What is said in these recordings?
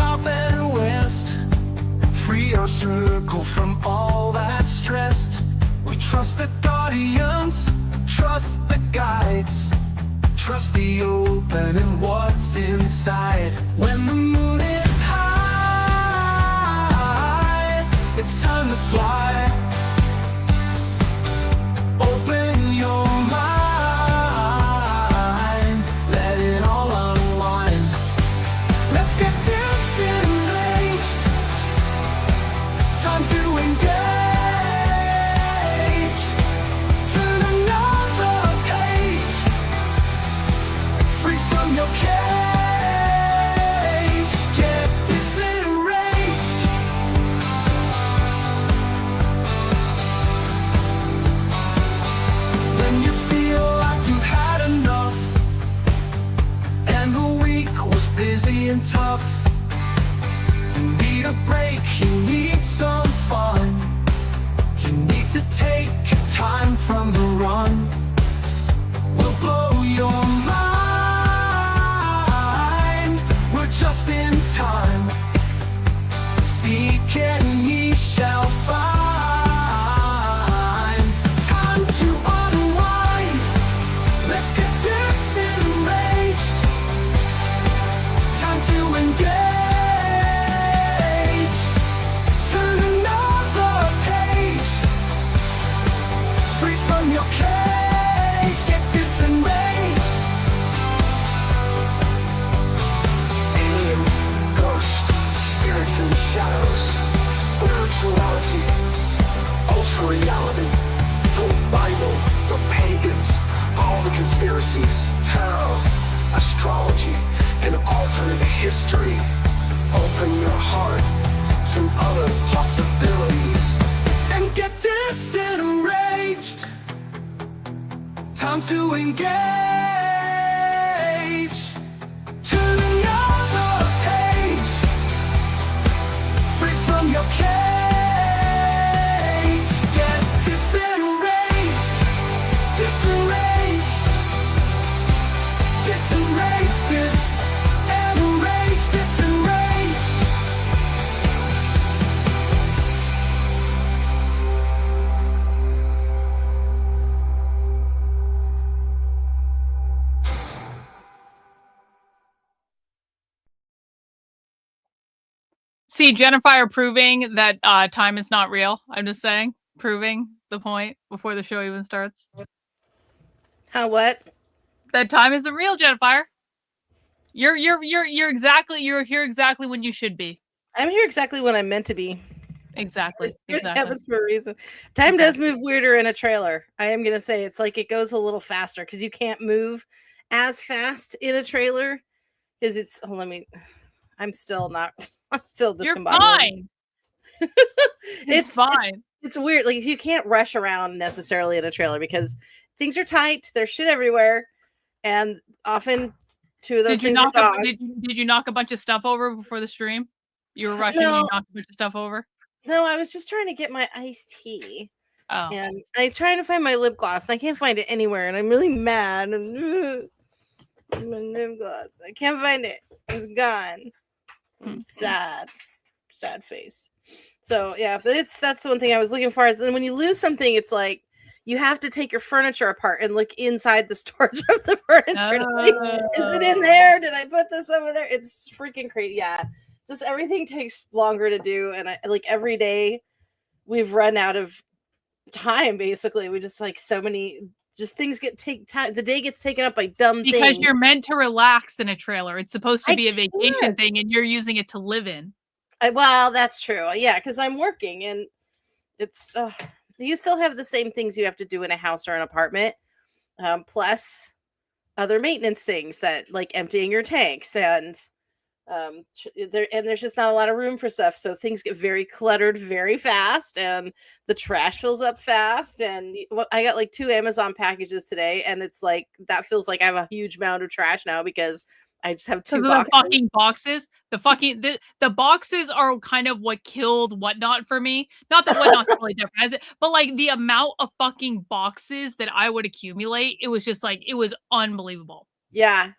south and west. Free our circle from all that's stressed. We trust the guardians, trust the guides, trust the open and what's inside. When the moon is high, it's time to fly. Open your mind, let it all unwind. Let's get disenraged, time to engage. Turn another page, free from your cage. Get disenraged. When you feel like you've had enough and the week was busy and tough, you need a break, you need some fun. You need to take time from the run. We'll blow your mind. We're just in time. Seek and ye shall find. Time to unwind. Let's get disenraged. Time to engage. Turn another page, free from your cage. Get disenraged. Aliens, ghosts, spirits and shadows, spirituality, ultra reality, the Bible, the pagans, all the conspiracies, tarot, astrology, and alternate history. Open your heart to other possibilities and get disenraged. Time to engage. Turn another page, free from your cage. Get disenraged, disenraged, disenraged, disenraged, disenraged. See, Jennifer proving that time is not real. I'm just saying, proving the point before the show even starts. How what? That time isn't real, Jennifer. You're here exactly when you should be. I'm here exactly when I'm meant to be. Exactly. It happens for a reason. Time does move weirder in a trailer. I am gonna say it's like it goes a little faster because you can't move as fast in a trailer because it's. Oh, I'm still not. I'm still You're discombobulated. fine. It's fine. It's weird. Like you can't rush around necessarily in a trailer because things are tight. There's shit everywhere, and often two of those Did you things are dogs. did you knock a bunch of stuff over before the stream? You were rushing. No. You knocked a bunch of stuff over. No, I was just trying to get my iced tea. Oh. And I'm trying to find my lip gloss, and I can't find it anywhere, and I'm really mad. And my lip gloss, I can't find it. It's gone. I'm sad face. So yeah, but that's the one thing I was looking for. Is when you lose something, it's like you have to take your furniture apart and look inside the storage of the furniture. To see, is it in there? Did I put this over there? It's freaking crazy. Yeah, just everything takes longer to do, and like every day we've run out of time. Basically, we just like so many. Just things take time. The day gets taken up by dumb things. Because you're meant to relax in a trailer. It's supposed to be a vacation thing, and you're using it to live in. Well, that's true. Yeah, because I'm working, and it's you still have the same things you have to do in a house or an apartment, plus other maintenance things that like emptying your tanks and there's just not a lot of room for stuff, so things get very cluttered very fast, and the trash fills up fast. And I got like 2 Amazon packages today, and it's like that feels like I have a huge amount of trash now because I just have 2 boxes. The fucking boxes. The boxes are kind of what killed Whatnot for me. Not that Whatnot's totally different as it, but like the amount of fucking boxes that I would accumulate, it was just like it was unbelievable. Yeah.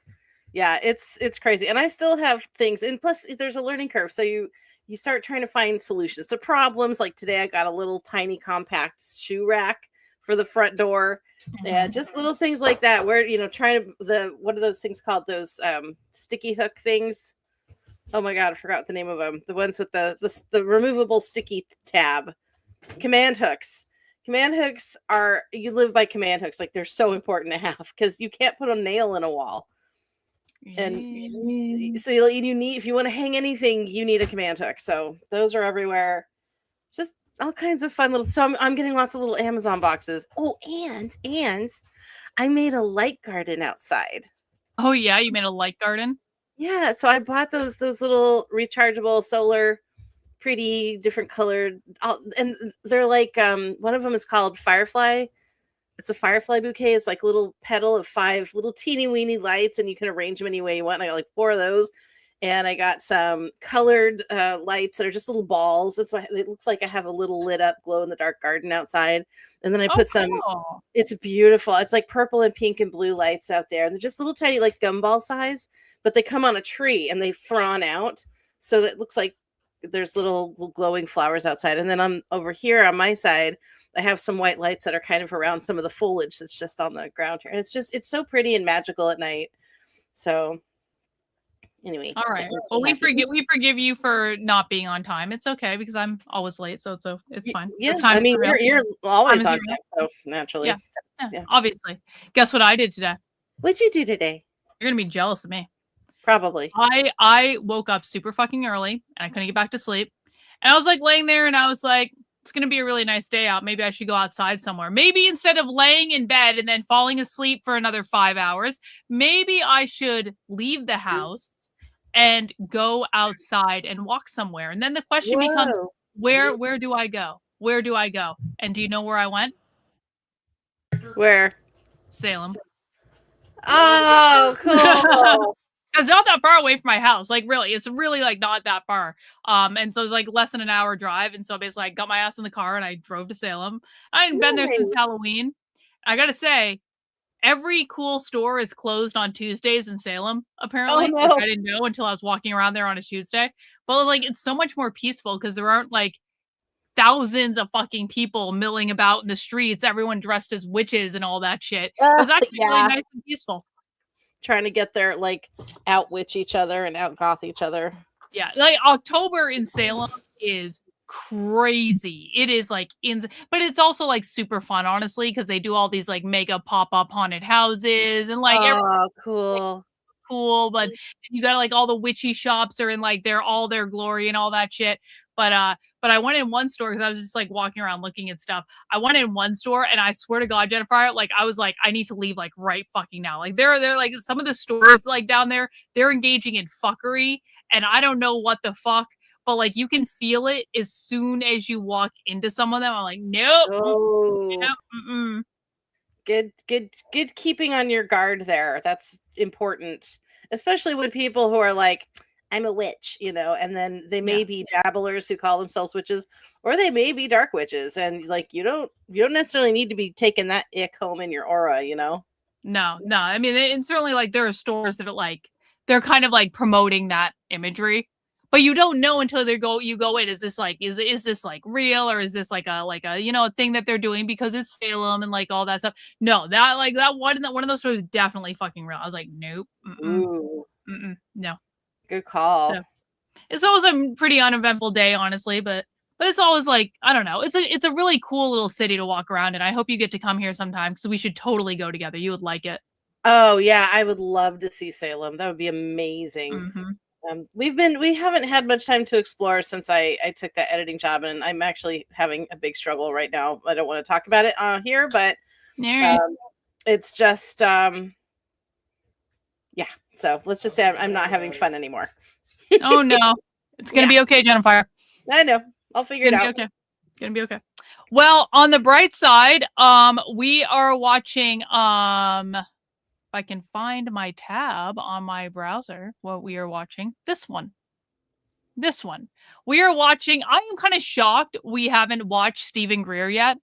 Yeah, it's crazy. And I still have things, and plus there's a learning curve. So you start trying to find solutions to problems. Like today I got a little tiny compact shoe rack for the front door. Yeah, just little things like that where trying to what are those things called? Those sticky hook things. Oh my god, I forgot the name of them. The ones with the removable sticky tab. Command hooks. Command hooks are, you live by command hooks. Like they're so important to have because you can't put a nail in a wall. And so you need, if you want to hang anything, you need a command hook. So those are everywhere. Just all kinds of fun little. So I'm getting lots of little Amazon boxes. Oh, and I made a light garden outside. Oh yeah, you made a light garden? Yeah, so I bought those little rechargeable solar, pretty different colored, and they're like one of them is called Firefly. It's a firefly bouquet. It's like a little petal of 5 little teeny weeny lights, and you can arrange them any way you want. And I got like 4 of those, and I got some colored lights that are just little balls. That's why it looks like I have a little lit up glow in the dark garden outside. And then I put some. Cool. It's beautiful. It's like purple and pink and blue lights out there, and they're just little tiny like gumball size, but they come on a tree and they frond out, so that it looks like there's little glowing flowers outside. And then I'm over here on my side. I have some white lights that are kind of around some of the foliage that's just on the ground here. And it's so pretty and magical at night. So anyway. All right. Well, we forgive you for not being on time. It's okay because I'm always late, so it's fine. Yeah, It's time I mean you're always on to time, so naturally. Yeah, obviously. Guess what I did today? What'd you do today? You're gonna be jealous of me. Probably. I woke up super fucking early and I couldn't get back to sleep. And I was like laying there and I was like, it's going to be a really nice day out. Maybe I should go outside somewhere. Maybe instead of laying in bed and then falling asleep for another 5 hours, maybe I should leave the house and go outside and walk somewhere. And then the question becomes, where do I go? Where do I go? And do you know where I went? Where? Salem. Oh, cool. It's not that far away from my house. Like really, it's really like not that far. And so it's like less than an hour drive. And so basically I got my ass in the car and I drove to Salem. I hadn't been there since Halloween. I gotta say, every cool store is closed on Tuesdays in Salem, apparently. Oh, no. Which I didn't know until I was walking around there on a Tuesday. But like it's so much more peaceful because there aren't like thousands of fucking people milling about in the streets, everyone dressed as witches and all that shit. It was actually really nice and peaceful. Trying to get there, like outwitch each other and outgoth each other. Yeah, like October in Salem is crazy. It is like but it's also like super fun, honestly, because they do all these like mega pop-up haunted houses and like cool. Cool, but you got like all the witchy shops are in like all their glory and all that shit. But I went in one store because I was just like walking around looking at stuff. I went in one store and I swear to God, Jennifer, like I was like, I need to leave like right fucking now. Like they're like some of the stores like down there, they're engaging in fuckery, and I don't know what the fuck, but like you can feel it as soon as you walk into some of them. I'm like, nope. Oh. Good keeping on your guard there. That's important, especially when people who are like, I'm a witch, and then they may be dabblers who call themselves witches, or they may be dark witches, and like you don't necessarily need to be taking that ick home in your aura, No. I mean, and certainly like there are stores that are like they're kind of like promoting that imagery, but you don't know until you go in. Is this like is this like real, or is this like a thing that they're doing because it's Salem and like all that stuff? No, that one of those stores is definitely fucking real. I was like, nope, no. Good call. So it's always a pretty uneventful day, honestly, but it's always like, I don't know. It's a really cool little city to walk around in. I hope you get to come here sometime because we should totally go together. You would like it. Oh yeah, I would love to see Salem. That would be amazing. Mm-hmm. We haven't had much time to explore since I took that editing job, and I'm actually having a big struggle right now. I don't want to talk about it here, but it's just yeah. So let's just say I'm not having fun anymore. Oh no, it's gonna be okay, Jennifer. I know. I'll figure it out. Okay. It's gonna be okay. Well, on the bright side, we are watching. If I can find my tab on my browser, what we are watching. This one. We are watching. I am kind of shocked we haven't watched Stephen Greer yet.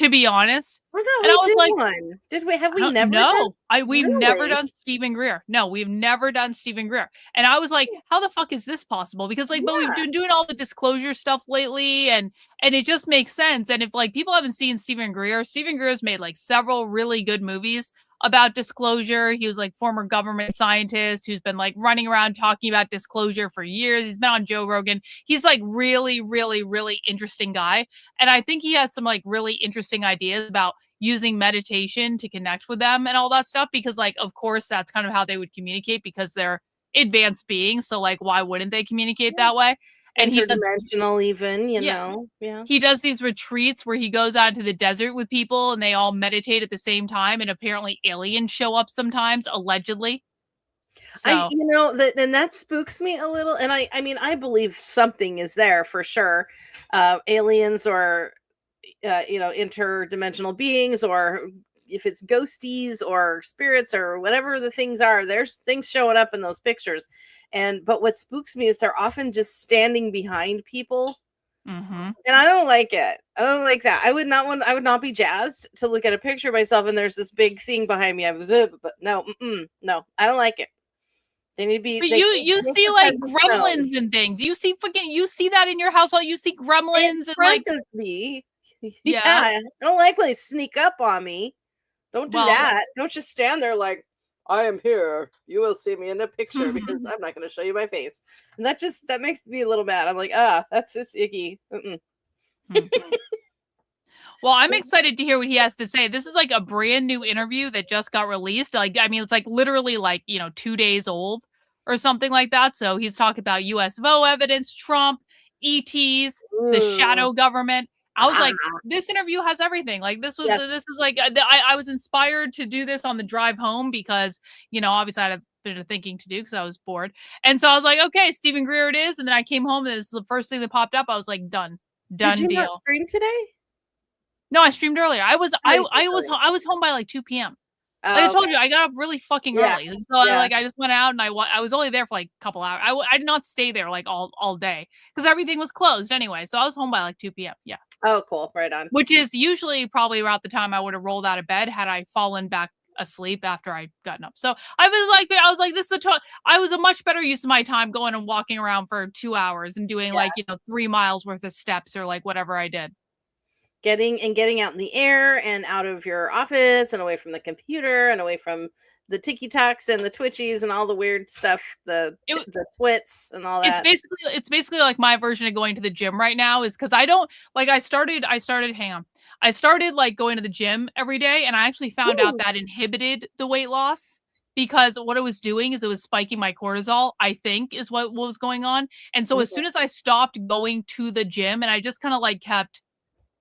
to be honest. I thought And I we was did like, one. Did we? Have we don't never done? know. We've never Really? done Stephen Greer. No, we've never done Stephen Greer. And I was like, how the fuck is this possible? Because like, but we've Yeah. been doing all the disclosure stuff lately, and it just makes sense. And if like people haven't seen Stephen Greer's made like several really good movies about disclosure. He was like former government scientist who's been like running around talking about disclosure for years. He's been on Joe Rogan. He's like really, really, really interesting guy. And I think he has some like really interesting ideas about using meditation to connect with them and all that stuff, because like of course that's kind of how they would communicate, because they're advanced beings, so like why wouldn't they communicate that way? And he does, Interdimensional, even, you yeah, know. Yeah. he does these retreats where he goes out into the desert with people and they all meditate at the same time, and apparently aliens show up sometimes, allegedly. So You know, that spooks me a little. And I mean, I believe something is there for sure. Aliens or, you know, interdimensional beings, or if it's ghosties or spirits or whatever the things are, there's things showing up in those pictures. But what spooks me is they're often just standing behind people. mhm. And I don't like it. I don't like that. I would not be jazzed to look at a picture of myself and there's this big thing behind me. But no, no, I don't like it. They need to be. But They you need see to like touch the ground. gremlins and things. You see that in your household. You see gremlins In and front like, of me. yeah. I don't like when they sneak up on me. Don't do Well, that. Don't just stand there like, I am here. You will see me in the picture because I'm not going to show you my face. And that makes me a little mad. I'm like, that's just icky. Mhm. Well, I'm excited to hear what he has to say. This is like a brand new interview that just got released. Like, I mean, it's like literally like, 2 days old or something like that. So he's talking about USO evidence, Trump, ETs, the Ooh. shadow government. I was like, Ah. this interview has everything. Like Yes. this is like, I was inspired to do this on the drive home because, obviously I had a bit of thinking to do because I was bored. And so I was like, okay, Stephen Greer it is. And then I came home and this is the first thing that popped up. I was like, done Did you not deal. stream today? No, I streamed earlier. I was Oh, you did earlier. I was home by like 2 p.m. Oh, Like I told okay. you, I got up really fucking Yeah. early. And so Yeah. I just went out and I was only there for like a couple hours. I did not stay there like all day because everything was closed anyway. So I was home by like 2 p.m. Yeah. Oh, cool. Right on. Which is usually probably about the time I would have rolled out of bed had I fallen back asleep after I'd gotten up. So I was like, this is I was a much better use of my time going and walking around for 2 hours and doing Yeah. like, 3 miles worth of steps or like whatever I did. Getting out in the air and out of your office and away from the computer and away from the TikToks and the Twitchies and all the weird stuff, the twits and all that. It's basically like my version of going to the gym right now is because I don't like I started like going to the gym every day, and I actually found out that inhibited the weight loss because what it was doing is it was spiking my cortisol, I think is what was going on. And so as soon as I stopped going to the gym and I just kind of like kept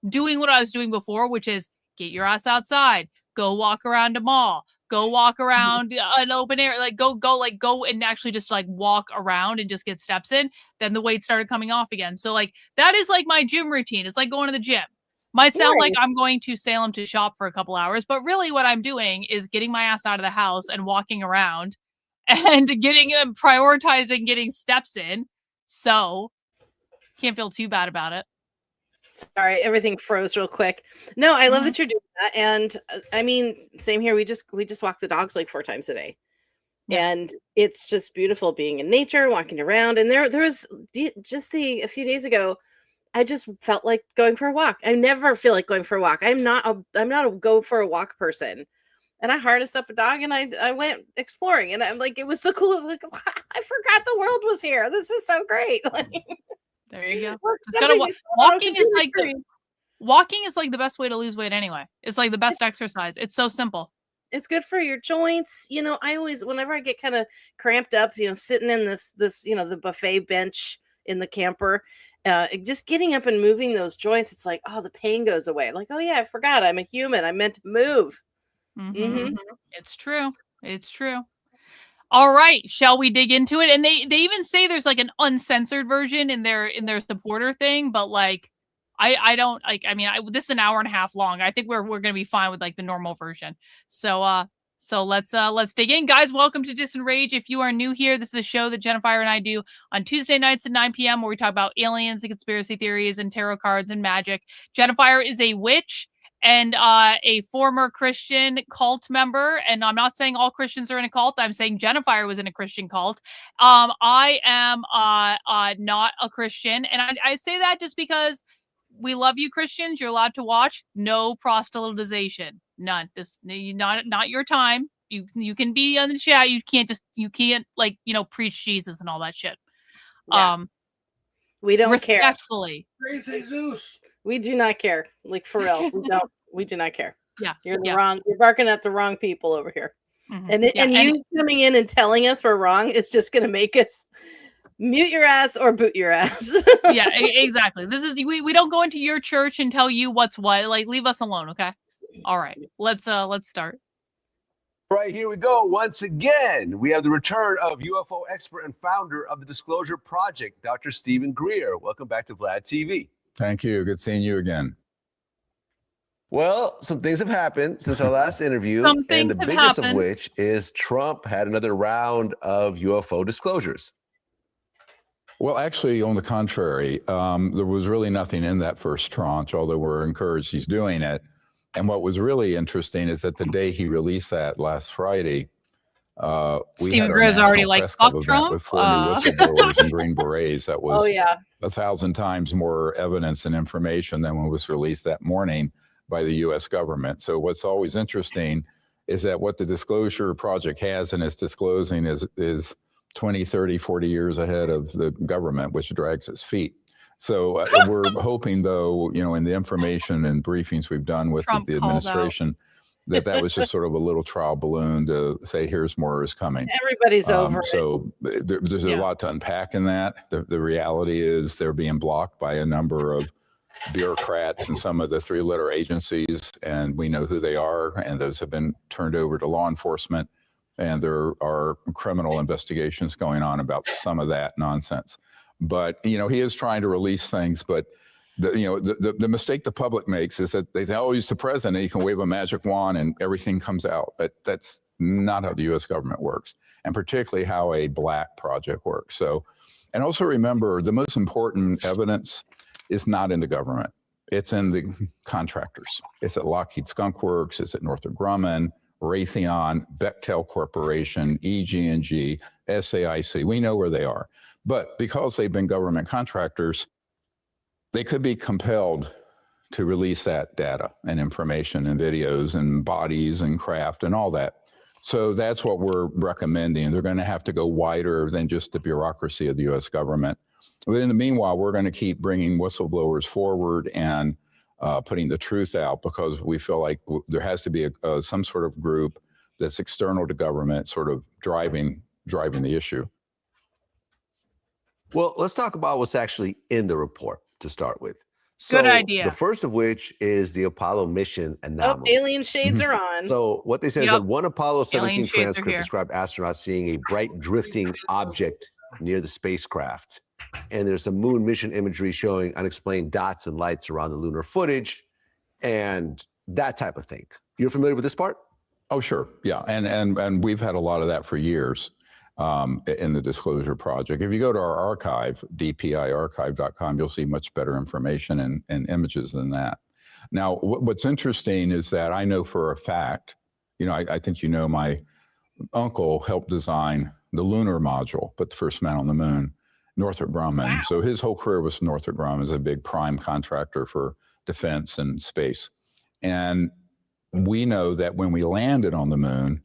doing what I was doing before, which is get your ass outside, go walk around a mall, go walk around an open air, like go and actually just like walk around and just get steps in, then the weight started coming off again. So like that is like my gym routine. It's like going to the gym. Might sound like I'm going to Salem to shop for a couple hours, but really what I'm doing is getting my ass out of the house and walking around and prioritizing getting steps in. So can't feel too bad about it. Sorry, everything froze real quick. No, I love that you're doing that. And I mean, same here. We just walk the dogs like 4 times a day. Yeah. And it's just beautiful being in nature, walking around. And there was just a few days ago, I just felt like going for a walk. I never feel like going for a walk. I'm not a go for a walk person. And I harnessed up a dog and I went exploring, and I'm like, it was the coolest. Like, I forgot the world was here. This is so great. There you go. Walking is like the best way to lose weight anyway. It's like the best exercise. It's so simple. It's good for your joints. I always, whenever I get kind of cramped up, sitting in this, the buffet bench in the camper, just getting up and moving those joints, it's like, oh, the pain goes away. Like, oh yeah, I forgot I'm a human. I meant to move. Mm-hmm. It's true. It's true. All right, shall we dig into it? And they even say there's like an uncensored version in their supporter thing, but like I don't like. I mean, this is an hour and a half long. I think we're gonna be fine with like the normal version. So let's dig in, guys. Welcome to DISENRAGE. If you are new here, this is a show that Jennifer and I do on Tuesday nights at 9 p.m. where we talk about aliens and conspiracy theories and tarot cards and magic. Jennifer is a witch. and a former Christian cult member. And I'm not saying all Christians are in a cult. I'm saying Jennifer was in a Christian cult. I am not a Christian, and I say that just because we love you, Christians. You're allowed to watch. No proselytization. None. This not your time. You can be on the chat. You can't like preach Jesus and all that shit. Yeah. We don't respectfully. Praise Jesus. We do not care. Like for real. We do not care. Yeah. You're wrong. You're barking at the wrong people over here. Mm-hmm. And you coming in and telling us we're wrong is just gonna make us mute your ass or boot your ass. Yeah, exactly. This is we don't go into your church and tell you what's what. Like, leave us alone, okay? All right. Let's start. Right, here we go. Once again, we have the return of UFO expert and founder of the Disclosure Project, Dr. Stephen Greer. Welcome back to Vlad TV. Thank you. Good seeing you again. Well, some things have happened since our last interview, Some things and the have biggest happened. of which is Trump had another round of UFO disclosures. Well, actually, on the contrary, there was really nothing in that first tranche, although we're encouraged he's doing it. And what was really interesting is that the day he released that last Friday, Stephen Greer's already like, fuck Trump. With 4 new whistleblowers and Green Berets. That was 1,000 times more evidence and information than what was released that morning by the U.S. government. So what's always interesting is that what the Disclosure Project has and is disclosing is 20, 30, 40 years ahead of the government, which drags its feet. So we're hoping, though, in the information and briefings we've done with the administration, that was just sort of a little trial balloon to say, here's more is coming. Everybody's over. So there's a lot to unpack in that. The reality is they're being blocked by a number of bureaucrats and some of the 3-letter agencies, and we know who they are, and those have been turned over to law enforcement, and there are criminal investigations going on about some of that nonsense. But he is trying to release things, but the mistake the public makes is that they always the president, he can wave a magic wand and everything comes out. But that's not how the U.S. government works, and particularly how a black project works. So, and also remember, the most important evidence is not in the government. It's in the contractors. It's at Lockheed Skunk Works, it's at Northrop Grumman, Raytheon, Bechtel Corporation, EG&G, SAIC. We know where they are. But because they've been government contractors, they could be compelled to release that data and information and videos and bodies and craft and all that. So that's what we're recommending. They're going to have to go wider than just the bureaucracy of the U.S. government. But in the meanwhile, we're going to keep bringing whistleblowers forward and putting the truth out, because we feel like there has to be some sort of group that's external to government sort of driving the issue. Well, let's talk about what's actually in the report to start with. So, good idea. The first of which is the Apollo mission anomaly. Alien shades are on. So what they said is that one Apollo 17 transcript here. described astronauts seeing a bright drifting object near the spacecraft. And there's some moon mission imagery showing unexplained dots and lights around the lunar footage and that type of thing. You're familiar with this part? Oh, sure. Yeah. And we've had a lot of that for years in the Disclosure Project. If you go to our archive, dpiarchive.com, you'll see much better information and images than that. Now, what's interesting is that I know for a fact, I think my uncle helped design the lunar module, put the first man on the moon, Northrop Grumman. Wow. So his whole career was Northrop Grumman, as a big prime contractor for defense and space. And we know that when we landed on the moon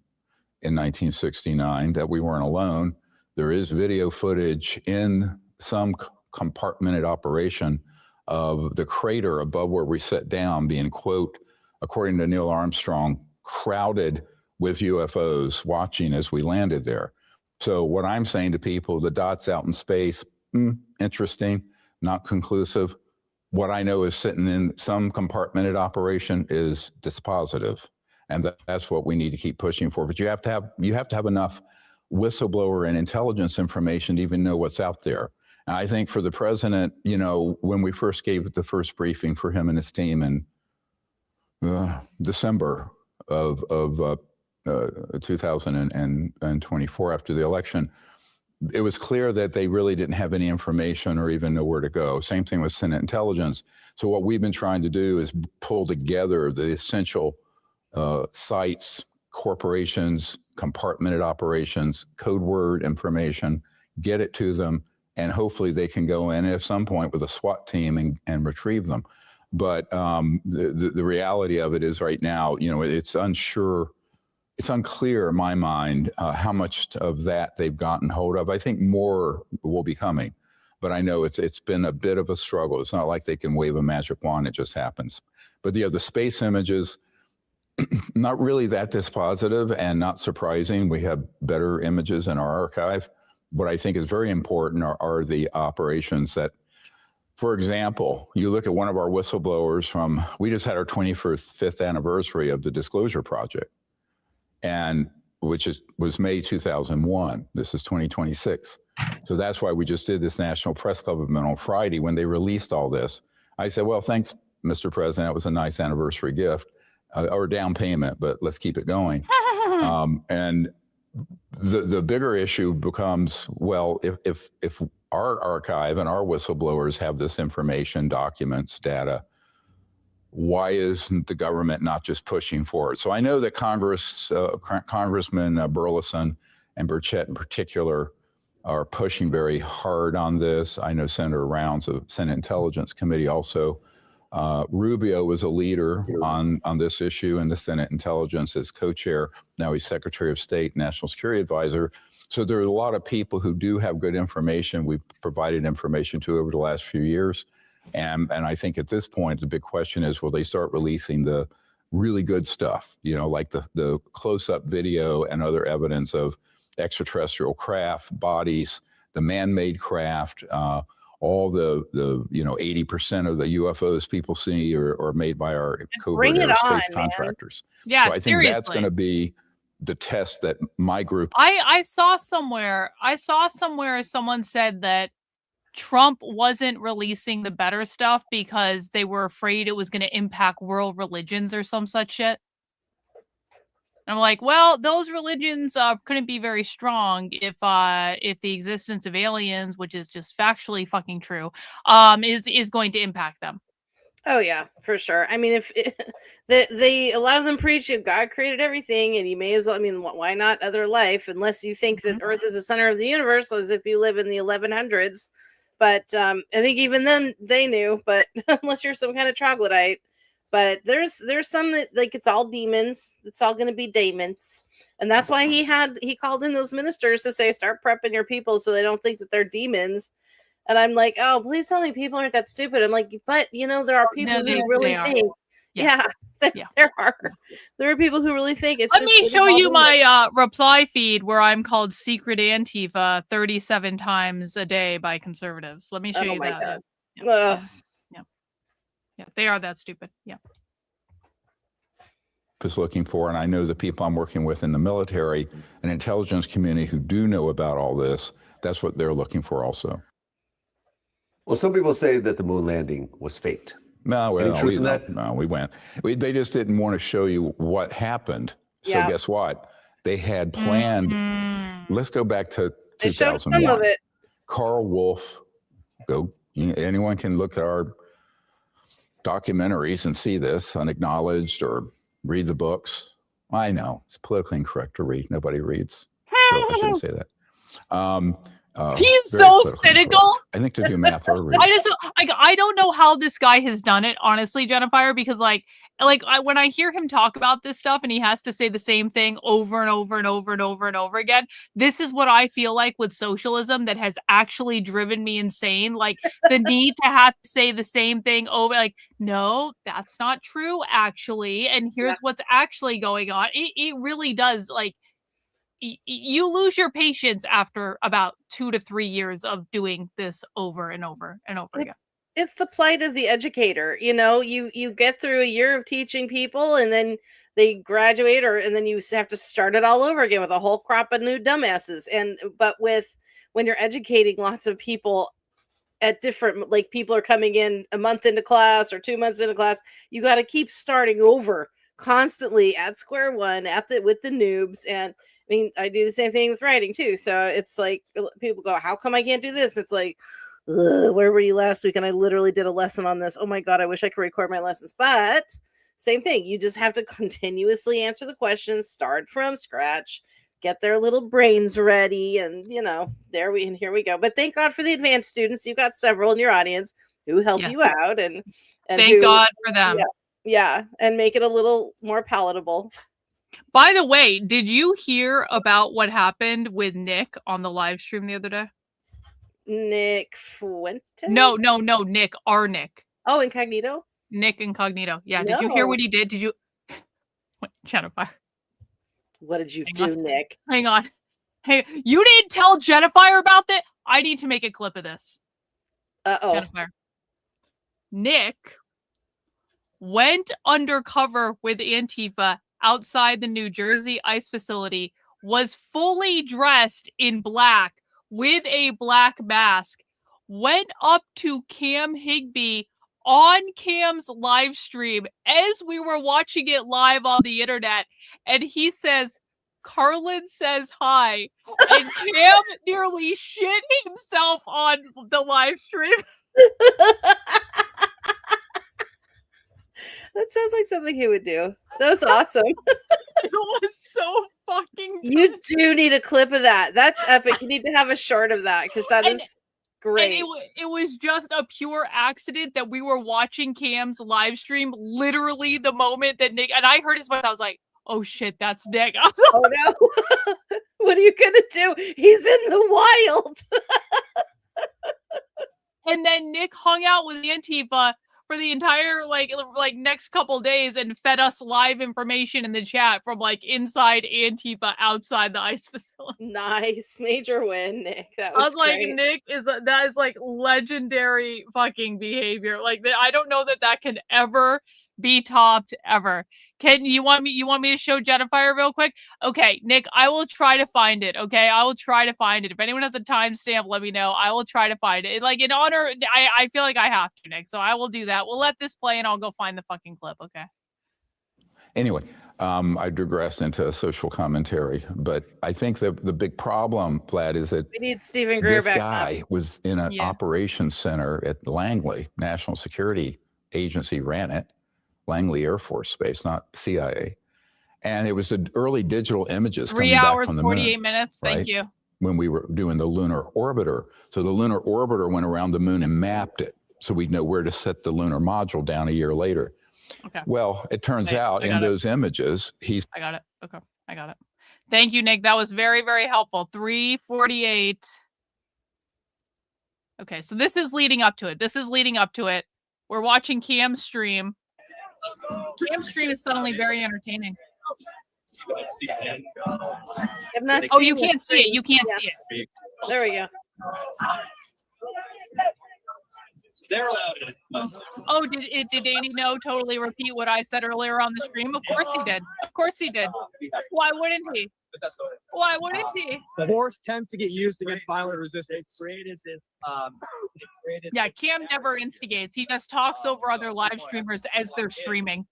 in 1969, that we weren't alone. There is video footage in some compartmented operation of the crater above where we sat down being, quote, according to Neil Armstrong, crowded with UFOs watching as we landed there. So what I'm saying to people, the dots out in space, interesting, not conclusive. What I know is sitting in some compartmented operation is dispositive. And that's what we need to keep pushing for. But you have to have enough whistleblower and intelligence information to even know what's out there. And I think for the president, when we first gave the first briefing for him and his team in December of 2024 after the election, it was clear that they really didn't have any information or even know where to go. Same thing with Senate intelligence. So what we've been trying to do is pull together the essential sites, corporations, compartmented operations, code word information, get it to them, and hopefully they can go in at some point with a SWAT team and retrieve them. But the reality of it is right now, it's unsure. It's unclear in my mind how much of that they've gotten hold of. I think more will be coming, but I know it's been a bit of a struggle. It's not like they can wave a magic wand, it just happens. But the space images, not really that dispositive and not surprising. We have better images in our archive. What I think is very important are the operations that, for example, you look at one of our whistleblowers we just had our 25th anniversary of the Disclosure Project, and which was May 2001. This is 2026. So that's why we just did this National Press Club event on Friday when they released all this. I said, well, thanks, Mr. President. It was a nice anniversary gift or down payment, but let's keep it going. And the bigger issue becomes, well, if our archive and our whistleblowers have this information, documents, data, why isn't the government not just pushing for it? So I know that Congressman Burleson and Burchett in particular are pushing very hard on this. I know Senator Rounds of Senate Intelligence Committee also. Rubio was a leader on this issue in the Senate Intelligence as co-chair. Now he's Secretary of State, National Security Advisor. So there are a lot of people who do have good information we've provided information to over the last few years. And I think at this point, the big question is, will they start releasing the really good stuff, like the close-up video and other evidence of extraterrestrial craft, bodies, the man-made craft, all the 80% of the UFOs people see are made by our covert aerospace contractors. Yeah, so I think that's going to be the test that my group. I saw somewhere someone said that Trump wasn't releasing the better stuff because they were afraid it was going to impact world religions or some such shit. And I'm like, well, those religions couldn't be very strong if the existence of aliens, which is just factually fucking true, is going to impact them. Oh yeah, for sure. I mean, a lot of them preach that God created everything, and you may as well. I mean, why not other life? Unless you think that Earth is the center of the universe, as if you live in the 1100s. But I think even then they knew. But unless you're some kind of troglodyte, but there's some that like it's all demons. It's all going to be daemons, and that's why he called in those ministers to say start prepping your people so they don't think that they're demons. And I'm like, oh, please tell me people aren't that stupid. I'm like, but there are people who really think. Yeah, there are people who really think it's. Let me show you my reply feed where I'm called Secret Antifa 37 times a day by conservatives. Let me show you that. Yeah, they are that stupid. Yeah. Is looking for, and I know the people I'm working with in the military and intelligence community who do know about all this, that's what they're looking for also. Well, some people say that the moon landing was faked. No, Any truth in that? No, we went. They just didn't want to show you what happened. So guess what? They had planned. Let's go back to 2001. They showed some of it. Carl Wolf. Anyone can look at our documentaries and see this, Unacknowledged, or read the books. I know it's politically incorrect to read. Nobody reads. So I shouldn't say that. He's so cynical. Incorrect. I think to do math or read. I don't know how this guy has done it, honestly, Jennifer, because when I hear him talk about this stuff and he has to say the same thing over and over and over and over and over again, this is what I feel like with socialism that has actually driven me insane. Like the need to have to say the same thing over, like, no, that's not true, actually. And here's what's actually going on. It really does, like, you lose your patience after about 2 to 3 years of doing this over and over and over again. It's the plight of the educator. You get through a year of teaching people and then they graduate and then you have to start it all over again with a whole crop of new dumbasses. But when you're educating lots of people at different, like people are coming in a month into class or 2 months into class, you got to keep starting over constantly at square one with the noobs. mean, I do the same thing with writing too. So it's like people go, "How come I can't do this?" It's like, where were you last week? And I literally did a lesson on this. Oh my God, I wish I could record my lessons. But same thing. You just have to continuously answer the questions, start from scratch, get their little brains ready, and here we go. But thank God for the advanced students. You've got several in your audience who help you out, and thank God for them. Yeah, and make it a little more palatable. By the way, did you hear about what happened with Nick on the live stream the other day? Nick Fuentes? No, Nick, our Nick. Oh, Incognito? Nick Incognito. Yeah, No. did you hear what he did? Did you? Jennifer. What did you do, Nick? Hang on. Hey, you didn't tell Jennifer about that? I need to make a clip of this. Uh-oh. Jennifer. Nick went undercover with Antifa outside the New Jersey ICE facility, was fully dressed in black with a black mask, went up to Cam Higbee on Cam's live stream as we were watching it live on the internet, and he says, "Karlyn says hi," and Cam nearly shit himself on the live stream. That sounds like something he would do. That was awesome. It was so fucking good. You do need a clip of that. That's epic. You need to have a short of that because that is great. And it was just a pure accident that we were watching Cam's live stream literally the moment that Nick, and I heard his voice, I was like, oh shit, that's Nick. Oh no. What are you gonna do? He's in the wild. And then Nick hung out with Antifa for the entire like next couple days and fed us live information in the chat from like inside Antifa outside the ICE facility. Nice. Major win, Nick. That was I was like, great. Nick that is like legendary fucking behavior. Like I don't know that can ever be topped ever. Can you want me to show Jennifer real quick? Okay, Nick, I will try to find it. Okay, I will try to find it. If anyone has a timestamp, let me know. I will try to find it. Like in honor, I feel like I have to, Nick. So I will do that. We'll let this play, and I'll go find the fucking clip. Okay. Anyway, I digress into social commentary, but I think the big problem, Vlad, is that we need Stephen Greer this back guy up. was in an operations center at Langley, National Security Agency ran it. Langley Air Force Base, not CIA. And it was the early digital images 3 coming hours, back from the 48 moon, minutes. right? Thank you. When we were doing the lunar orbiter. So the lunar orbiter went around the moon and mapped it so we'd know where to set the lunar module down a year later. Okay. Well, it turns out in those images, I got it. Okay. I got it. Thank you, Nick. That was very, very helpful. 3:48. Okay. So this is leading up to it. We're watching Cam's stream. Cam's stream is suddenly very entertaining. Oh, you can't see it. You can't see it. There we go. Oh, did Danny totally repeat what I said earlier on the stream? Of course he did. Of course he did. Why wouldn't he? Why wouldn't he? Force tends to get used against violent resistance. Yeah, Cam never instigates. He just talks over other live streamers as they're streaming.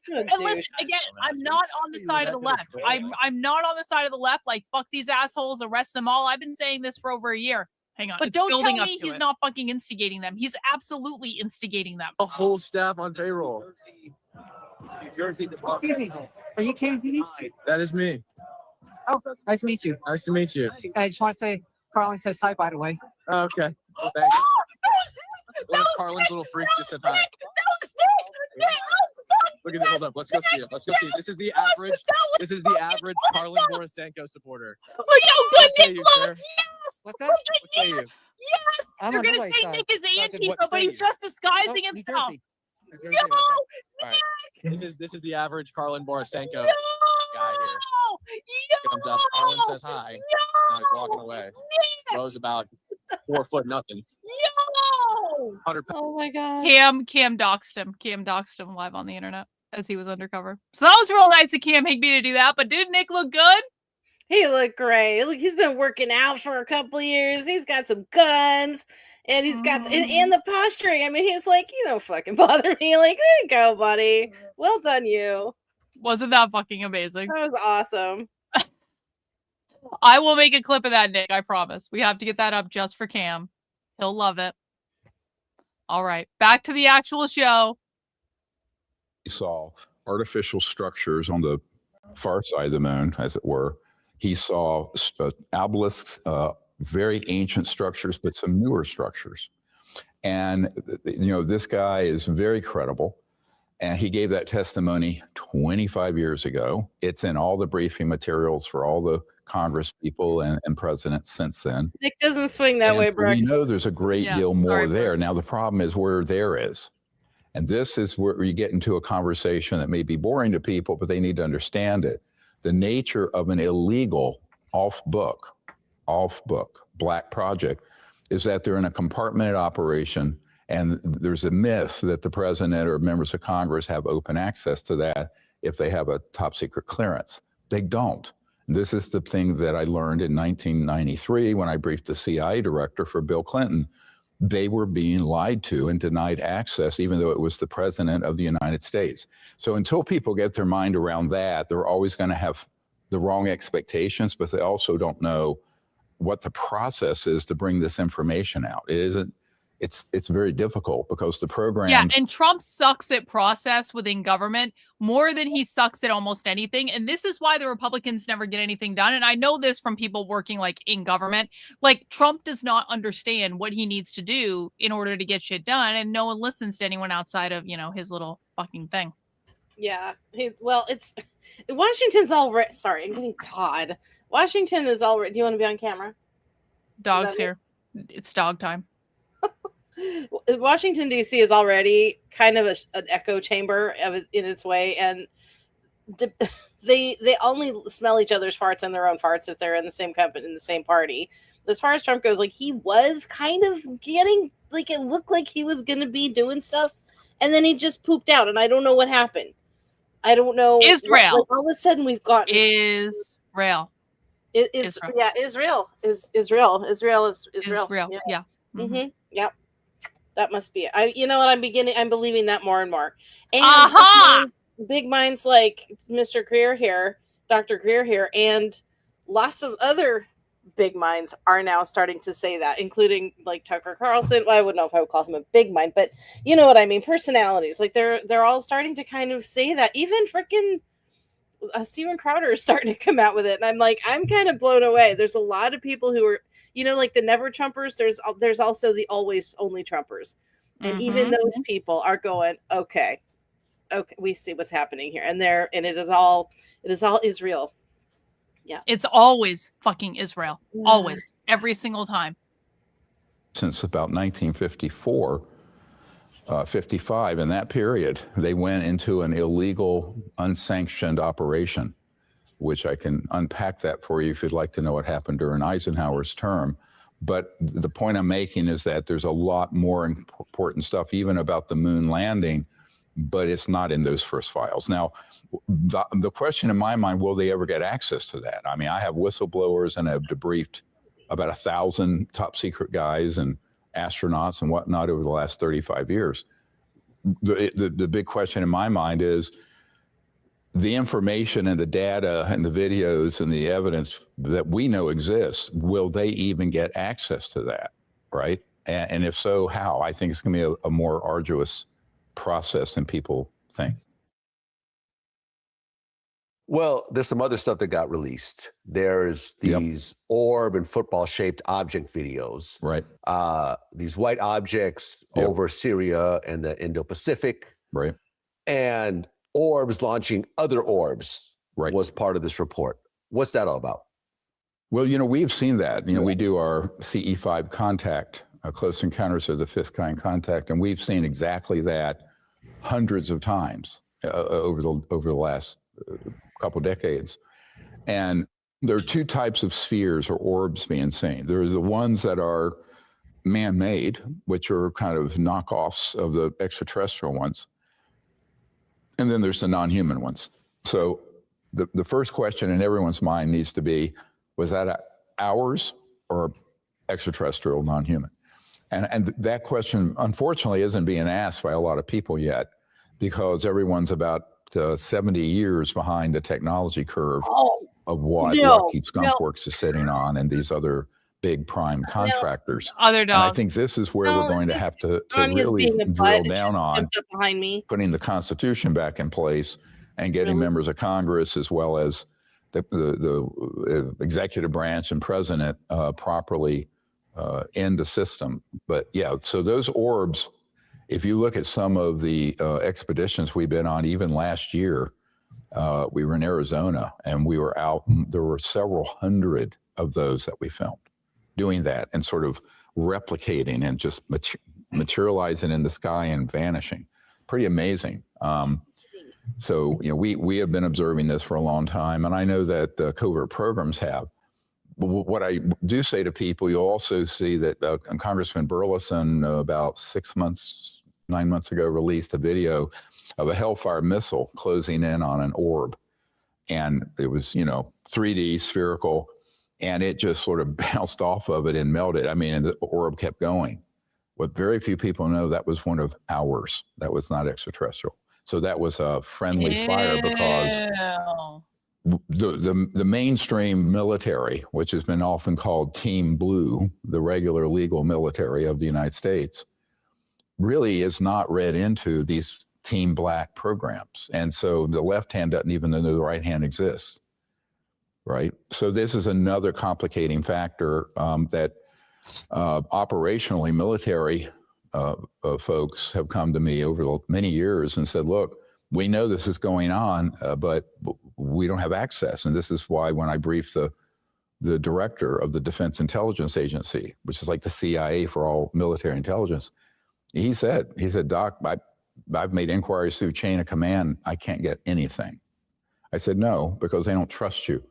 And listen, again, I'm not on the side of the left. I'm not on the side of the left. Like, fuck these assholes, arrest them all. I've been saying this for over a year. Hang on. But don't tell me he's not fucking instigating them. He's absolutely instigating them. A whole staff on payroll. Are you kidding? That is me. Oh, nice to meet you. Nice to meet you. I just want to say, Karlyn says hi, by the way. Oh, okay. Well, thanks. That was Karlyn's little freaks just said hi. That was Nick. Look at this. Hold up. Let's go see it. Let's go see it. This is the average. This is the average Karlyn Borysenko supporter. Look how good Nick looks. Yes. What's that? What say you? Yes. I'm You're on gonna the right say side. Nick is No, I said, what Antifa, but say he's you? just disguising New himself. Jersey. No, All right. This is the average Karlyn Borysenko no, guy here. Comes up. Karlyn says hi. Now he's walking away. Rose about 4 foot nothing. No. 100 pounds. Oh my god. Cam doxed him. Cam doxed him live on the internet as he was undercover. So that was real nice of Cam Higbee to do that. But did Nick look good? He looked great. Look, he's been working out for a couple years. He's got some guns, and he's got and the posturing. I mean, he's like, you don't fucking bother me. Like, there you go, buddy. Well done, you. Wasn't that fucking amazing? That was awesome. I will make a clip of that, Nick. I promise. We have to get that up just for Cam. He'll love it. All right, back to the actual show. He saw artificial structures on the far side of the moon, as it were. He saw obelisks, very ancient structures, but some newer structures. And, this guy is very credible. And he gave that testimony 25 years ago. It's in all the briefing materials for all the Congress people and presidents since then. Nick doesn't swing that way, so Brooks. we know there's a great deal more there. Brooks. Now, the problem is where there is. And this is where you get into a conversation that may be boring to people, but they need to understand it. The nature of an illegal off-book black project is that they're in a compartmented operation, and there's a myth that the president or members of Congress have open access to that if they have a top secret clearance. They don't. This is the thing that I learned in 1993 when I briefed the CIA director for Bill Clinton. They were being lied to and denied access, even though it was the president of the United States. So until people get their mind around that, they're always going to have the wrong expectations, but they also don't know what the process is to bring this information out. It isn't. It's very difficult because the program. Yeah, and Trump sucks at process within government more than he sucks at almost anything. And this is why the Republicans never get anything done. And I know this from people working like in government. Like Trump does not understand what he needs to do in order to get shit done. And no one listens to anyone outside of, his little fucking thing. Yeah. It's Washington's already. Sorry, I'm getting caught. Washington is already. Do you want to be on camera? Dog's here. It's dog time. Washington, D.C. is already kind of an echo chamber in its way, and they only smell each other's farts and their own farts if they're in the same company, in the same party. As far as Trump goes, like he was kind of getting, like it looked like he was going to be doing stuff, and then he just pooped out, and I don't know what happened. I don't know. Israel. All of a sudden, we've got Israel. Israel. Yeah, Israel is Israel. Israel is Israel. Israel. Yeah. Mm-hmm. Yep. That must be it. You know what? I'm believing that more and more. And big minds like Mr. Greer here, Dr. Greer here, and lots of other big minds are now starting to say that, including like Tucker Carlson. Well, I wouldn't know if I would call him a big mind, but you know what I mean. Personalities, like they're all starting to kind of say that. Even freaking Steven Crowder is starting to come out with it, and I'm kind of blown away. There's a lot of people who are. Like the never Trumpers, there's also the always only Trumpers. And even those people are going, okay, we see what's happening here. And it is all Israel. Yeah. It's always fucking Israel. Always. Every single time. Since about 1954, 55, in that period, they went into an illegal, unsanctioned operation, which I can unpack that for you if you'd like to know what happened during Eisenhower's term. But the point I'm making is that there's a lot more important stuff, even about the moon landing, but it's not in those first files. Now, the question in my mind, will they ever get access to that? I mean, I have whistleblowers and have debriefed about 1,000 top secret guys and astronauts and whatnot over the last 35 years. The big question in my mind is, the information and the data and the videos and the evidence that we know exists, will they even get access to that, right? And if so, how? I think it's going to be a more arduous process than people think. Well, there's some other stuff that got released. There's these orb and football-shaped object videos. Right. These white objects over Syria and the Indo-Pacific. Right. And orbs launching other orbs was part of this report. What's that all about? Well, we've seen that. We do our CE5 contact, Close Encounters of the Fifth Kind contact, and we've seen exactly that hundreds of times over the last couple decades. And there are two types of spheres or orbs being seen. There's the ones that are man-made, which are kind of knockoffs of the extraterrestrial ones. And then there's the non-human ones. So the first question in everyone's mind needs to be, was that ours or extraterrestrial non-human? And that question, unfortunately, isn't being asked by a lot of people yet, because everyone's about 70 years behind the technology curve of what Lockheed Skunk Works is sitting on and these other big prime contractors. Other And I dogs. think this is where we're going to have to really drill down on behind me. putting the Constitution back in place and getting members of Congress as well as the executive branch and president properly in the system. But yeah, so those orbs, if you look at some of the expeditions we've been on, even last year, we were in Arizona and we were out, there were several hundred of those that we filmed doing that and sort of replicating and just materializing in the sky and vanishing. Pretty amazing. So, you know, we have been observing this for a long time, and I know that the covert programs have. But what I do say to people, you'll also see that Congressman Burleson about 9 months ago released a video of a Hellfire missile closing in on an orb. And it was, you know, 3D spherical, and it just sort of bounced off of it and melted. I mean, and the orb kept going. What very few people know, that was one of ours. That was not extraterrestrial. So that was a friendly fire because the mainstream military, which has been often called Team Blue, the regular legal military of the United States, really is not read into these Team Black programs. And so the left hand doesn't even know the right hand exists, right? So this is another complicating factor that operationally military folks have come to me over many years and said, look, we know this is going on, but we don't have access. And this is why when I briefed the director of the Defense Intelligence Agency, which is like the CIA for all military intelligence, he said, Doc, I've made inquiries through chain of command. I can't get anything. I said, no, because they don't trust you.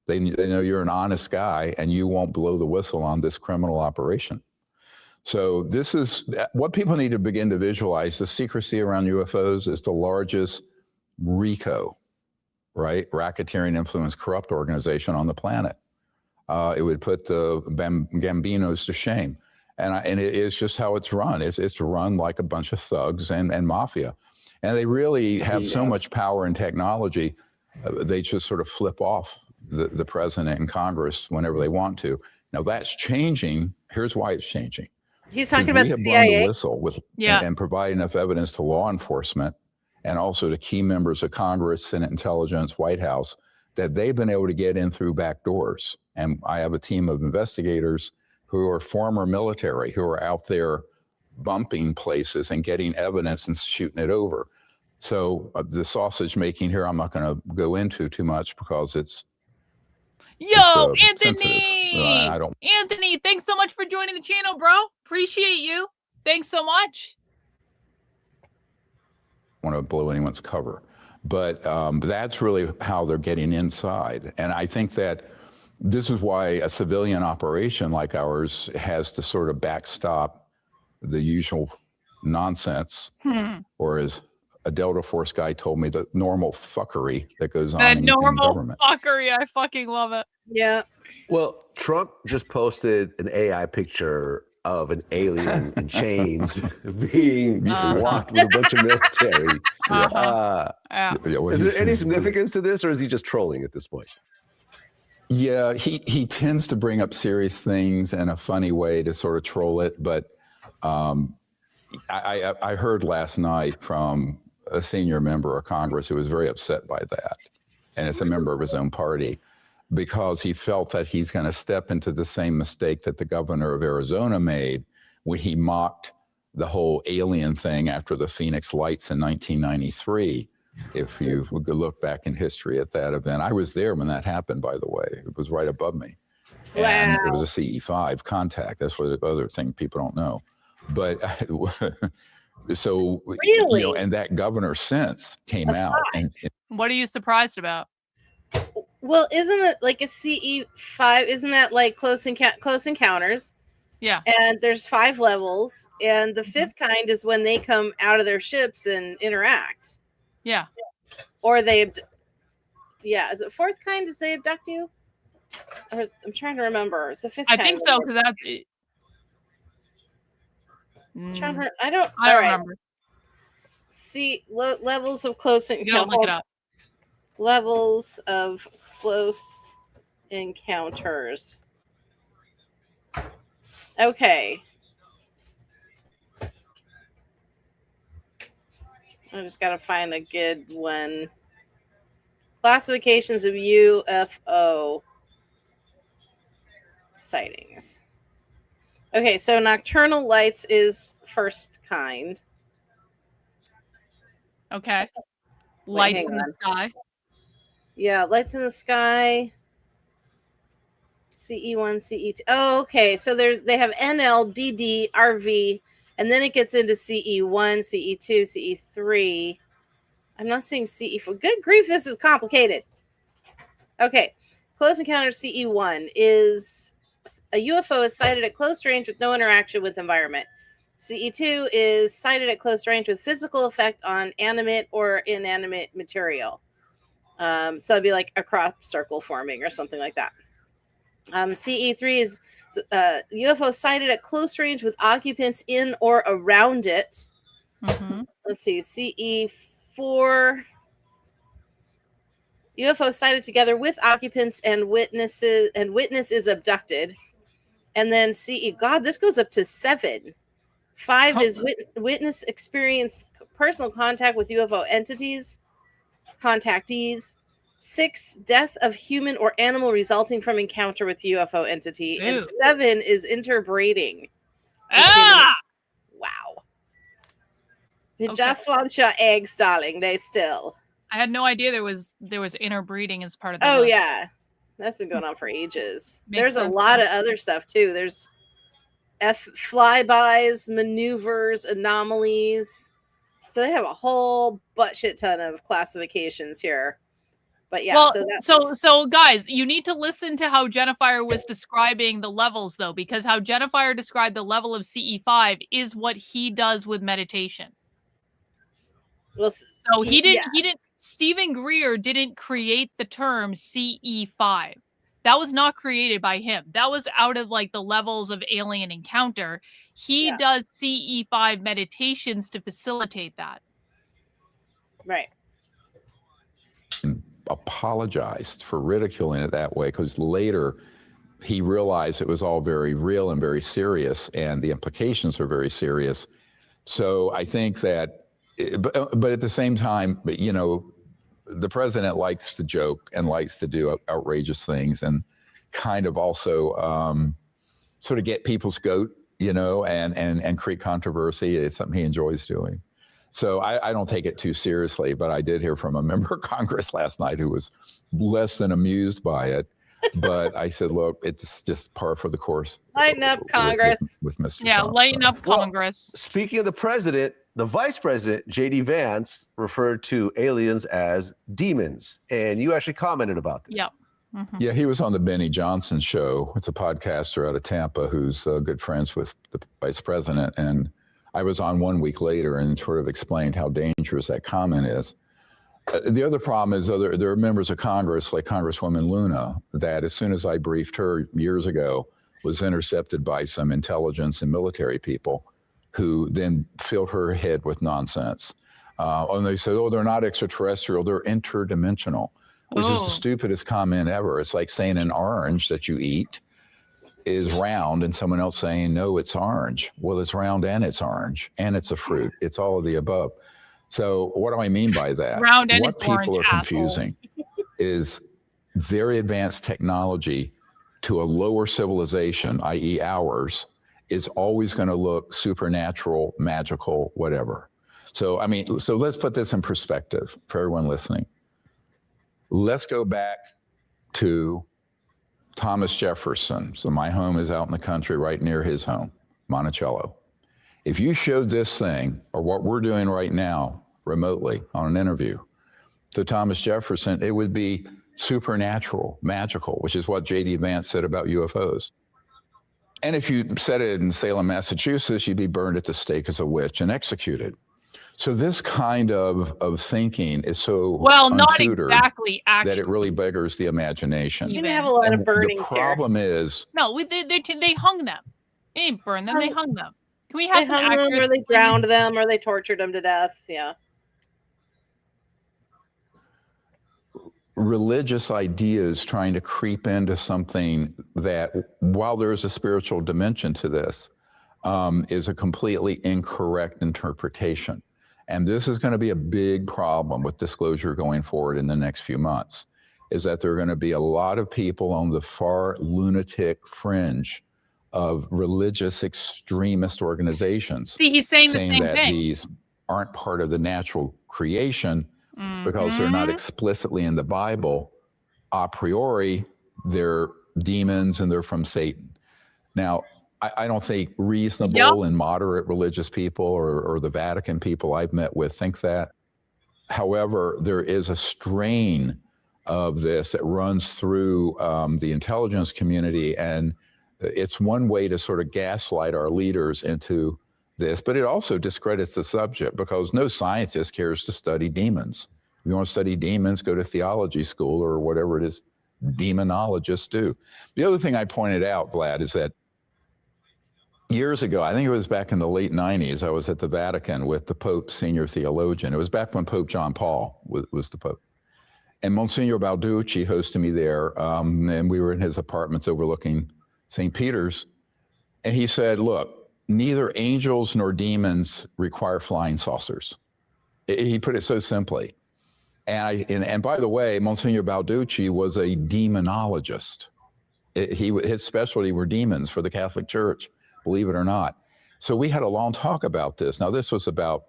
They know you're an honest guy and you won't blow the whistle on this criminal operation. So this is what people need to begin to visualize. The secrecy around UFOs is the largest RICO, right? Racketeering Influence Corrupt Organization on the planet. It would put the Gambinos to shame. And it is just how it's run. It's run like a bunch of thugs and mafia. And they really have so much power and technology, they just sort of flip off the president and Congress whenever they want to. Now that's changing. Here's why it's changing. He's talking about the CIA. We have blown the whistle with and provide enough evidence to law enforcement and also to key members of Congress, Senate Intelligence, White House, that they've been able to get in through back doors. And I have a team of investigators who are former military, who are out there bumping places and getting evidence and shooting it over. So the sausage making here, I'm not going to go into too much because it's Anthony! Anthony, thanks so much for joining the channel, bro. Appreciate you. Thanks so much. I don't want to blow anyone's cover, but that's really how they're getting inside. And I think that this is why a civilian operation like ours has to sort of backstop the usual nonsense, or as a Delta Force guy told me, the normal fuckery that goes on in government. Fuckery, I fucking love it. Yeah. Well, Trump just posted an AI picture of an alien in chains being walked with a bunch of military. Is there any significance to this, or is he just trolling at this point? Yeah, he tends to bring up serious things in a funny way to sort of troll it. But I heard last night from a senior member of Congress who was very upset by that. And it's a member of his own party, because he felt that he's going to step into the same mistake that the governor of Arizona made when he mocked the whole alien thing after the Phoenix Lights in 1993. If you look back in history at that event, I was there when that happened, by the way. It was right above me. Wow. And it was a CE5 contact. That's what the other thing people don't know. But so, really? You know, and that governor since came out. And what are you surprised about? Well, isn't it like a CE5? Isn't that like close encounters? Yeah. And there's 5 levels, and the 5th kind is when they come out of their ships and interact. Yeah. Or they, is it 4th kind? Does they abduct you? Or, I'm trying to remember. It's the 5th kind. I think so, because that's. I don't remember. See levels of close encounter. Look it up. levels of close encounters. Okay. I just gotta find a good one. Classifications of UFO sightings. Okay, so nocturnal lights is first kind. Okay. Wait, Lights hang in the on. sky. Yeah, lights in the sky. CE1, CE2. Oh, okay. So they have NL, DD, RV, and then it gets into CE1, CE2, CE3. I'm not seeing CE4. Good grief, this is complicated. Okay. Close encounter CE1 is a UFO is sighted at close range with no interaction with environment. CE2 is sighted at close range with physical effect on animate or inanimate material. So it'd be like a crop circle forming or something like that. CE3 is UFO sighted at close range with occupants in or around it. Mm-hmm. Let's see, CE4 UFO sighted together with occupants and witnesses, and witness is abducted. And then CE, God, this goes up to 7. 5 is witness experience personal contact with UFO entities, contactees. 6, death of human or animal resulting from encounter with UFO entity. Ew. And 7 is interbreeding. Ah! Wow. You Okay. just want your eggs, darling. They still. I had no idea there was interbreeding as part of the Oh, list. yeah. That's been going on for ages. Makes There's a sense, lot though. of other stuff, too. There's flybys, maneuvers, anomalies. So they have a whole butt shit ton of classifications here. But yeah, well, so that's so guys, you need to listen to how Jennifer was describing the levels, though, because how Jennifer described the level of CE5 is what he does with meditation. well, So he didn't. Stephen Greer didn't create the term CE5. That was not created by him. That was out of like the levels of alien encounter. He does CE5 meditations to facilitate that. right. Apologized for ridiculing it that way, because later he realized it was all very real and very serious, and the implications are very serious. So I think that, but at the same time, you know, the president likes to joke and likes to do outrageous things and kind of also sort of get people's goat, you know, and create controversy. It's something he enjoys doing. So I don't take it too seriously, but I did hear from a member of Congress last night who was less than amused by it. But I said, look, it's just par for the course. Lighten up, Congress. With Mr. Yeah, Trump, lighten so. up, Congress. Speaking of the president, the vice president, J.D. Vance, referred to aliens as demons. And you actually commented about this. Yep. Mm-hmm. Yeah, he was on the Benny Johnson show. It's a podcaster out of Tampa who's good friends with the vice president. And I was on 1 week later and sort of explained how dangerous that comment is. The other problem is there are members of Congress, like Congresswoman Luna, that as soon as I briefed her years ago, was intercepted by some intelligence and military people who then filled her head with nonsense. And they said, oh, they're not extraterrestrial, they're interdimensional, which is the stupidest comment ever. It's like saying an orange that you eat is round and someone else saying, no, it's orange. Well, it's round and it's orange and it's a fruit. It's all of the above. So what do I mean by that? Round and what it's people orange, are confusing is very advanced technology to a lower civilization, i.e. ours, is always going to look supernatural, magical, whatever. So, I mean, so let's put this in perspective for everyone listening. Let's go back to Thomas Jefferson. So my home is out in the country right near his home, Monticello. If you showed this thing, or what we're doing right now remotely on an interview, to Thomas Jefferson, it would be supernatural, magical, which is what J.D. Vance said about UFOs. And if you said it in Salem, Massachusetts, you'd be burned at the stake as a witch and executed. So this kind of thinking is so not untutored exactly, actually, that it really beggars the imagination. You didn't have a lot of burnings The problem is, no, they hung them. They didn't burn them. They hung them. Can we have They some hung them, accuracy, or they please? drowned them, or they tortured them to death. Yeah. religious ideas trying to creep into something that, while there's a spiritual dimension to this, is a completely incorrect interpretation. And this is going to be a big problem with disclosure going forward in the next few months, is that there are going to be a lot of people on the far lunatic fringe of religious extremist organizations. See, he's saying the same that thing. These aren't part of the natural creation because they're not explicitly in the Bible. A priori, they're demons and they're from Satan. Now, I don't think reasonable and moderate religious people or the Vatican people I've met with think that. However, there is a strain of this that runs through the intelligence community, and it's one way to sort of gaslight our leaders into this, but it also discredits the subject because no scientist cares to study demons. If you want to study demons, go to theology school or whatever it is demonologists do. The other thing I pointed out, Vlad, is that years ago, I think it was back in the late 90s, I was at the Vatican with the Pope's senior theologian. It was back when Pope John Paul was the Pope. And Monsignor Balducci hosted me there, and we were in his apartments overlooking St. Peter's. And he said, look, neither angels nor demons require flying saucers. He put it so simply. And by the way, Monsignor Balducci was a demonologist. His specialty were demons for the Catholic Church, believe it or not. So we had a long talk about this. Now, this was about,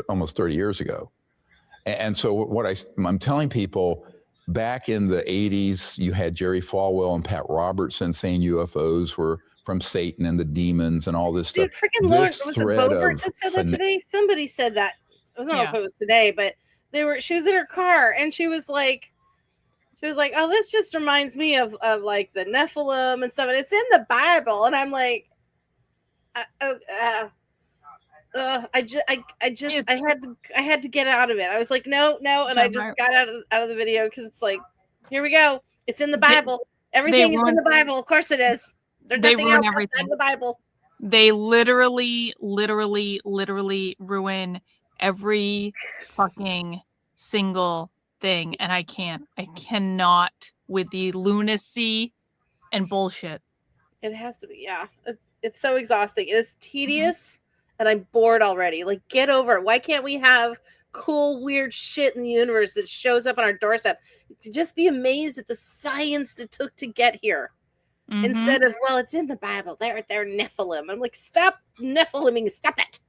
almost 30 years ago. And so what I'm telling people, back in the 80s, you had Jerry Falwell and Pat Robertson saying UFOs were from Satan and the demons and all this stuff. Dude, freaking Lord, was it Bobert that said that today? Somebody said that. I don't know if it was today, but she was in her car and she was like, oh, this just reminds me of like the Nephilim and stuff. And it's in the Bible. And I'm like, I had to get out of it. I was like, no. And I just got out of the video because it's like, here we go. It's in the Bible. Everything is in the Bible. Of course it is. There's nothing else outside the Bible. They literally ruin every fucking single thing. And I cannot with the lunacy and bullshit. It has to be. Yeah. It's so exhausting. It is tedious. And I'm bored already. Like, get over it. Why can't we have cool, weird shit in the universe that shows up on our doorstep? Just be amazed at the science it took to get here. Instead of, well, it's in the Bible. They're Nephilim. I'm like, stop Nephiliming. Stop that.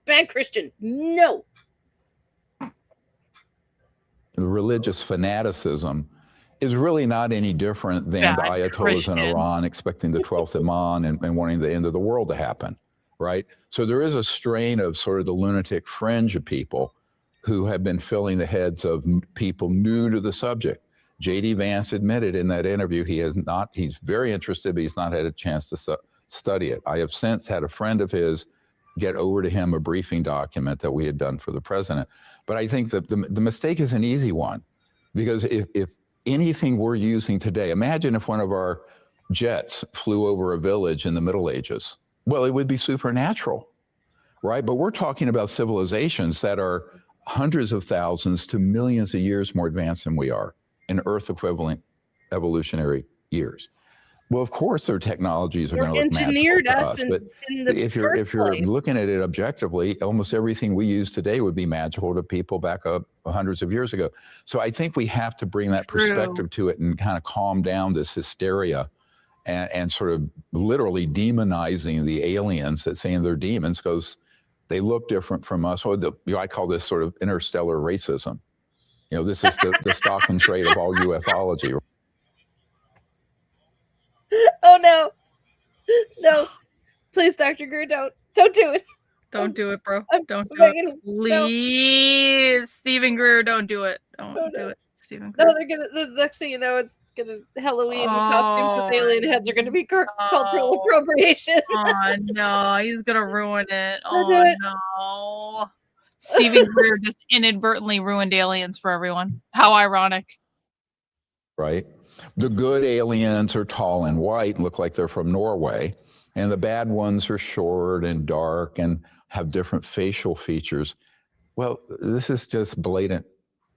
Bad Christian. No. The religious fanaticism is really not any different than the Ayatollahs in Iran expecting the 12th Imam and wanting the end of the world to happen. Right? So there is a strain of sort of the lunatic fringe of people who have been filling the heads of people new to the subject. J.D. Vance admitted in that interview he's very interested, but he's not had a chance to study it. I have since had a friend of his get over to him a briefing document that we had done for the president. But I think that the mistake is an easy one, because if anything we're using today, imagine if one of our jets flew over a village in the Middle Ages. Well, it would be supernatural, right? But we're talking about civilizations that are hundreds of thousands to millions of years more advanced than we are in Earth equivalent evolutionary years. Well, of course, their technologies are going to look magical to us. But if you're looking at it objectively, almost everything we use today would be magical to people back up hundreds of years ago. So I think we have to bring that perspective to it and kind of calm down this hysteria. And sort of literally demonizing the aliens that saying they're demons because they look different from us. I call this sort of interstellar racism. This is the stock and trade of all ufology. Oh no! Please, Dr. Greer, don't do it. Don't do it, bro. Don't do it. Please, Stephen Greer, don't do it. Don't do it. No, the next thing you know, it's gonna Halloween costumes with alien heads are gonna be cultural appropriation. Oh no, he's gonna ruin it. Oh no. Stephen Greer just inadvertently ruined aliens for everyone. How ironic. Right? The good aliens are tall and white, look like they're from Norway, and the bad ones are short and dark and have different facial features. Well, this is just blatant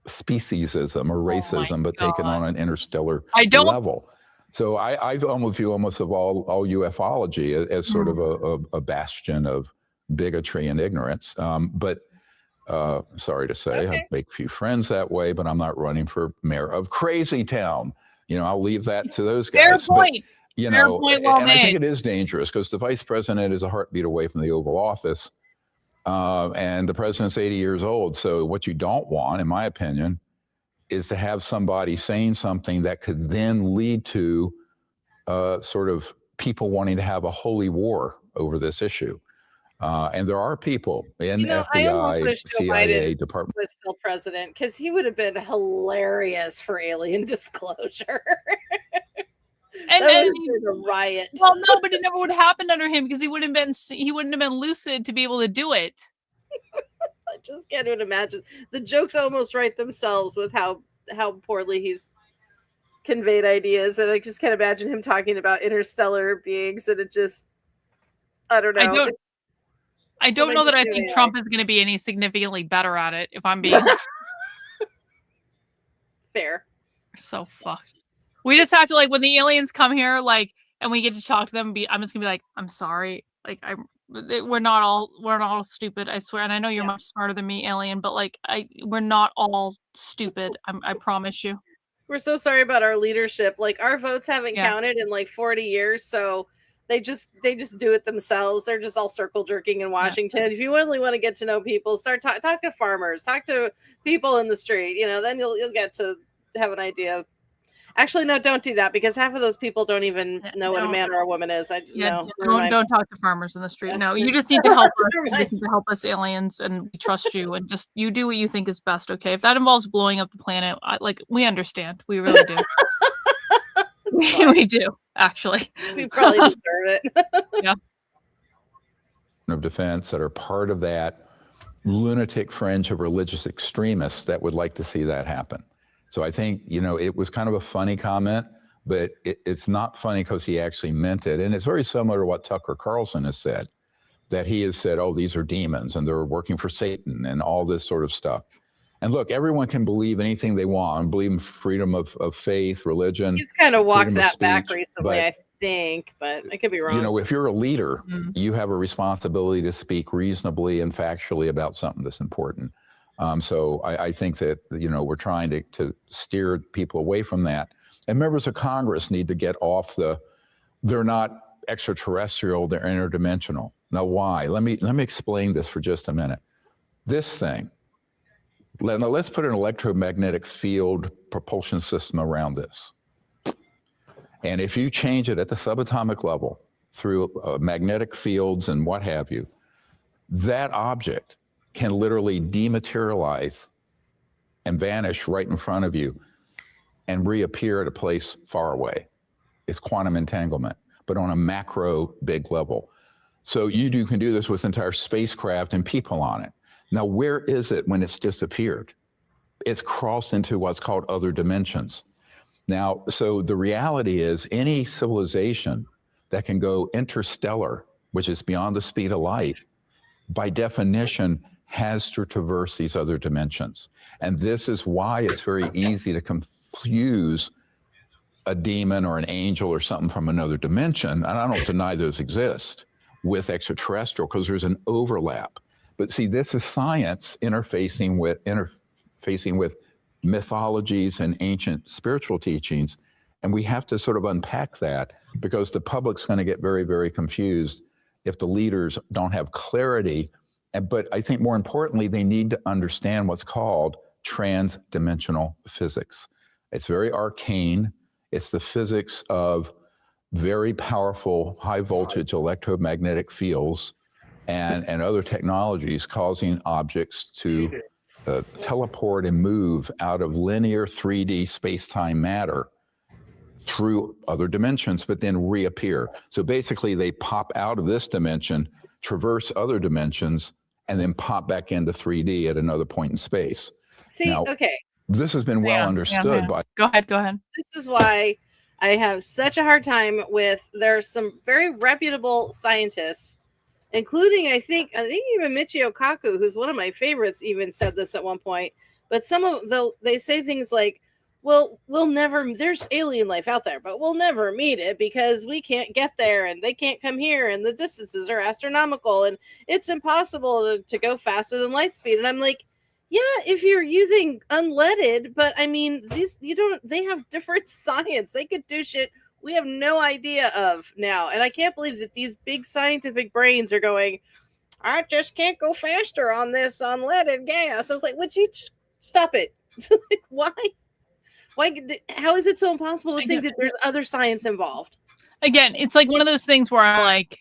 speciesism or racism, but taken on an interstellar level. So I almost view almost of all ufology as sort of a bastion of bigotry and ignorance. But sorry to say, I make a few friends that way, but I'm not running for mayor of Crazy Town. You know, I'll leave that to those guys. Fair point. But, you Fair know, point, well and I think made. it is dangerous because the vice president is a heartbeat away from the Oval Office. And the president's 80 years old. So what you don't want, in my opinion, is to have somebody saying something that could then lead to sort of people wanting to have a holy war over this issue. And there are people in FBI, CIA, Department. Was still president because he would have been hilarious for alien disclosure. And that would have been a riot. Well, no, but it never would have happened under him because he wouldn't have been lucid to be able to do it. I just can't even imagine. The jokes almost write themselves with how poorly he's conveyed ideas, and I just can't imagine him talking about interstellar beings. And it just, I don't know. I don't know that I think Trump is going to be any significantly better at it. If I'm being fair, we're so fucked. We just have to, like, when the aliens come here, like, and we get to talk to them, I'm just gonna be like, I'm sorry, like, we're not all stupid, I swear, and I know you're much smarter than me, alien, but like, we're not all stupid. I promise you. We're so sorry about our leadership. Like, our votes haven't counted in like 40 years, so they just do it themselves. They're just all circle jerking in Washington. If you really want to get to know people, start talk to farmers, talk to people in the street. You know, then you'll get to have an idea. Actually, no, don't do that because half of those people don't even know what a man or a woman is. Don't talk to farmers in the street. No, you just need to help us. You just need to help us, aliens, and we trust you. And just you do what you think is best. Okay, if that involves blowing up the planet, we understand. We really do. We do, actually. We probably deserve it. Yeah. Of defense that are part of that lunatic fringe of religious extremists that would like to see that happen. So I think, you know, it was kind of a funny comment, but it's not funny because he actually meant it. And it's very similar to what Tucker Carlson has said, that he has said, oh, these are demons and they're working for Satan and all this sort of stuff. And look, everyone can believe anything they want and believe in freedom of faith, religion. He's kind of walked that back recently, I think, but I could be wrong. You know, if you're a leader, you have a responsibility to speak reasonably and factually about something that's important. So I think that, you know, we're trying to steer people away from that. And members of Congress need to get off they're not extraterrestrial, they're interdimensional. Now, why? Let me explain this for just a minute. This thing, now let's put an electromagnetic field propulsion system around this. And if you change it at the subatomic level through magnetic fields and what have you, that object can literally dematerialize and vanish right in front of you and reappear at a place far away. It's quantum entanglement, but on a macro big level. So you can do this with entire spacecraft and people on it. Now, where is it when it's disappeared? It's crossed into what's called other dimensions. Now, so the reality is any civilization that can go interstellar, which is beyond the speed of light, by definition, has to traverse these other dimensions. And this is why it's very easy to confuse a demon or an angel or something from another dimension, and I don't deny those exist, with extraterrestrial, because there's an overlap. But see, this is science interfacing with mythologies and ancient spiritual teachings, and we have to sort of unpack that because the public's going to get very, very confused if the leaders don't have clarity. But I think more importantly, they need to understand what's called trans-dimensional physics. It's very arcane. It's the physics of very powerful high voltage electromagnetic fields and other technologies causing objects to teleport and move out of linear 3D space-time matter through other dimensions, but then reappear. So basically they pop out of this dimension, traverse other dimensions, and then pop back into 3D at another point in space. See, now, okay. This has been well understood by... Go ahead. This is why I have such a hard time with, there's some very reputable scientists, including, I think even Michio Kaku, who's one of my favorites, even said this at one point, But some of they say things like, well, there's alien life out there, but we'll never meet it because we can't get there and they can't come here and the distances are astronomical and it's impossible to go faster than light speed. And I'm like, yeah, if you're using unleaded, but I mean, they have different science. They could do shit we have no idea of now. And I can't believe that these big scientific brains are going, I just can't go faster on this unleaded gas. I was like, would you stop it? Like, why? How is it so impossible to think that there's other science involved? Again, it's like one of those things where I'm like,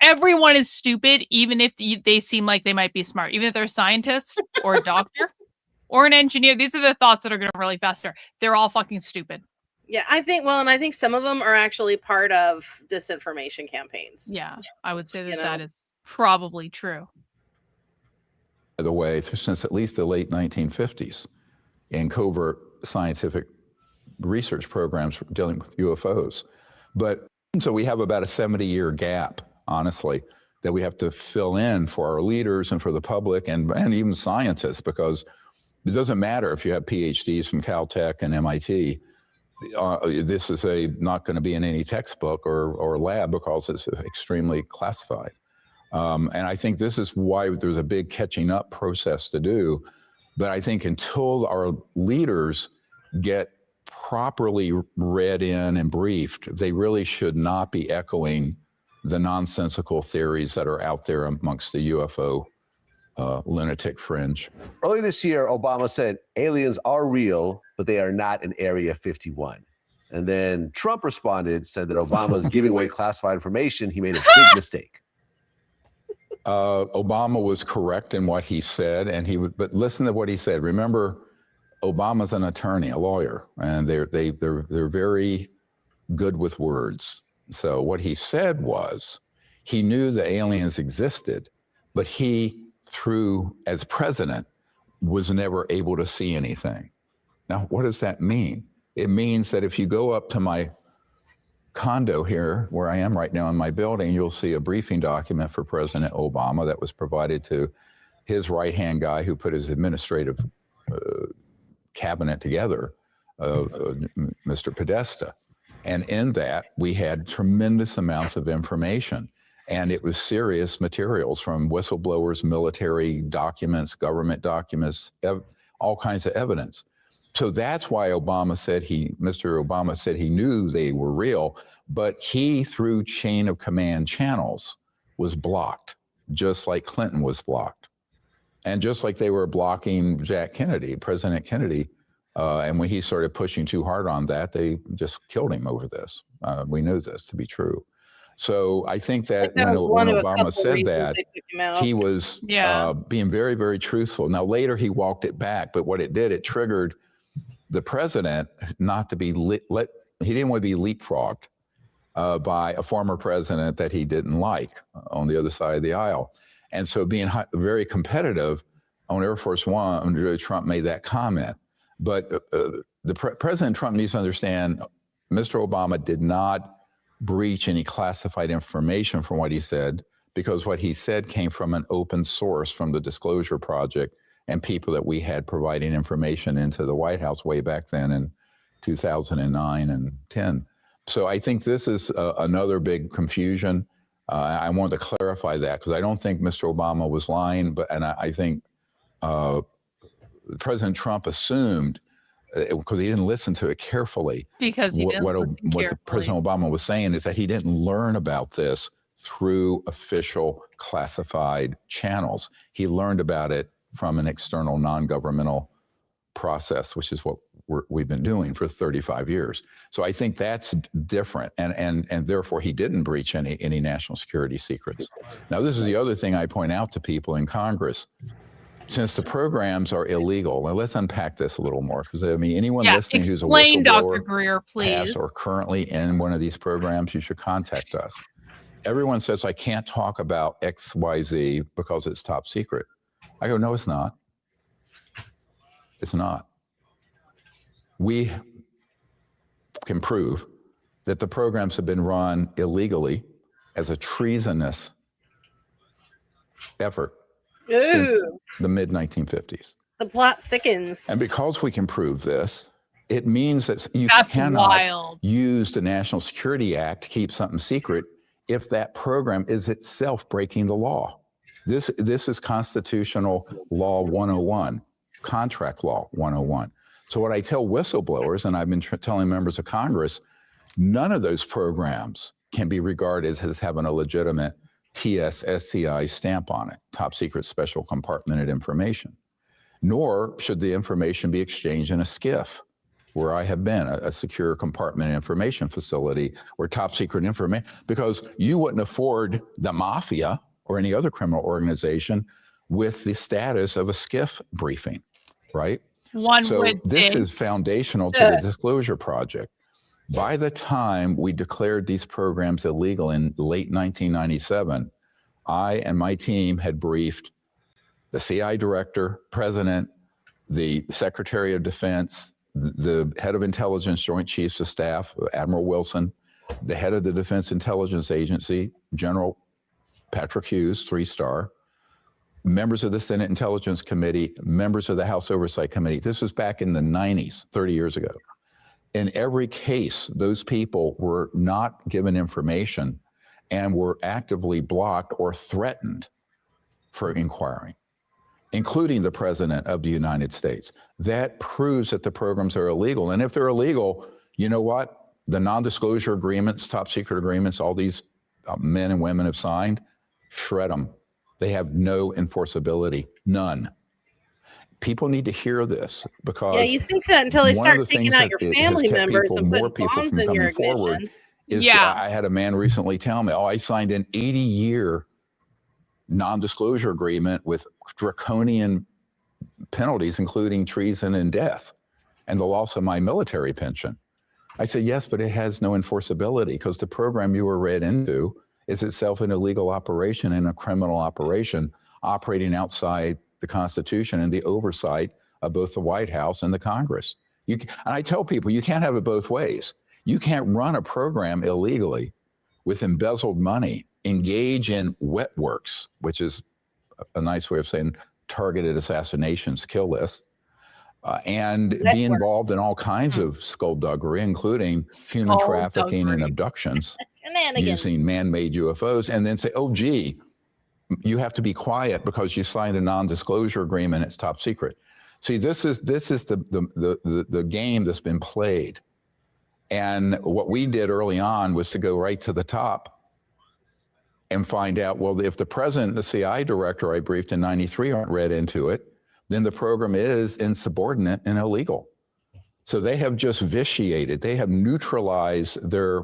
everyone is stupid, even if they seem like they might be smart. Even if they're a scientist or a doctor or an engineer, these are the thoughts that are going to really faster. They're all fucking stupid. Yeah, I think some of them are actually part of disinformation campaigns. Yeah, I would say that is probably true. By the way, since at least the late 1950s, in covert scientific research programs dealing with UFOs. But so we have about a 70-year gap, honestly, that we have to fill in for our leaders and for the public and even scientists, because it doesn't matter if you have PhDs from Caltech and MIT. This is not going to be in any textbook or lab because it's extremely classified. And I think this is why there's a big catching up process to do. But I think until our leaders get properly read in and briefed, they really should not be echoing the nonsensical theories that are out there amongst the UFO lunatic fringe. Earlier this year, Obama said aliens are real, but they are not in Area 51. And then Trump responded, said that Obama's giving away classified information. He made a big mistake. Obama was correct in what he said, but listen to what he said. Remember, Obama's an attorney, a lawyer, and they're very good with words. So what he said was, he knew the aliens existed, but he, as president, was never able to see anything. Now, what does that mean? It means that if you go up to my condo here, where I am right now in my building, you'll see a briefing document for President Obama that was provided to his right-hand guy who put his administrative cabinet together, Mr. Podesta. And in that, we had tremendous amounts of information. And it was serious materials from whistleblowers, military documents, government documents, all kinds of evidence. So that's why Mr. Obama said he knew they were real, but he, through chain of command channels, was blocked, just like Clinton was blocked. And just like they were blocking President Kennedy, and when he started pushing too hard on that, they just killed him over this. We knew this to be true. So I think that when Obama said that, he was being very, very truthful. Now, later he walked it back, but what it did, it triggered the president not to be he didn't want to be leapfrogged by a former president that he didn't like on the other side of the aisle. And so being very competitive on Air Force One, Trump made that comment. But President Trump needs to understand, Mr. Obama did not breach any classified information from what he said, because what he said came from an open source from the Disclosure Project and people that we had providing information into the White House way back then in 2009 and 10. So I think this is another big confusion. I wanted to clarify that because I don't think Mr. Obama was lying, and I think President Trump assumed, because he didn't listen to it carefully, because what President Obama was saying is that he didn't learn about this through official classified channels. He learned about it from an external non-governmental process, which is what we've been doing for 35 years. So I think that's different, and therefore he didn't breach any national security secrets. Now, this is the other thing I point out to people in Congress. Since the programs are illegal, and let's unpack this a little more, because I mean, anyone listening who's a whistleblower, Dr. Greer, please, past or currently in one of these programs, you should contact us. Everyone says, I can't talk about XYZ because it's top secret. I go, no, it's not. It's not. We can prove that the programs have been run illegally as a treasonous effort since the mid-1950s. The plot thickens. And because we can prove this, it means that you That's cannot wild. use the National Security Act to keep something secret if that program is itself breaking the law. This is constitutional law 101, contract law 101. So what I tell whistleblowers, and I've been telling members of Congress, none of those programs can be regarded as having a legitimate TS/SCI stamp on it, top secret special compartmented information. Nor should the information be exchanged in a SCIF, where I have been, a secure compartmented information facility where top secret information, because you wouldn't afford the mafia or any other criminal organization with the status of a SCIF briefing, right? So this is foundational to the Disclosure Project. By the time we declared these programs illegal in late 1997, I and my team had briefed the CI director, president, the Secretary of Defense, the head of intelligence, Joint Chiefs of Staff, Admiral Wilson, the head of the Defense Intelligence Agency, General Patrick Hughes, 3-star, members of the Senate Intelligence Committee, members of the House Oversight Committee. This was back in the 90s, 30 years ago. In every case, those people were not given information and were actively blocked or threatened for inquiring, including the President of the United States. That proves that the programs are illegal. And if they're illegal, you know what? The non-disclosure agreements, top secret agreements, all these men and women have signed, shred them. They have no enforceability, none. People need to hear this because you think that until they one start of the taking things out that your has family kept members people, and more putting people bombs from in your coming forward ignition. is I had a man recently tell me, I signed an 80-year non-disclosure agreement with draconian penalties, including treason and death, and the loss of my military pension. I said, yes, but it has no enforceability because the program you were read into is itself an illegal operation and a criminal operation operating outside the Constitution and the oversight of both the White House and the Congress. And I tell people, you can't have it both ways. You can't run a program illegally with embezzled money, engage in wet works, which is a nice way of saying targeted assassinations, kill lists, and be involved in all kinds of skullduggery, including human trafficking and abductions using man-made UFOs, and then say, oh, gee, you have to be quiet because you signed a non-disclosure agreement, it's top secret. See, this is the game that's been played. And what we did early on was to go right to the top and find out, well, if the president, the CI director I briefed in 93 aren't read into it, then the program is insubordinate and illegal. So they have just vitiated, they have neutralized their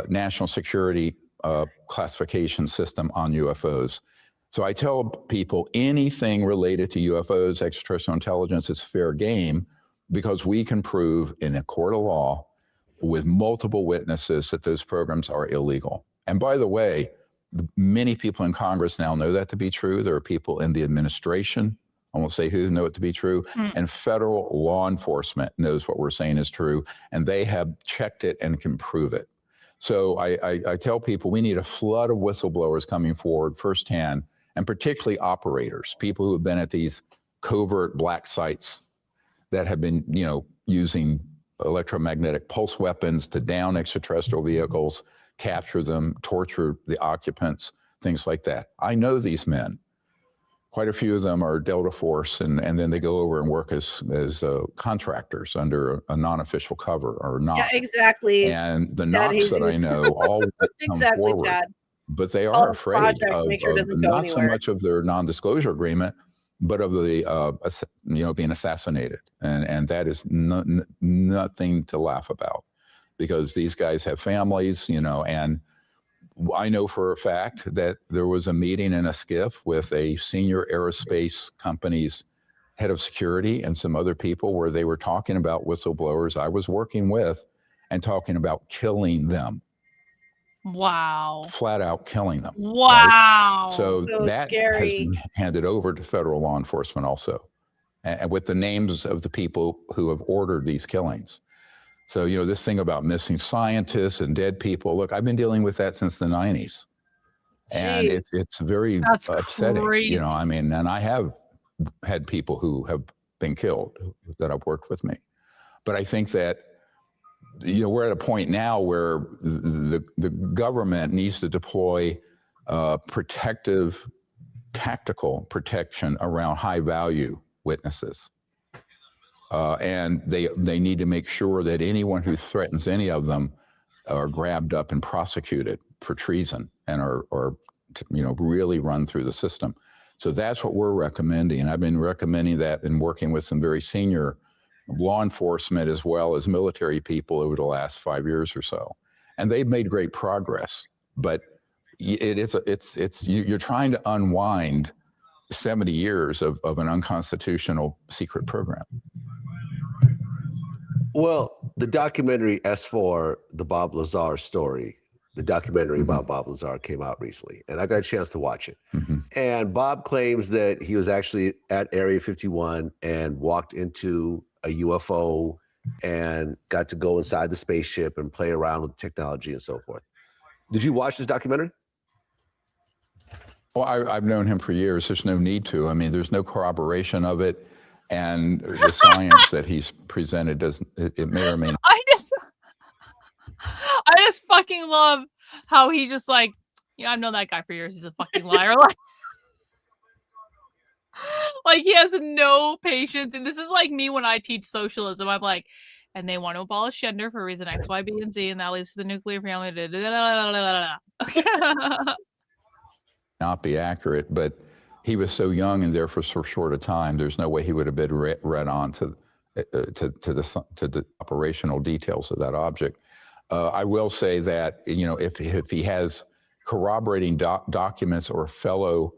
national security classification system on UFOs. So I tell people anything related to UFOs, extraterrestrial intelligence is fair game because we can prove in a court of law with multiple witnesses that those programs are illegal. And by the way, many people in Congress now know that to be true. There are people in the administration, I won't say who, know it to be true, and federal law enforcement knows what we're saying is true, and they have checked it and can prove it. So I tell people we need a flood of whistleblowers coming forward firsthand, and particularly operators, people who have been at these covert black sites that have been, using electromagnetic pulse weapons to down extraterrestrial vehicles, capture them, torture the occupants, things like that. I know these men. Quite a few of them are Delta Force, and then they go over and work as contractors under a non-official cover or not. Yeah, exactly. And the Knox that I know all come forward, Dad. but they are afraid of not so much of their non-disclosure agreement, but of the being assassinated, and that is nothing to laugh about, because these guys have families, and I know for a fact that there was a meeting in a SCIF with a senior aerospace company's head of security and some other people where they were talking about whistleblowers I was working with and talking about killing them. Wow. Flat out killing them. Wow. Right? So that scary. has been handed over to federal law enforcement also, and with the names of the people who have ordered these killings. So, this thing about missing scientists and dead people, look, I've been dealing with that since the 90s. And it's very upsetting, crazy. and I have had people who have been killed that have worked with me. But I think that, you know, we're at a point now where the government needs to deploy protective, tactical protection around high value witnesses. And they need to make sure that anyone who threatens any of them are grabbed up and prosecuted for treason and are you know, really run through the system. So that's what we're recommending. And I've been recommending that and working with some very senior law enforcement as well as military people over the last 5 years or so. And they've made great progress, but you're trying to unwind 70 years of an unconstitutional secret program. Well, the documentary S4, the Bob Lazar story, the documentary about Bob Lazar came out recently, and I got a chance to watch it. And Bob claims that he was actually at Area 51 and walked into a UFO and got to go inside the spaceship and play around with technology and so forth. Did you watch this documentary? Well, I've known him for years. There's no need to. I mean, there's no corroboration of it. And the science that he's presented doesn't, it may or may not. I just fucking love how he just like, yeah, I've known that guy for years. He's a fucking liar. Like he has no patience. And this is like me when I teach socialism. I'm like, and they want to abolish gender for reason X, Y, B, and Z, and that leads to the nuclear family. Not be accurate, but he was so young and there for so short a time. There's no way he would have been read on to the operational details of that object. I will say that, you know, if he has corroborating documents or fellow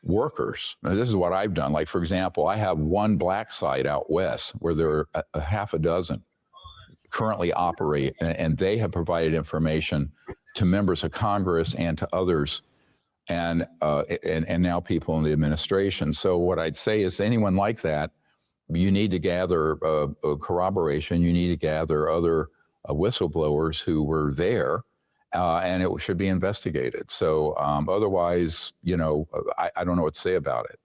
workers, now this is what I've done. Like, for example, I have one black site out west where there are a half a dozen currently operate, and they have provided information to members of Congress and to others, and now people in the administration. So what I'd say is anyone like that, you need to gather corroboration. You need to gather other whistleblowers who were there, and it should be investigated. So otherwise, you know, I don't know what to say about it.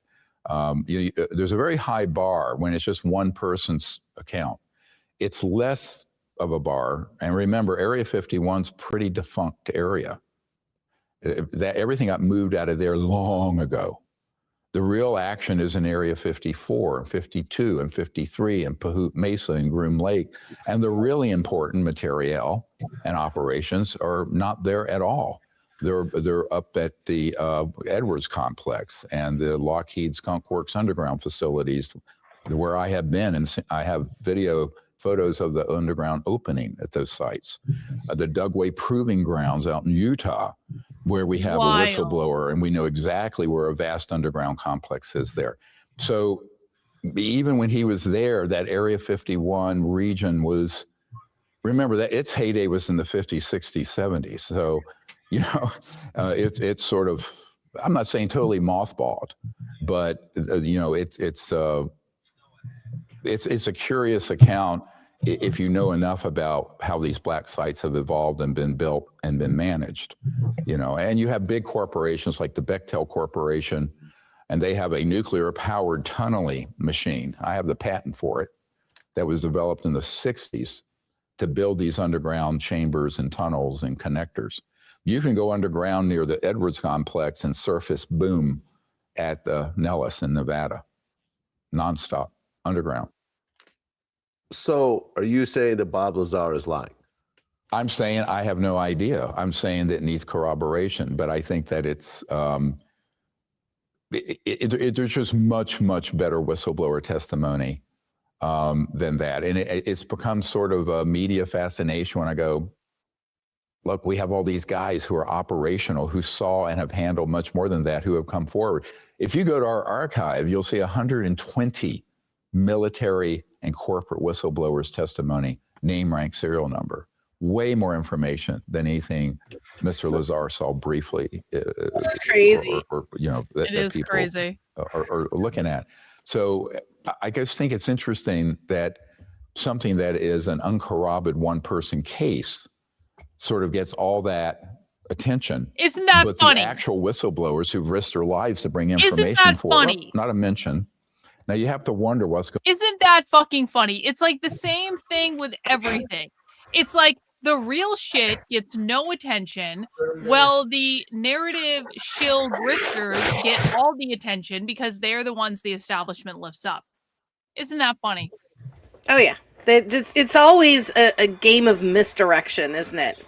There's a very high bar when it's just one person's account. It's less of a bar. And remember, Area 51's pretty defunct area. That everything got moved out of there long ago. The real action is in Area 54, and 52, and 53, and Pahoot Mesa and Groom Lake. And the really important materiel and operations are not there at all. They're up at the Edwards complex and the Lockheed Skunk Works underground facilities where I have been, and I have photos of the underground opening at those sites. The Dugway Proving Grounds out in Utah, where we have a whistleblower and we know exactly where a vast underground complex is there. So even when he was there, that Area 51 region was, remember that its heyday was in the 50s, 60s, 70s. So, you know, it's sort of, I'm not saying totally mothballed, but you know, it's a curious account if you know enough about how these black sites have evolved and been built and been managed, you know. And you have big corporations like the Bechtel Corporation, and they have a nuclear-powered tunneling machine. I have the patent for it that was developed in the 60s to build these underground chambers and tunnels and connectors. You can go underground near the Edwards complex and surface boom at the Nellis in Nevada, nonstop, underground. So are you saying that Bob Lazar is lying? I'm saying I have no idea. I'm saying that it needs corroboration, but I think that it's, there's just much, much better whistleblower testimony than that. And it's become sort of a media fascination when I go, look, we have all these guys who are operational, who saw and have handled much more than that, who have come forward. If you go to our archive, you'll see 120 military and corporate whistleblowers' testimony, name, rank, serial number. Way more information than anything Mr. Lazar saw briefly. That's crazy. Or you know, that people crazy. Are looking at. So I just think it's interesting that something that is an uncorroborated one-person case sort of gets all that attention. Isn't that but funny? The actual whistleblowers who've risked their lives to bring information Isn't that for funny? not a mention. Now you have to wonder what's going. Isn't that fucking funny? It's like the same thing with everything. It's like the real shit gets no attention, while the narrative shill grifters get all the attention because they're the ones the establishment lifts up. Isn't that funny? Oh yeah, it's always a game of misdirection, isn't it?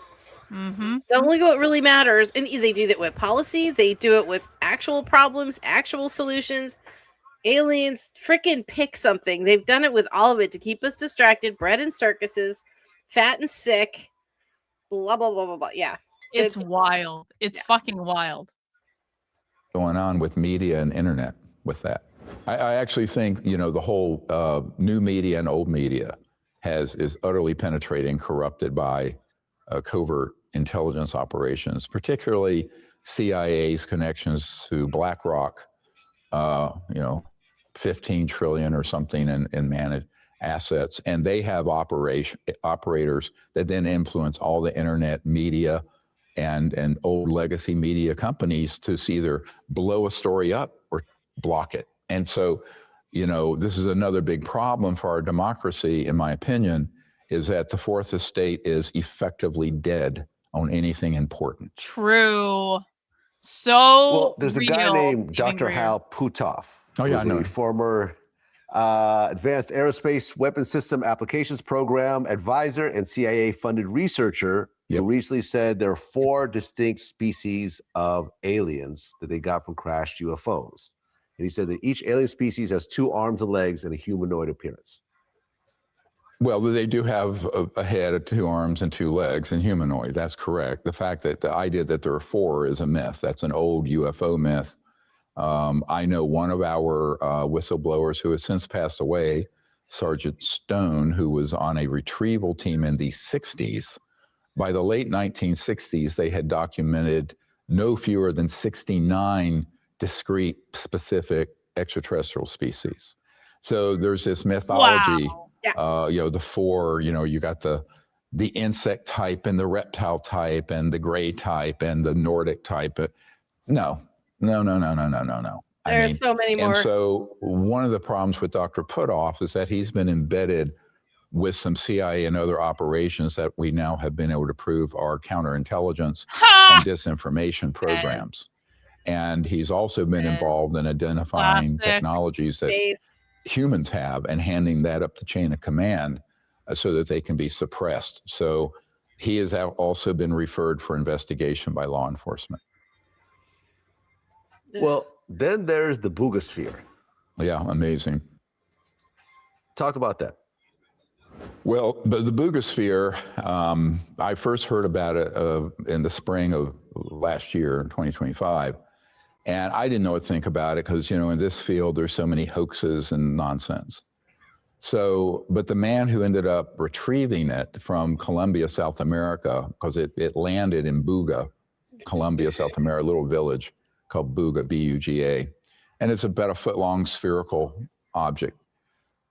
Mm-hmm. Don't look at what really matters, and they do that with policy. They do it with actual problems, actual solutions. Aliens, freaking pick something. They've done it with all of it to keep us distracted, bred in circuses, fat and sick, blah, blah, blah, blah, blah. Yeah. It's wild. It's fucking wild. Going on with media and internet with that. I actually think, you know, the whole new media and old media is utterly penetrated and corrupted by covert intelligence operations, particularly CIA's connections to BlackRock, you know, 15 trillion or something in managed assets. And they have operators that then influence all the internet media and old legacy media companies to either blow a story up or block it. And so, you know, this is another big problem for our democracy, in my opinion, is that the fourth estate is effectively dead on anything important. True. So well, there's a real, guy named even Dr. Greer. Hal Puthoff. Oh, yeah, I know. A former Advanced Aerospace Weapon System Applications Program advisor and CIA-funded researcher who recently said there are 4 distinct species of aliens that they got from crashed UFOs. And he said that each alien species has 2 arms and legs and a humanoid appearance. Well, they do have a head, 2 arms, and 2 legs, and humanoid. That's correct. The fact that the idea that there are 4 is a myth. That's an old UFO myth. I know one of our whistleblowers who has since passed away, Sergeant Stone, who was on a retrieval team in the 60s. By the late 1960s, they had documented no fewer than 69 discrete, specific extraterrestrial species. So there's this mythology. Wow. You know, the 4, you know, you got the insect type and the reptile type and the gray type and the Nordic type. No. There's so many more. And so one of the problems with Dr. Puthoff is that he's been embedded with some CIA and other operations that we now have been able to prove are counterintelligence and disinformation programs. And he's also been involved in identifying technologies that humans have and handing that up the chain of command so that they can be suppressed. So he has also been referred for investigation by law enforcement. Well, then there's the Boogosphere. Yeah, amazing. Talk about that. Well, the Boogosphere, I first heard about it in the spring of last year, 2025. And I didn't know what to think about it because, you know, in this field, there's so many hoaxes and nonsense. So, but the man who ended up retrieving it from Colombia, South America, because it landed in Buga, Colombia, South America, a little village called Buga, B-U-G-A. And it's about a foot-long spherical object.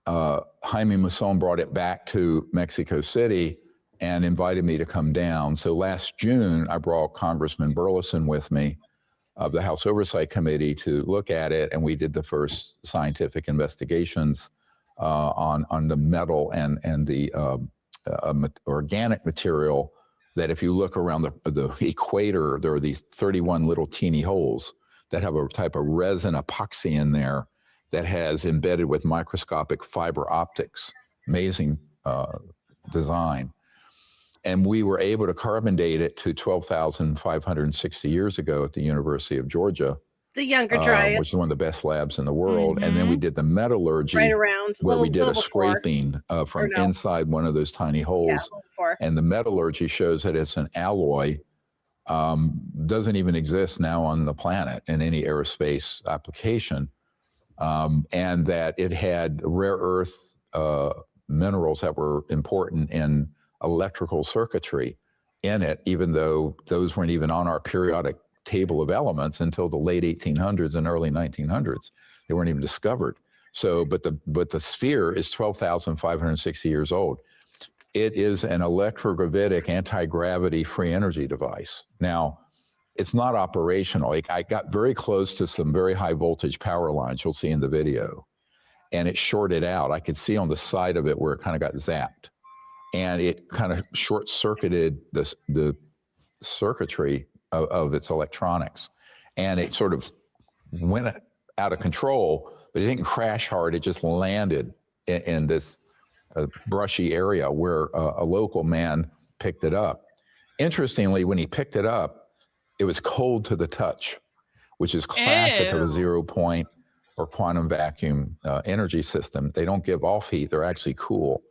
Jaime Maussan brought it back to Mexico City and invited me to come down. So last June, I brought Congressman Burleson with me of the House Oversight Committee to look at it, and we did the first scientific investigations on the metal and the organic material that if you look around the equator, there are these 31 little teeny holes that have a type of resin epoxy in there that has embedded with microscopic fiber optics, amazing design. And we were able to carbon date it to 12,560 years ago at the University of Georgia. The Younger Dryas. Which is one of the best labs in the world. And then we did the metallurgy right around, where we did a scraping from inside one of those tiny holes. And the metallurgy shows that it's an alloy, doesn't even exist now on the planet in any aerospace application. And that it had rare earth minerals that were important in electrical circuitry in it, even though those weren't even on our periodic table of elements until the late 1800s and early 1900s. They weren't even discovered. So, but the sphere is 12,560 years old. It is an electrogravitic anti-gravity free energy device. Now, it's not operational. I got very close to some very high voltage power lines you'll see in the video. and it shorted out. I could see on the side of it where it kind of got zapped, and it kind of short-circuited the circuitry of its electronics, and it sort of went out of control, but it didn't crash hard. It just landed in this brushy area where a local man picked it up. Interestingly, when he picked it up, it was cold to the touch, which is classic of a 0 point or quantum vacuum energy system. They don't give off heat, they're actually cool.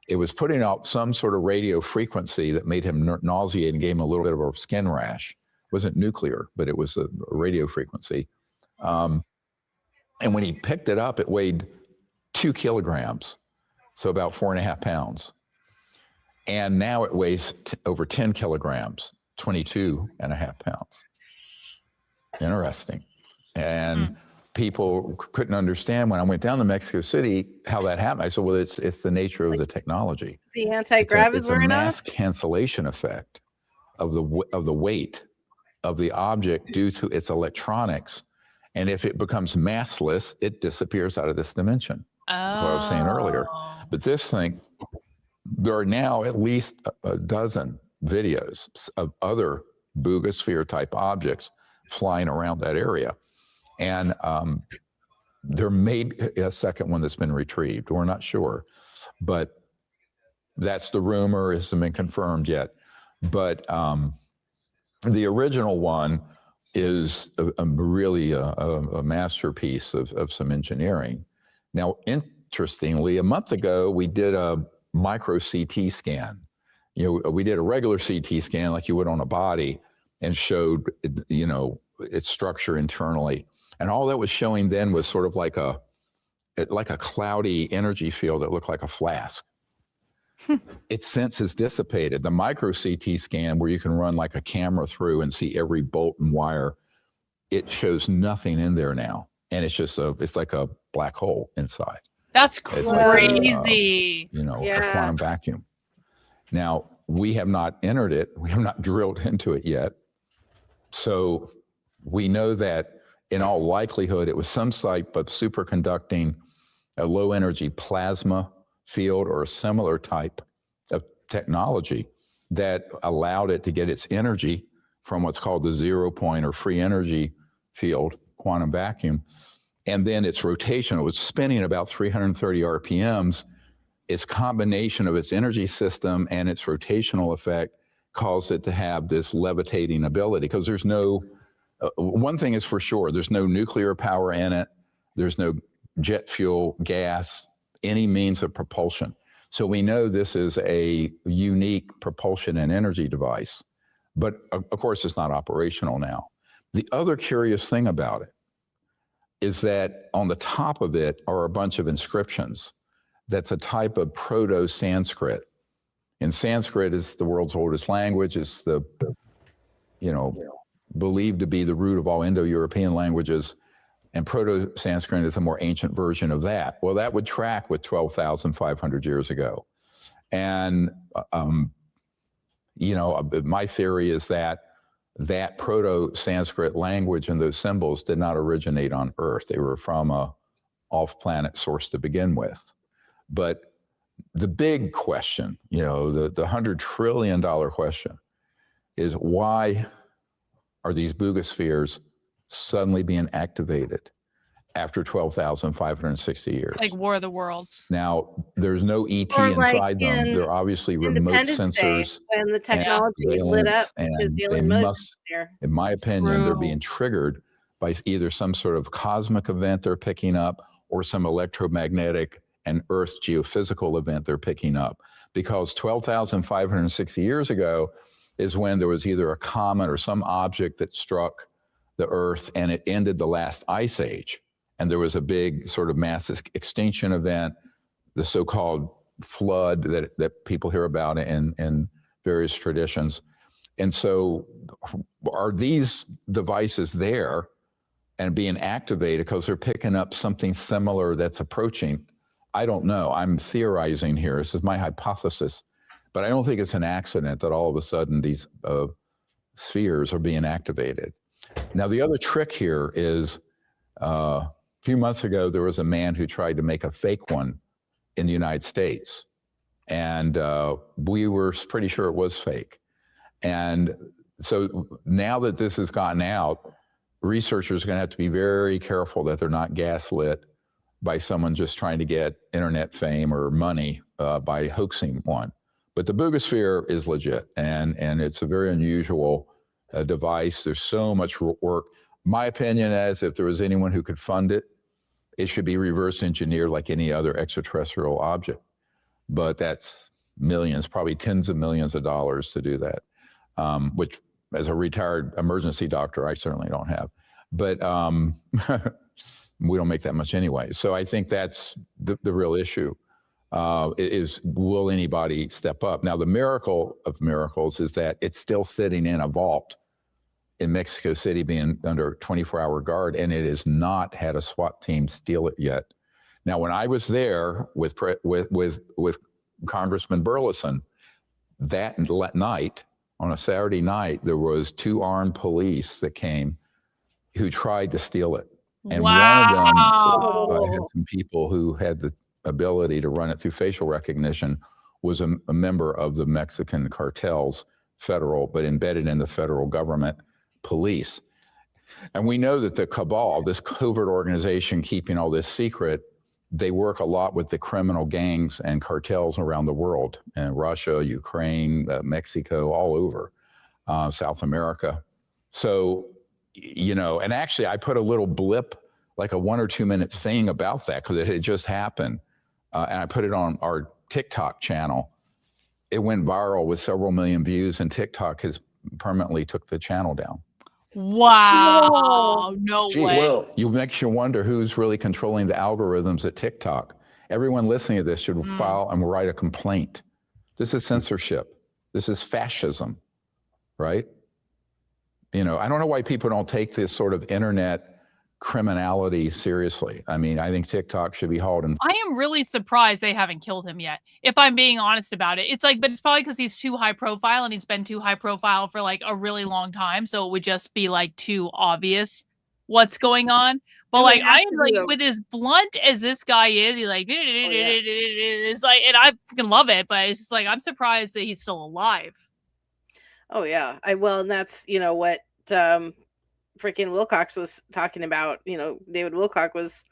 It was putting out some sort of radio frequency that made him nauseated and gave him a little bit of a skin rash. It wasn't nuclear, but it was a radio frequency. And when he picked it up, it weighed 2 kilograms, so about 4.5 pounds. And now it weighs over 10 kilograms, 22.5 pounds. Interesting. And people couldn't understand when I went down to Mexico City how that happened. I said, well, it's the nature of the technology. The anti-gravity it's a mass cancellation effect of the weight of the object due to its electronics. And if it becomes massless, it disappears out of this dimension. What I was saying earlier. But this thing, there are now at least a dozen videos of other boogosphere type objects flying around that area. And there may be a second one that's been retrieved. We're not sure, but that's the rumor. It hasn't been confirmed yet. But the original one is really a masterpiece of some engineering. Now, interestingly, a month ago, we did a micro CT scan. We did a regular CT scan like you would on a body and showed, its structure internally. And all that was showing then was sort of like a cloudy energy field that looked like a flask. Its sense is dissipated. The micro CT scan, where you can run like a camera through and see every bolt and wire, it shows nothing in there now. And it's just it's like a black hole inside. That's Like crazy. a quantum vacuum. Now, we have not entered it. We have not drilled into it yet. So we know that in all likelihood, it was some type of superconducting, a low energy plasma field or a similar type of technology that allowed it to get its energy from what's called the 0 point or free energy field, quantum vacuum. And then its rotation, it was spinning about 330 RPMs. Its combination of its energy system and its rotational effect caused it to have this levitating ability, because there's no, one thing is for sure, there's no nuclear power in it. There's no jet fuel, gas, any means of propulsion. So we know this is a unique propulsion and energy device, but of course it's not operational now. The other curious thing about it is that on the top of it are a bunch of inscriptions. That's a type of Proto-Sanskrit. And Sanskrit is the world's oldest language. It's believed to be the root of all Indo-European languages. And Proto-Sanskrit is a more ancient version of that. Well, that would track with 12,500 years ago. And, my theory is that Proto-Sanskrit language and those symbols did not originate on Earth. They were from a off-planet source to begin with. But the big question, the $100 trillion question is, why are these boogospheres suddenly being activated after 12,560 years? Like War of the Worlds. Now, there's no ET Or inside like them. They're obviously remote Independence Day, sensors. when the technology lit up, because the alien motion there. In my opinion, they're True. being triggered by either some sort of cosmic event they're picking up or some electromagnetic and Earth geophysical event they're picking up. Because 12,560 years ago is when there was either a comet or some object that struck the Earth and it ended the last ice age. And there was a big sort of mass extinction event, the so-called flood that people hear about in various traditions. And so are these devices there and being activated because they're picking up something similar that's approaching? I don't know. I'm theorizing here. This is my hypothesis. But I don't think it's an accident that all of a sudden these spheres are being activated. Now, the other trick here is few months ago, there was a man who tried to make a fake one in the United States. And we were pretty sure it was fake. And so now that this has gotten out, researchers are going to have to be very careful that they're not gaslit by someone just trying to get internet fame or money by hoaxing one. But the boogosphere is legit, and it's a very unusual device. There's so much work. My opinion is, if there was anyone who could fund it, it should be reverse engineered like any other extraterrestrial object. But that's millions, probably tens of millions of dollars to do that, which as a retired emergency doctor, I certainly don't have. But we don't make that much anyway. So I think that's the real issue, is will anybody step up? Now, the miracle of miracles is that it's still sitting in a vault in Mexico City, being under 24-hour guard, and it has not had a SWAT team steal it yet. Now, when I was there with Congressman Burleson, that night, on a Saturday night, there was 2 armed police that came who tried to steal it. And Wow. one of them had some people who had the ability to run it through facial recognition, was a member of the Mexican cartels, federal, but embedded in the federal government police. And we know that the cabal, this covert organization keeping all this secret, they work a lot with the criminal gangs and cartels around the world, in Russia, Ukraine, Mexico, all over South America. So, you know, and actually I put a little blip, like a 1 or 2 minute thing about that, because it had just happened. And I put it on our TikTok channel. It went viral with several million views, and TikTok has permanently took the channel down. Wow. No way. Well, You makes you wonder who's really controlling the algorithms at TikTok. Everyone listening to this should file and write a complaint. This is censorship. This is fascism, right? You know, I don't know why people don't take this sort of internet criminality seriously. I mean, I think TikTok should be hauled in. I am really surprised they haven't killed him yet, if I'm being honest about it. It's like, but it's probably because he's too high profile, and he's been too high profile for like a really long time. So it would just be like too obvious what's going on. But like, I am like, with as blunt as this guy is, he's like, it's like, and I freaking love it, but it's just like, I'm surprised that he's still alive. Oh yeah. And that's, you know, what freaking Wilcox was talking about. You know, David Wilcox was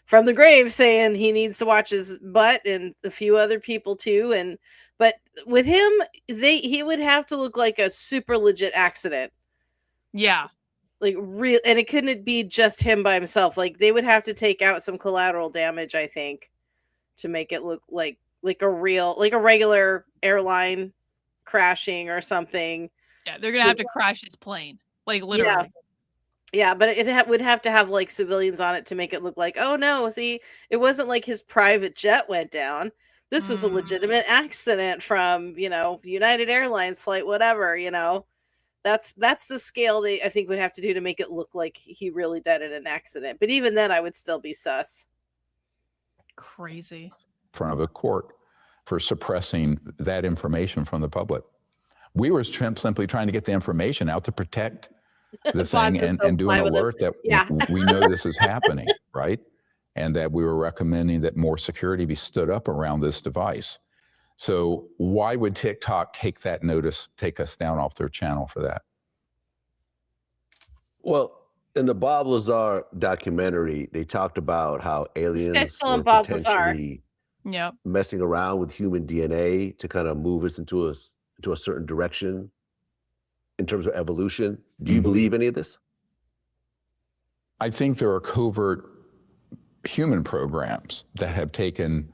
from the grave saying he needs to watch his butt, and a few other people too. But with him, he would have to look like a super legit accident. Yeah. Like real, and it couldn't be just him by himself. Like they would have to take out some collateral damage, I think, to make it look like a regular airline crashing or something. Yeah, they're gonna have to crash his plane, like literally. Yeah, but it would have to have like civilians on it to make it look like, oh no, see, it wasn't like his private jet went down. This was a legitimate accident from, you know, United Airlines flight, whatever, you know. That's the scale they, I think, would have to do to make it look like he really died in an accident. But even then, I would still be sus. Crazy. In front of a court for suppressing that information from the public. We were simply trying to get the information out to protect the thing and do an alert that we know this is happening, right? And that we were recommending that more security be stood up around this device. So why would TikTok take that notice, take us down off their channel for that? Well, in the Bob Lazar documentary, they talked about how aliens were Bob potentially messing around with human DNA to kind of move us into a certain direction in terms of evolution. Do you believe any of this? I think there are covert human programs that have taken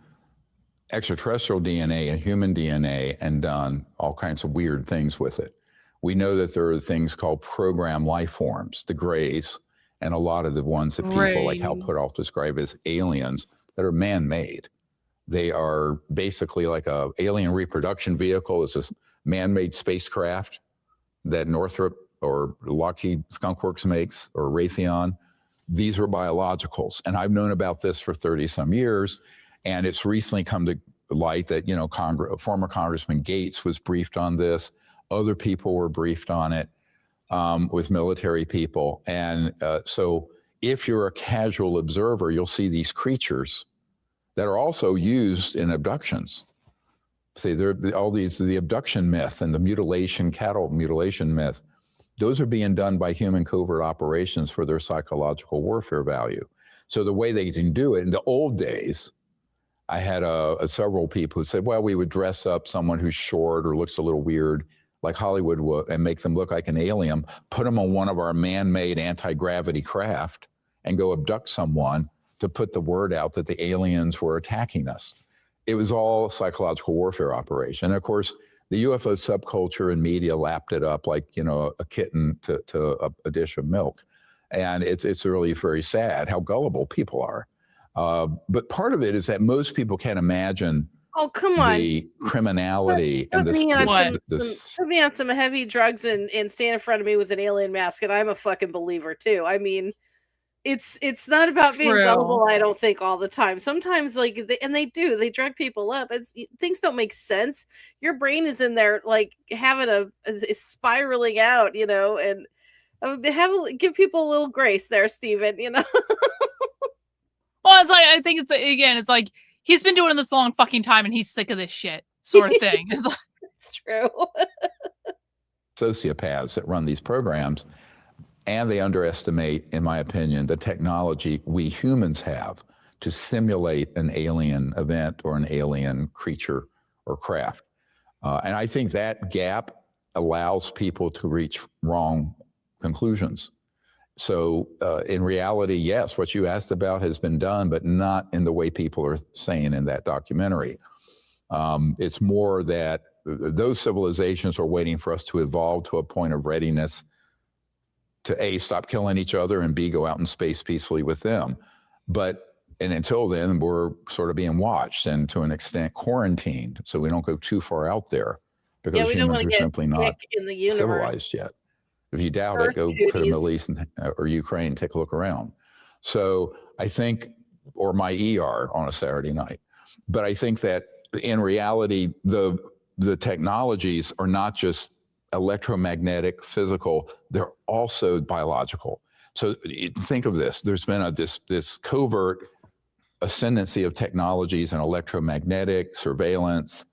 extraterrestrial DNA and human DNA and done all kinds of weird things with it. We know that there are things called program life forms, the Greys, and a lot of the ones that people like Hal Puthoff describe as aliens that are man-made. They are basically like a alien reproduction vehicle. It's this man-made spacecraft that Northrop or Lockheed Skunk Works makes, or Raytheon. These are biologicals. And I've known about this for 30 some years. And it's recently come to light that, you know, former Congressman Gates was briefed on this. Other people were briefed on it with military people. And so if you're a casual observer, you'll see these creatures that are also used in abductions. See, the abduction myth and the mutilation, cattle mutilation myth, those are being done by human covert operations for their psychological warfare value. So the way they can do it, in the old days, I had several people who said, well, we would dress up someone who's short or looks a little weird, like Hollywood would, and make them look like an alien, put them on one of our man-made anti-gravity craft, and go abduct someone to put the word out that the aliens were attacking us. It was all a psychological warfare operation. And of course, the UFO subculture and media lapped it up like, you know, a kitten to a dish of milk. And it's really very sad how gullible people are. But part of it is that most people can't imagine the criminality and put me on some heavy drugs and stand in front of me with an alien mask, and I'm a fucking believer too. I mean, it's not about being gullible, I don't think, all the time. Sometimes, like, they drug people up. Things don't make sense. Your brain is in there, like, having is spiraling out, you know, and give people a little grace there, Steven, you know. Well, it's like, I think it's like he's been doing this a long fucking time and he's sick of this shit, sort of thing. It's true. Sociopaths that run these programs, and they underestimate, in my opinion, the technology we humans have to simulate an alien event or an alien creature or craft. And I think that gap allows people to reach wrong conclusions. So in reality, yes, what you asked about has been done, but not in the way people are saying in that documentary. It's more that those civilizations are waiting for us to evolve to a point of readiness to A, stop killing each other, and B, go out in space peacefully with them. And until then, we're sort of being watched and to an extent quarantined, so we don't go too far out there, because humans are simply not civilized yet. If you doubt it, go to the Middle East or Ukraine, take a look around. So I think, or my ER on a Saturday night. But I think that in reality, the technologies are not just electromagnetic, physical, they're also biological. So think of this, there's been this covert ascendancy of technologies and electromagnetic surveillance,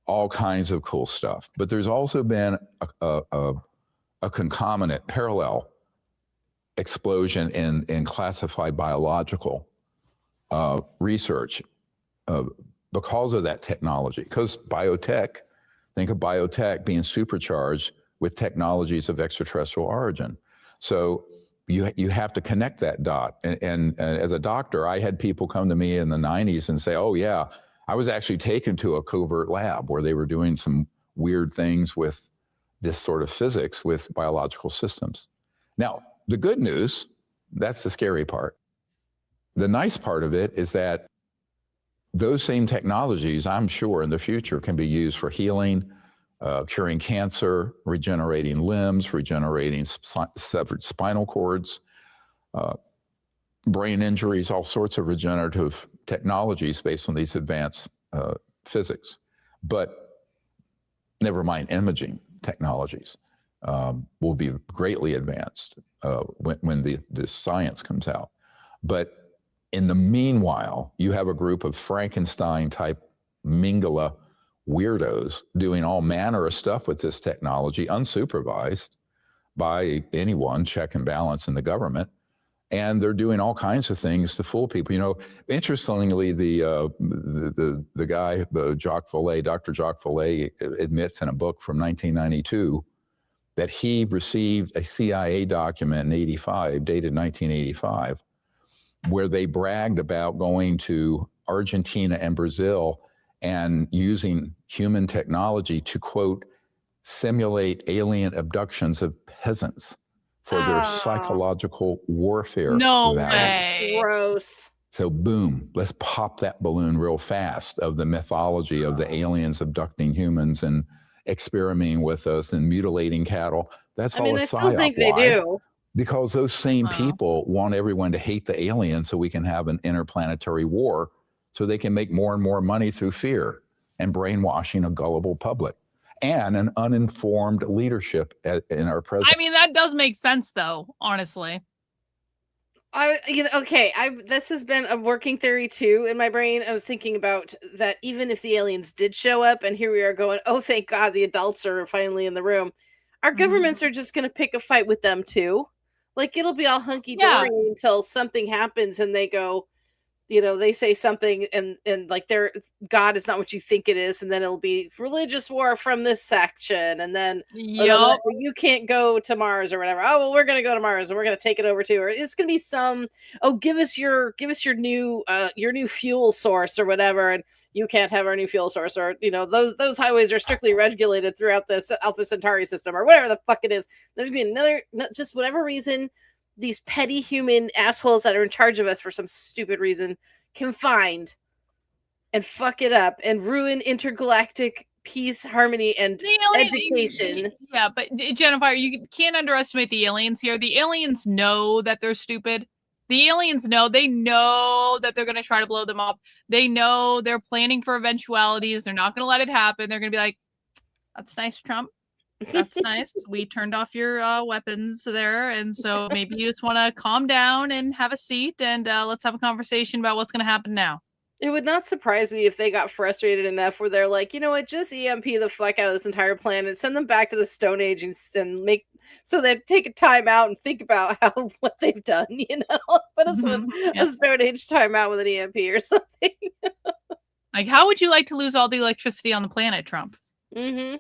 all kinds of cool stuff. But there's also been a concomitant, parallel explosion in classified biological research because of that technology. Because biotech, think of biotech being supercharged with technologies of extraterrestrial origin. So you have to connect that dot. And as a doctor, I had people come to me in the 90s and say, oh yeah, I was actually taken to a covert lab where they were doing some weird things with this sort of physics with biological systems. Now, the good news, that's the scary part. The nice part of it is that those same technologies, I'm sure, in the future can be used for healing, curing cancer, regenerating limbs, regenerating severed spinal cords, brain injuries, all sorts of regenerative technologies based on these advanced physics. But never mind imaging technologies will be greatly advanced when the science comes out. But in the meanwhile, you have a group of Frankenstein-type Mingala weirdos doing all manner of stuff with this technology, unsupervised by anyone, check and balance in the government. And they're doing all kinds of things to fool people. You know, interestingly, the guy, Jacques Vallée, Dr. Jacques Vallée, admits in a book from 1992 that he received a CIA document in 85, dated 1985, where they bragged about going to Argentina and Brazil and using human technology to, quote, simulate alien abductions of peasants for their psychological warfare. No value. way. Gross. So boom, let's pop that balloon real fast of the mythology of the aliens abducting humans and experimenting with us and mutilating cattle. That's all a psyop. I still think they do. Because those same people want everyone to hate the aliens so we can have an interplanetary war, so they can make more and more money through fear and brainwashing a gullible public and an uninformed leadership in our present. I mean, that does make sense, though, honestly. This has been a working theory too in my brain. I was thinking about that even if the aliens did show up, and here we are going, oh, thank God the adults are finally in the room. Our governments are just going to pick a fight with them too. Like, it'll be all hunky dory until something happens and they go, they say something and like their God is not what you think it is, and then it'll be religious war from this section, and then you can't go to Mars or whatever. Oh well, we're gonna go to Mars and we're gonna take it over too, or it's gonna be some give us your new fuel source or whatever, and you can't have our new fuel source, or those highways are strictly regulated throughout this Alpha Centauri system or whatever the fuck it is. There's gonna be another, just whatever reason. These petty human assholes that are in charge of us for some stupid reason can find and fuck it up and ruin intergalactic peace, harmony, and education. Yeah, but Jennifer, you can't underestimate the aliens here. The aliens know that they're stupid. The aliens know. They know that they're going to try to blow them up. They know they're planning for eventualities. They're not going to let it happen. They're going to be like, that's nice, Trump. That's nice. We turned off your weapons there, and so maybe you just want to calm down and have a seat, and let's have a conversation about what's going to happen now. It would not surprise me if they got frustrated enough where they're like, you know what, just EMP the fuck out of this entire planet, send them back to the Stone Age, and make so they take a time out and think about what they've done. Put us with a Stone Age timeout with an EMP or something. Like, how would you like to lose all the electricity on the planet, Trump? Mm-hmm.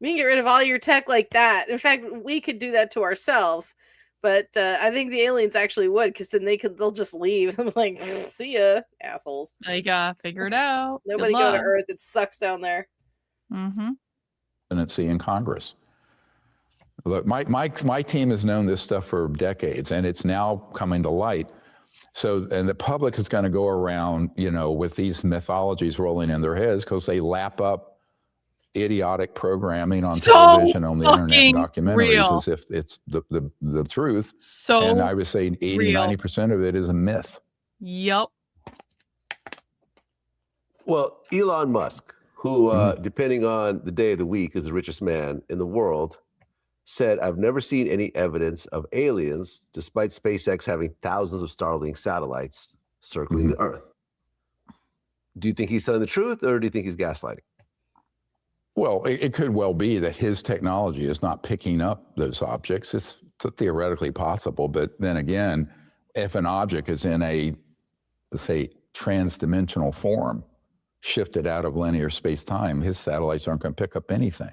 We can get rid of all your tech like that. In fact, we could do that to ourselves. But I think the aliens actually would, because then they'll just leave. I'm like, see ya, assholes. Like, figure it out. Nobody go to Earth. It sucks down there. Mm-hmm. Presidency in Congress. Look, my team has known this stuff for decades, and it's now coming to light. So, and the public is going to go around, with these mythologies rolling in their heads because they lap up idiotic programming on television, on the internet, and documentaries as if it's the truth. And I would say 80-90% of it is a myth. Yep. Well, Elon Musk, who, depending on the day of the week, is the richest man in the world, said, I've never seen any evidence of aliens, despite SpaceX having thousands of Starlink satellites circling the Earth. Do you think he's telling the truth, or do you think he's gaslighting? Well, it could well be that his technology is not picking up those objects. It's theoretically possible. But then again, if an object is in a, let's say, trans-dimensional form, shifted out of linear space-time, his satellites aren't going to pick up anything.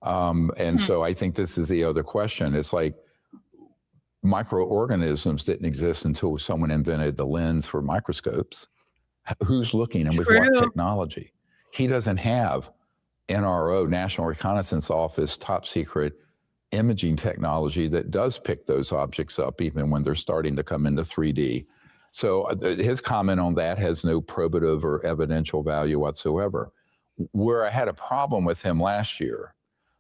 So I think this is the other question. It's like microorganisms didn't exist until someone invented the lens for microscopes. Who's looking and with what technology? He doesn't have NRO, National Reconnaissance Office, top secret imaging technology that does pick those objects up even when they're starting to come into 3D. So his comment on that has no probative or evidential value whatsoever. Where I had a problem with him last year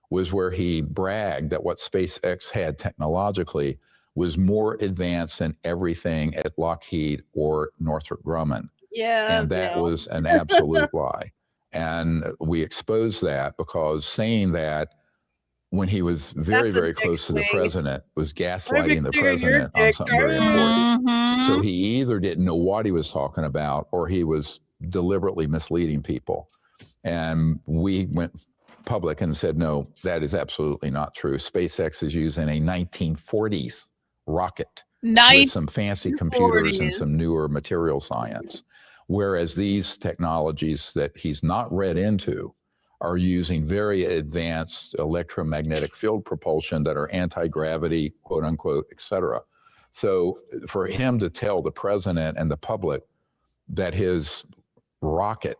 was where he bragged that what SpaceX had technologically was more advanced than everything at Lockheed or Northrop Grumman. Yeah. And that was an absolute lie. And we exposed that because saying that when he was very close to the president was gaslighting the president on something very important. So he either didn't know what he was talking about or he was deliberately misleading people. And we went public and said, no, that is absolutely not true. SpaceX is using a 1940s rocket with some fancy computers and some newer material science. Whereas these technologies that he's not read into are using very advanced electromagnetic field propulsion that are anti-gravity, quote unquote, et cetera. So for him to tell the president and the public that his rocket,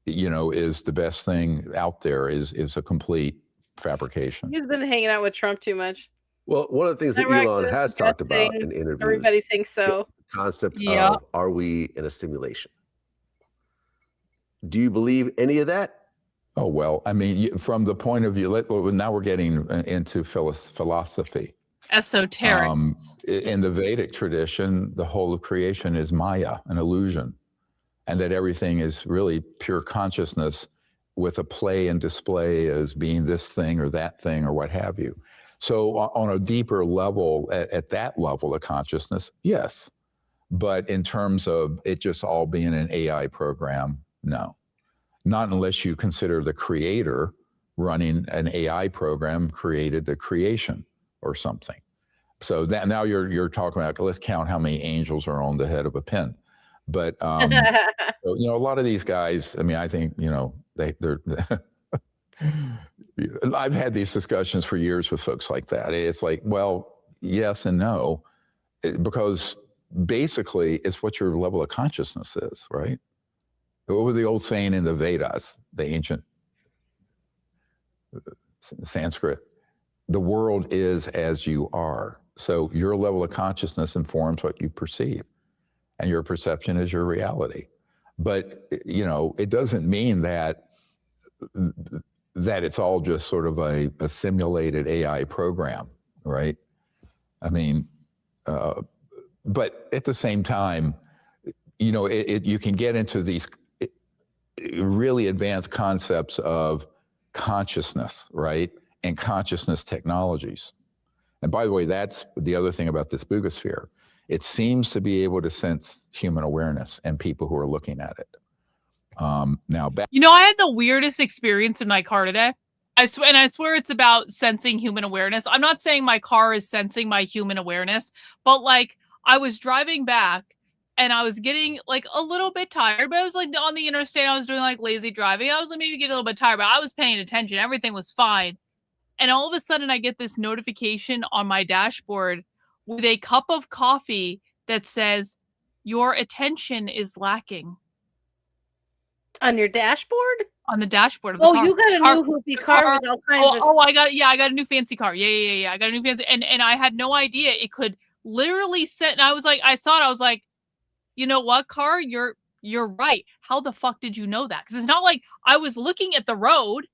is the best thing out there is a complete fabrication. He's been hanging out with Trump too much. Well, one of the things that Elon has talked about in interviews, everybody thinks so. The concept of, are we in a simulation? Do you believe any of that? Oh, well, I mean, from the point of view, now we're getting into philosophy. Esoteric. In the Vedic tradition, the whole of creation is Maya, an illusion, and that everything is really pure consciousness with a play and display as being this thing or that thing or what have you. So on a deeper level, at that level of consciousness, yes. But in terms of it just all being an AI program, no. Not unless you consider the creator running an AI program created the creation or something. So that now you're talking about, let's count how many angels are on the head of a pin. But so, you know, a lot of these guys, I mean, I think, you know, they're I've had these discussions for years with folks like that. It's like, well, yes and no, because basically it's what your level of consciousness is, right? What was the old saying in the Vedas, the ancient Sanskrit? The world is as you are. So your level of consciousness informs what you perceive, and your perception is your reality. But, you know, it doesn't mean that it's all just sort of a simulated AI program, right? I mean, but at the same time, you know, you can get into these really advanced concepts of consciousness, right? And consciousness technologies. And by the way, that's the other thing about this Bugosphere. It seems to be able to sense human awareness and people who are looking at it. Now, you know, I had the weirdest experience in my car today. I swear it's about sensing human awareness. I'm not saying my car is sensing my human awareness, but like I was driving back and I was getting like a little bit tired, but I was like on the interstate, I was doing like lazy driving. I was like maybe getting a little bit tired, but I was paying attention. Everything was fine. And all of a sudden I get this notification on my dashboard with a cup of coffee that says, your attention is lacking. On your dashboard? On the dashboard of the car. You got a new hoopy car with all kinds of... I got a new fancy car. Yeah. I got a new fancy, and I had no idea it could literally set, and I was like, I saw it, I was like, you know what, car? You're right. How the fuck did you know that? Because it's not like I was looking at the road.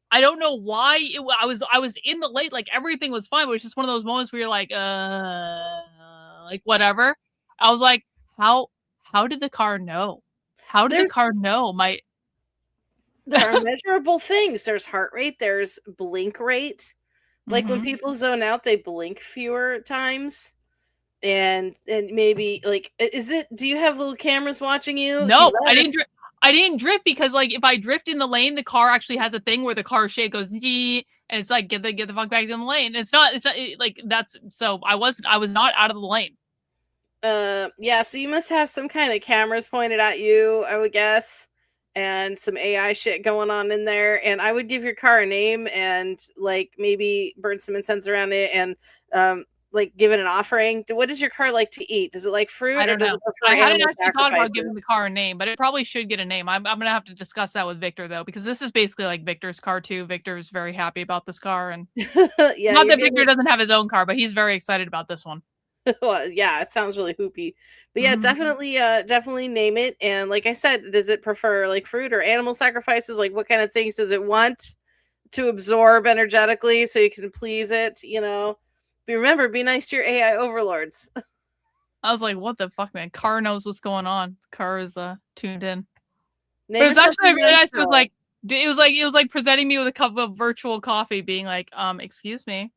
I don't know why I was in the lane, like everything was fine, but it's just one of those moments where you're like whatever. I was like, how did the car know? How did the car know my... There are measurable things. There's heart rate. There's blink rate. Like when people zone out, they blink fewer times. And maybe like, do you have little cameras watching you? No, I didn't drift because like if I drift in the lane, the car actually has a thing where the car shake goes, and it's like, get the fuck back in the lane. It's not like that's, so I was not out of the lane. Yeah, so you must have some kind of cameras pointed at you, I would guess, and some AI shit going on in there. And I would give your car a name and like maybe burn some incense around it and like give it an offering. What does your car like to eat? Does it like fruit? I don't know. I hadn't actually thought about giving the car a name, but it probably should get a name. I'm gonna have to discuss that with Victor though, because this is basically like Victor's car too. Victor's very happy about this car, and yeah, not that Victor doesn't have his own car, but he's very excited about this one. Well, yeah, it sounds really hoopy, but yeah, definitely name it. And like I said, does it prefer like fruit or animal sacrifices? Like what kind of things does it want to absorb energetically so you can please it? You know, but remember, be nice to your AI overlords. I was like, what the fuck, man? Car knows what's going on. Car is tuned in. But it was actually really nice. It was like presenting me with a cup of virtual coffee, being like, excuse me.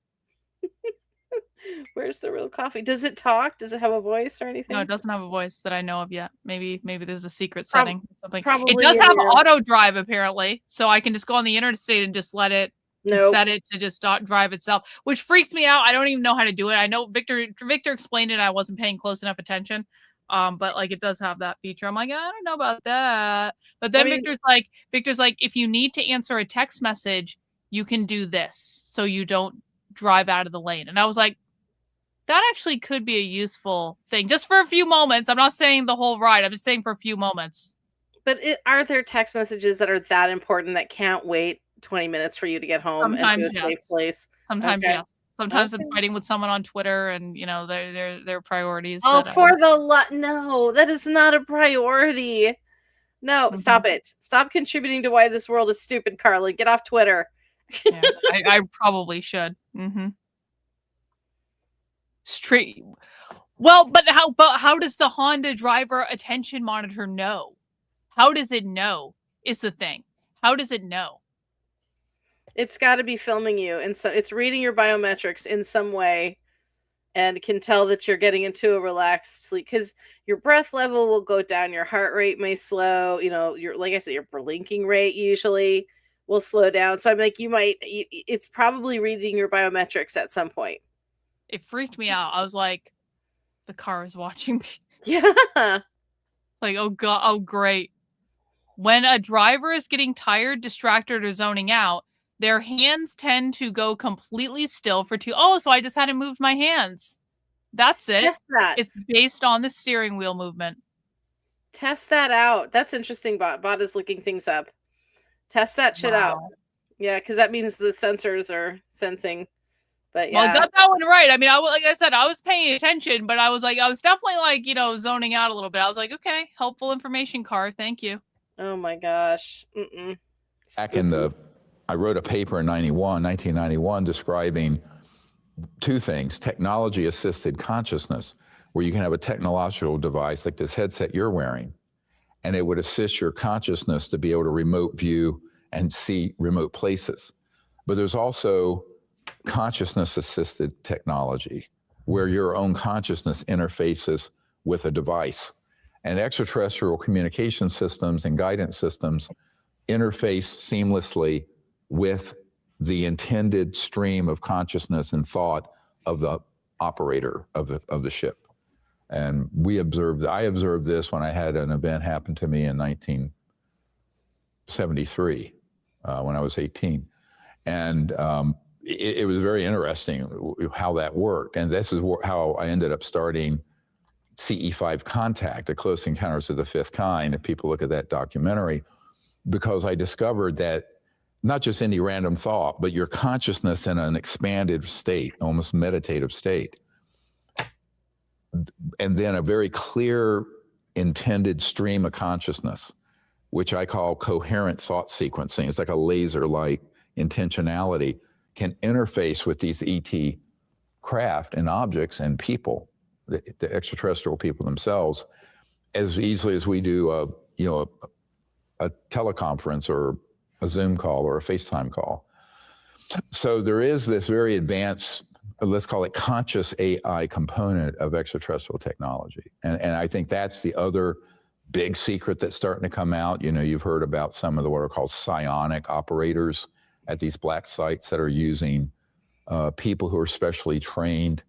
Where's the real coffee? Does it talk? Does it have a voice or anything? No, it doesn't have a voice that I know of yet. Maybe there's a secret setting or something. Probably it does have auto drive apparently, so I can just go on the interstate and just let it set it to just drive itself, which freaks me out. I don't even know how to do it. I know Victor explained it. I wasn't paying close enough attention. But like it does have that feature. I'm like, I don't know about that. But then Victor's like, if you need to answer a text message, you can do this so you don't drive out of the lane. And I was like, that actually could be a useful thing just for a few moments. I'm not saying the whole ride. I'm just saying for a few moments. But are there text messages that are that important that can't wait 20 minutes for you to get home Sometimes, and to a safe place? Sometimes, yes. Sometimes I'm fighting with someone on Twitter, and you know their priorities. Oh, no, that is not a priority. No, stop it. Stop contributing to why this world is stupid, Karlyn. Get off Twitter. Yeah, I probably should. Straight. Well, but how does the Honda driver attention monitor know? How does it know? Is the thing. How does it know? It's got to be filming you, and so it's reading your biometrics in some way, and can tell that you're getting into a relaxed sleep because your breath level will go down, your heart rate may slow. You know, your like I said, your blinking rate usually will slow down. So I'm like, it's probably reading your biometrics at some point. It freaked me out. I was like, the car is watching me. Yeah. Like, oh god, oh great. When a driver is getting tired, distracted, or zoning out, their hands tend to go completely still for so I just hadn't moved my hands. That's it. Test that. It's based on the steering wheel movement. Test that out. That's interesting. Bot is looking things up. Test that shit out. Yeah, because that means the sensors are sensing. But yeah, well, I got that one right. I mean, like I said, I was paying attention, but I was definitely like, zoning out a little bit. I was like, okay, helpful information, car. Thank you. Oh my gosh. Back I wrote a paper in 1991, describing two things: technology-assisted consciousness, where you can have a technological device like this headset you're wearing, and it would assist your consciousness to be able to remote view and see remote places. But there's also consciousness-assisted technology, where your own consciousness interfaces with a device. And extraterrestrial communication systems and guidance systems interface seamlessly with the intended stream of consciousness and thought of the operator of the ship. And I observed this when I had an event happen to me in 1973, when I was 18. And it was very interesting how that worked. And this is how I ended up starting CE5 Contact, A Close Encounters of the Fifth Kind, if people look at that documentary, because I discovered that not just any random thought, but your consciousness in an expanded state, almost meditative state, and then a very clear intended stream of consciousness, which I call coherent thought sequencing. It's like a laser-like intentionality, can interface with these ET craft and objects and people, the extraterrestrial people themselves, as easily as we do a teleconference or a Zoom call or a FaceTime call. So there is this very advanced, let's call it conscious AI component of extraterrestrial technology. And I think that's the other big secret that's starting to come out. You've heard about some of what are called psionic operators at these black sites that are using people who are specially trained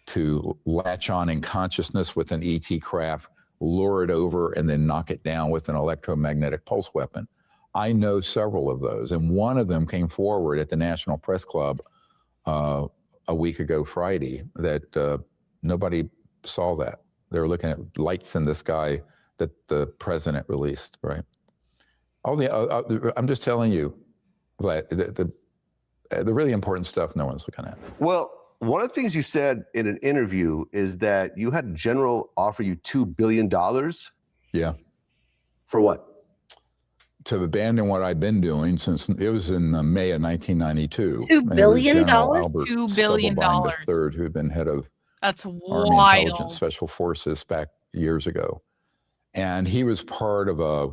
to latch on in consciousness with an ET craft, lure it over, and then knock it down with an electromagnetic pulse weapon. I know several of those, and one of them came forward at the National Press Club a week ago Friday that nobody saw that. They were looking at lights in the sky that the president released, right? I'm just telling you, Vlad, the really important stuff no one's looking at. Well, one of the things you said in an interview is that you had a general offer you $2 billion. Yeah. For what? To abandon what I've been doing since it was in May of 1992. $2 billion? $2 billion. III, who had been head of That's Army wild. Intelligence Special Forces back years ago. And he was part of a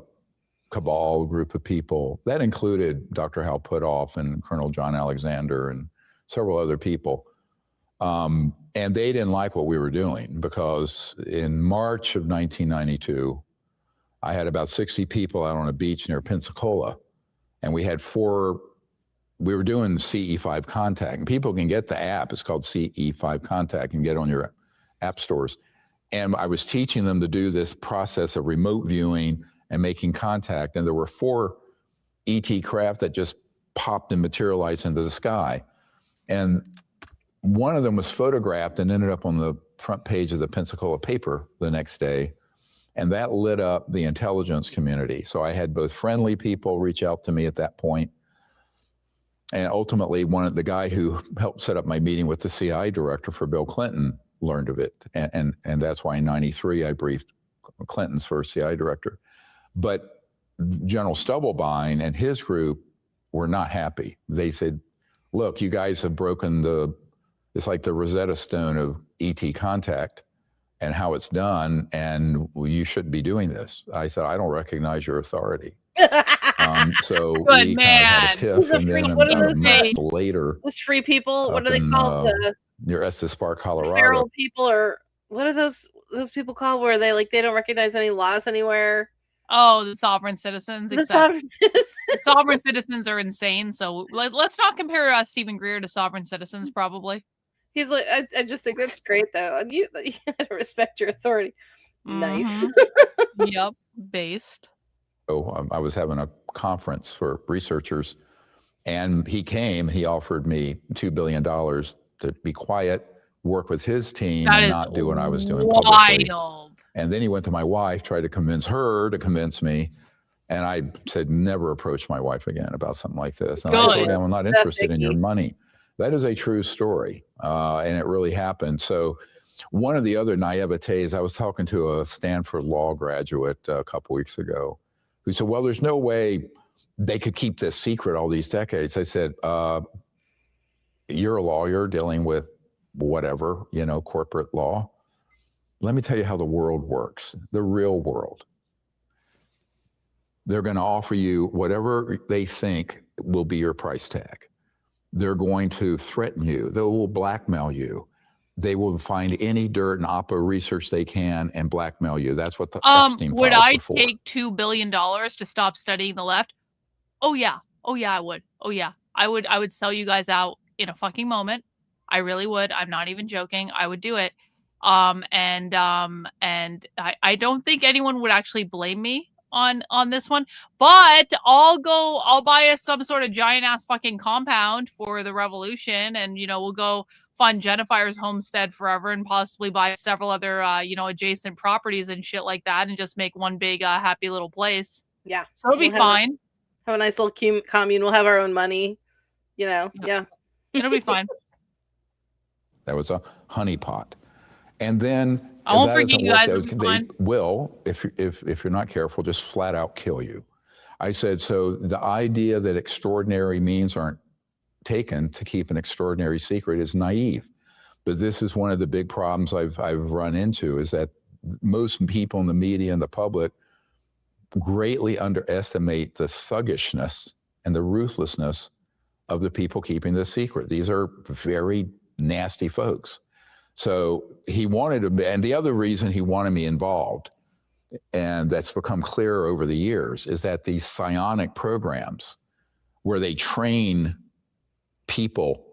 cabal group of people that included Dr. Hal Puthoff and Colonel John Alexander and several other people. And they didn't like what we were doing, because in March of 1992, I had about 60 people out on a beach near Pensacola, and we were doing CE5 Contact, and people can get the app. It's called CE5 Contact. You can get it on your app stores. And I was teaching them to do this process of remote viewing and making contact. And there were 4 ET craft that just popped and materialized into the sky. And one of them was photographed and ended up on the front page of the Pensacola paper the next day. And that lit up the intelligence community. So I had both friendly people reach out to me at that point, and ultimately the guy who helped set up my meeting with the CIA director for Bill Clinton learned of it. And that's why in 93, I briefed Clinton's first CIA director. But General Stubblebine and his group were not happy. They said, look, you guys have broken it's like the Rosetta Stone of ET contact and how it's done, and you shouldn't be doing this. I said, I don't recognize your authority. So Good we kind of had a man. tiff, Who's a and then freak? What are about a those month later, Those free people, what up are they in called? The near Estes Park, Colorado. feral people, or what are those people called where they don't recognize any laws anywhere? Oh, the sovereign citizens. The sovereign citizens. Sovereign citizens are insane. So let's not compare Stephen Greer to sovereign citizens. Probably. He's like, I just think that's great though. You gotta respect your authority. Nice. Yep. Based. So I was having a conference for researchers, and he came. He offered me $2 billion to be quiet, work with his team, That and is not do what I was doing publicly. wild. And then he went to my wife, tried to convince her to convince me. And I said, never approach my wife again about something like this. And I told him, I'm not interested in your money. That is a true story. And it really happened. So one of the other naivetes, I was talking to a Stanford law graduate a couple weeks ago who said, well, there's no way they could keep this secret all these decades. I said, you're a lawyer dealing with whatever, corporate law. Let me tell you how the world works, the real world. They're going to offer you whatever they think will be your price tag. They're going to threaten you. They will blackmail you. They will find any dirt and oppo research they can and blackmail you. That's what the Epstein files would I are for. take $2 billion to stop studying the left? Oh yeah, I would. Oh yeah, I would sell you guys out in a fucking moment. I really would. I'm not even joking. I would do it. And I don't think anyone would actually blame me on this one, but I'll buy us some sort of giant ass fucking compound for the revolution, and we'll go fund Jennifer's homestead forever and possibly buy several other adjacent properties and shit like that, and just make one big happy little place. Yeah, so it'll be fine. Have a nice little commune. We'll have our own money. Yeah. It'll be fine. That was a honeypot. And then I won't forget you guys. They will, if you're not careful, just flat out kill you. I said, so the idea that extraordinary means aren't taken to keep an extraordinary secret is naive. But this is one of the big problems I've run into, is that most people in the media and the public greatly underestimate the thuggishness and the ruthlessness of the people keeping this secret. These are very nasty folks. So he wanted to, and the other reason he wanted me involved, and that's become clearer over the years, is that these psionic programs where they train people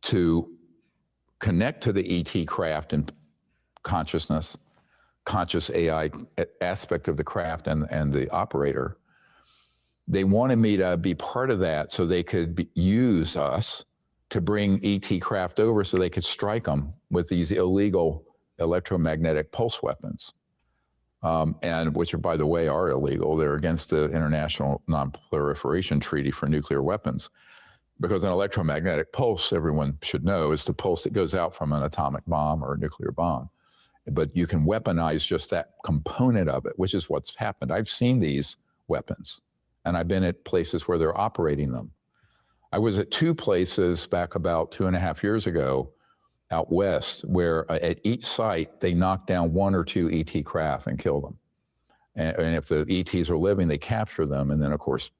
to connect to the ET craft and consciousness, conscious AI aspect of the craft and the operator, they wanted me to be part of that so they could use us to bring ET craft over so they could strike them with these illegal electromagnetic pulse weapons, and which, by the way, are illegal. They're against the International Non-Proliferation Treaty for Nuclear Weapons, because an electromagnetic pulse, everyone should know, is the pulse that goes out from an atomic bomb or a nuclear bomb. But you can weaponize just that component of it, which is what's happened. I've seen these weapons, and I've been at places where they're operating them. I was at two places back about 2.5 years ago out west where at each site they knocked down 1 or 2 ET craft and killed them. And if the ETs are living, they capture them and then, of course,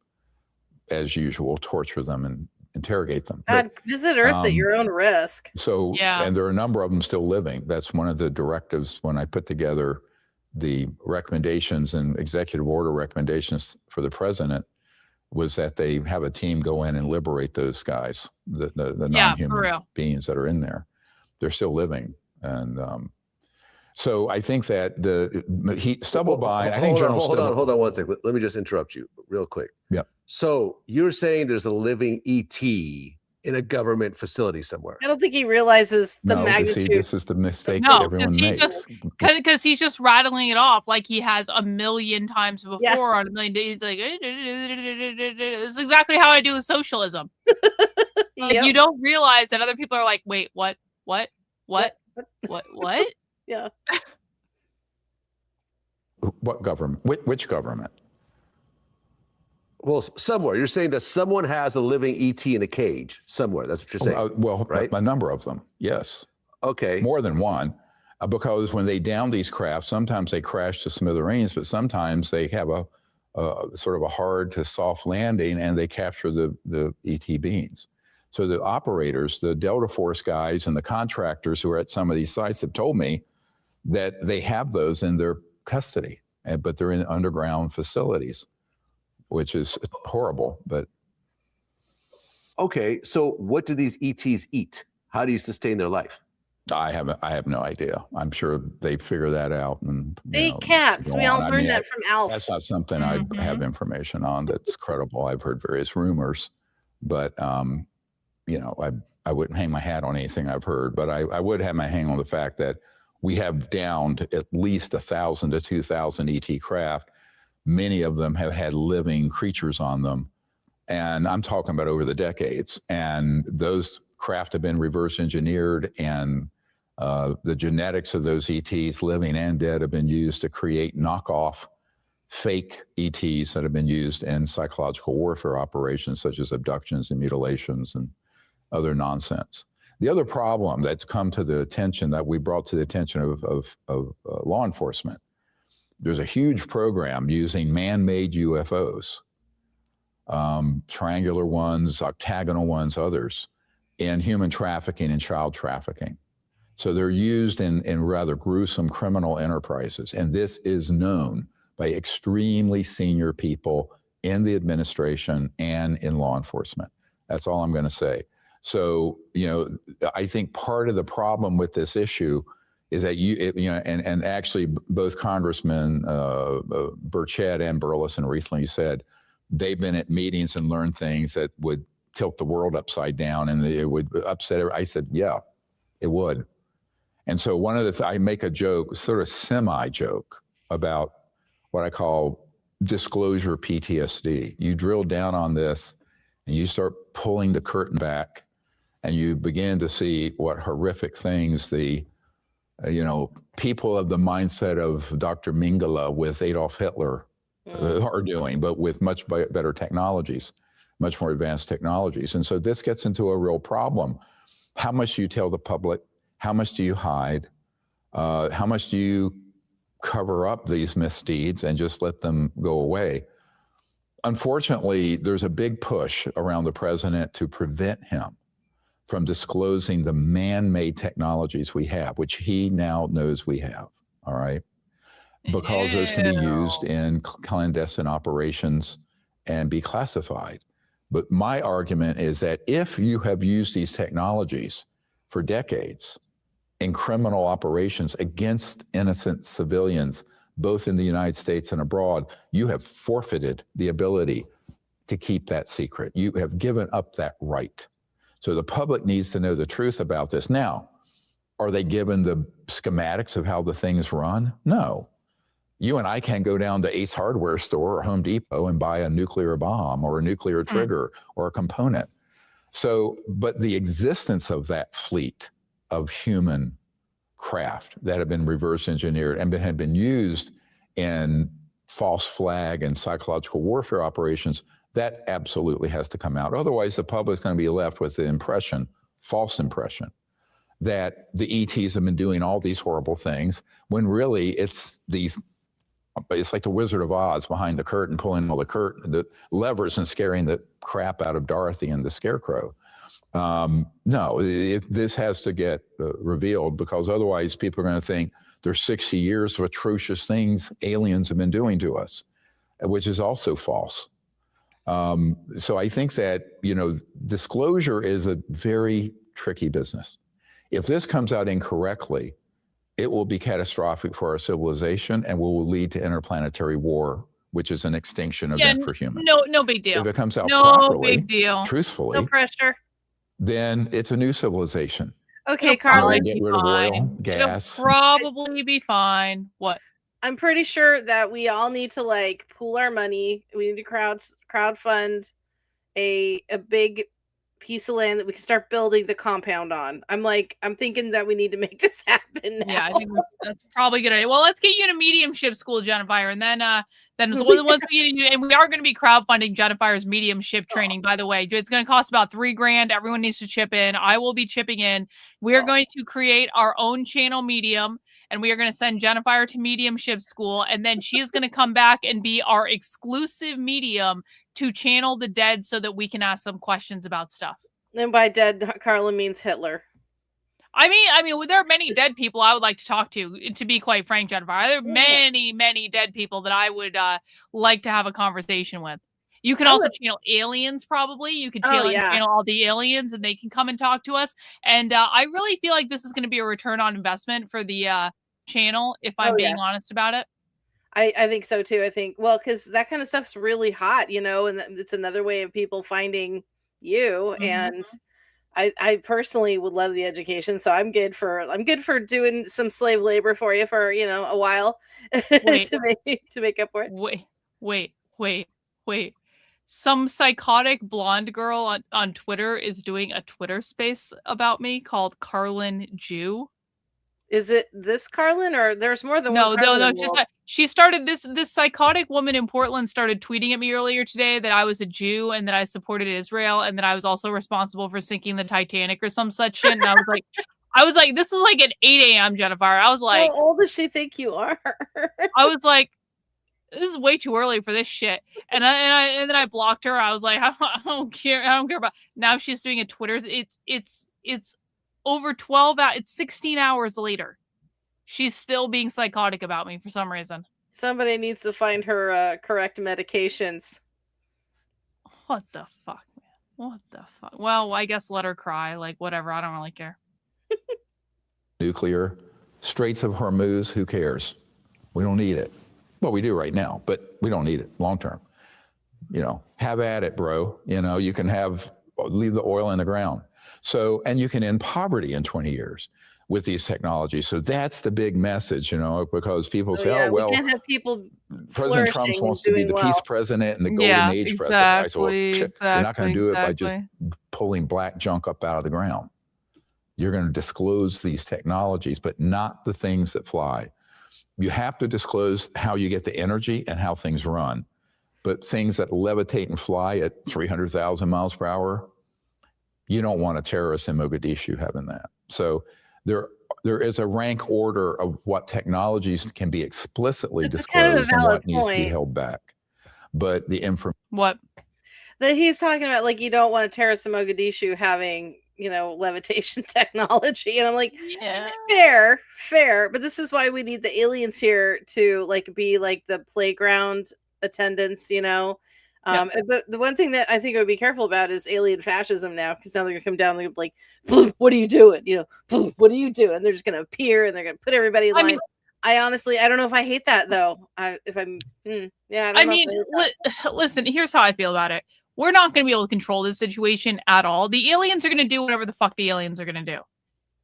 as usual, torture them and interrogate them. God, visit Earth at your own risk. So, and there are a number of them still living. That's one of the directives when I put together the recommendations and executive order recommendations for the president, was that they have a team go in and liberate those guys, the non-human beings that are in there. They're still living. And so I think that he stumbled by, I think hold on 1 second. Let me just interrupt you real quick. Yeah. So you're saying there's a living ET in a government facility somewhere? I don't think he realizes the magnitude. See, this is the mistake that everyone makes. Because he's just rattling it off like he has a million times before on a million days. He's like, this is exactly how I do with socialism. Like, you don't realize that other people are like, wait, what? Yeah. What government? Which government? Well, somewhere. You're saying that someone has a living ET in a cage somewhere. That's what you're saying. Well, right? A number of them, yes. Okay. More than one. Because when they down these crafts, sometimes they crash to smithereens, but sometimes they have sort of a hard to soft landing, and they capture the ET beings. So the operators, the Delta Force guys and the contractors who are at some of these sites have told me that they have those in their custody, but they're in underground facilities, which is horrible. But okay, so what do these ETs eat? How do you sustain their life? I have no idea. I'm sure they figure that out. And They eat cats. We all learned that from Alf. That's not something I have information on that's credible. I've heard various rumors, but I wouldn't hang my hat on anything I've heard. But I would have my hang on the fact that we have downed at least 1,000 to 2,000 ET craft. Many of them have had living creatures on them, and I'm talking about over the decades. And those craft have been reverse engineered, and the genetics of those ETs, living and dead, have been used to create knockoff fake ETs that have been used in psychological warfare operations, such as abductions and mutilations and other nonsense. The other problem that's come to the attention, that we brought to the attention of law enforcement, there's a huge program using man-made UFOs, triangular ones, octagonal ones, others, in human trafficking and child trafficking. So they're used in rather gruesome criminal enterprises. And this is known by extremely senior people in the administration and in law enforcement. That's all I'm going to say. So, I think part of the problem with this issue is that and actually both Congressmen Burchett and Burleson recently said they've been at meetings and learned things that would tilt the world upside down and it would upset everybody. I said, yeah, it would. And so one of the I make a joke, sort of semi-joke, about what I call disclosure PTSD. You drill down on this and you start pulling the curtain back and you begin to see what horrific things the people of the mindset of Dr. Mengele with Adolf Hitler are doing, but with much better technologies, much more advanced technologies. And so this gets into a real problem. How much do you tell the public? How much do you hide? How much do you cover up these misdeeds and just let them go away? Unfortunately, there's a big push around the president to prevent him from disclosing the man-made technologies we have, which he now knows we have, all right? Because those can be used in clandestine operations and be classified. But my argument is that if you have used these technologies for decades in criminal operations against innocent civilians, both in the United States and abroad, you have forfeited the ability to keep that secret. You have given up that right. So the public needs to know the truth about this. Now, are they given the schematics of how the things run? No. You and I can't go down to Ace Hardware store or Home Depot and buy a nuclear bomb or a nuclear trigger or a component. So, but the existence of that fleet of human craft that have been reverse engineered and have been used in false flag and psychological warfare operations, that absolutely has to come out. Otherwise, the public's going to be left with the impression, false impression, that the ETs have been doing all these horrible things, when really it's like the Wizard of Oz behind the curtain, pulling all the levers and scaring the crap out of Dorothy and the Scarecrow. No, this has to get revealed, because otherwise people are going to think there's 60 years of atrocious things aliens have been doing to us, which is also false. So I think that, disclosure is a very tricky business. If this comes out incorrectly, it will be catastrophic for our civilization and will lead to interplanetary war, which is an extinction event for humans. No big deal. If it comes out no properly, big deal. truthfully, No pressure. then it's a new civilization. Okay, It'll probably Karlyn. Get rid of oil, gas. It'll probably be fine. What? I'm pretty sure that we all need to pool our money. We need to crowdfund a big piece of land that we can start building the compound on. I'm thinking that we need to make this happen now. Yeah, I think that's probably a good idea. Well, let's get you in a mediumship school, Jennifer, and then once we get you, and we are going to be crowdfunding Jennifer's mediumship training. By the way, it's going to cost about $3,000. Everyone needs to chip in. I will be chipping in. We are going to create our own channel medium, and we are going to send Jennifer to mediumship school, and then she is going to come back and be our exclusive medium to channel the dead so that we can ask them questions about stuff. And by dead, Karlyn means Hitler. I mean, there are many dead people I would like to talk to be quite frank, Jennifer. There are many, many dead people that I would like to have a conversation with. You can also channel aliens, probably. You could channel all the aliens, and they can come and talk to us. And I really feel like this is going to be a return on investment for the channel, if I'm being honest about it. I think so, too. I think, well, because that kind of stuff's really hot, and it's another way of people finding you. And I personally would love the education, so I'm good for doing some slave labor for you for a while to make up for it. Wait. Some psychotic blonde girl on Twitter is doing a Twitter space about me called Karlyn Jew. Is it this Karlyn, or there's more than one? No. She started this psychotic woman in Portland started tweeting at me earlier today that I was a Jew and that I supported Israel and that I was also responsible for sinking the Titanic or some such shit. And I was like, this was like at 8 a.m. Jennifer. I was like, how old does she think you are? I was like, this is way too early for this shit. And then I blocked her. I was like, I don't care. I don't care about. Now she's doing a Twitter. It's over 12 hours. It's 16 hours later. She's still being psychotic about me for some reason. Somebody needs to find her correct medications. What the fuck, man? What the fuck? Well, I guess let her cry. Like, whatever. I don't really care. Nuclear. Straits of Hormuz, who cares? We don't need it. Well, we do right now, but we don't need it long term. Have at it, bro. You can leave the oil in the ground. So, and you can end poverty in 20 years with these technologies. So that's the big message, because people say, we can't have people President Trump wants to be the peace president and the golden age president. I said, well, shit, you're not going to do it by just pulling black junk up out of the ground. You're going to disclose these technologies, but not the things that fly. You have to disclose how you get the energy and how things run. But things that levitate and fly at 300,000 miles per hour, you don't want a terrorist in Mogadishu having that. So there is a rank order of what technologies can be explicitly disclosed and what needs to be held back. But the information. What? That he's talking about, like, you don't want a terrorist in Mogadishu having, levitation technology. And I'm like, fair. But this is why we need the aliens here to, like, be like the playground attendants, But the one thing that I think I would be careful about is alien fascism now, because now they're gonna come down and they're gonna be like, what are you doing? What are you doing? And they're just gonna appear and they're gonna put everybody in line. I honestly, I don't know if I hate that though. Listen, here's how I feel about it. We're not going to be able to control this situation at all. The aliens are going to do whatever the fuck the aliens are going to do.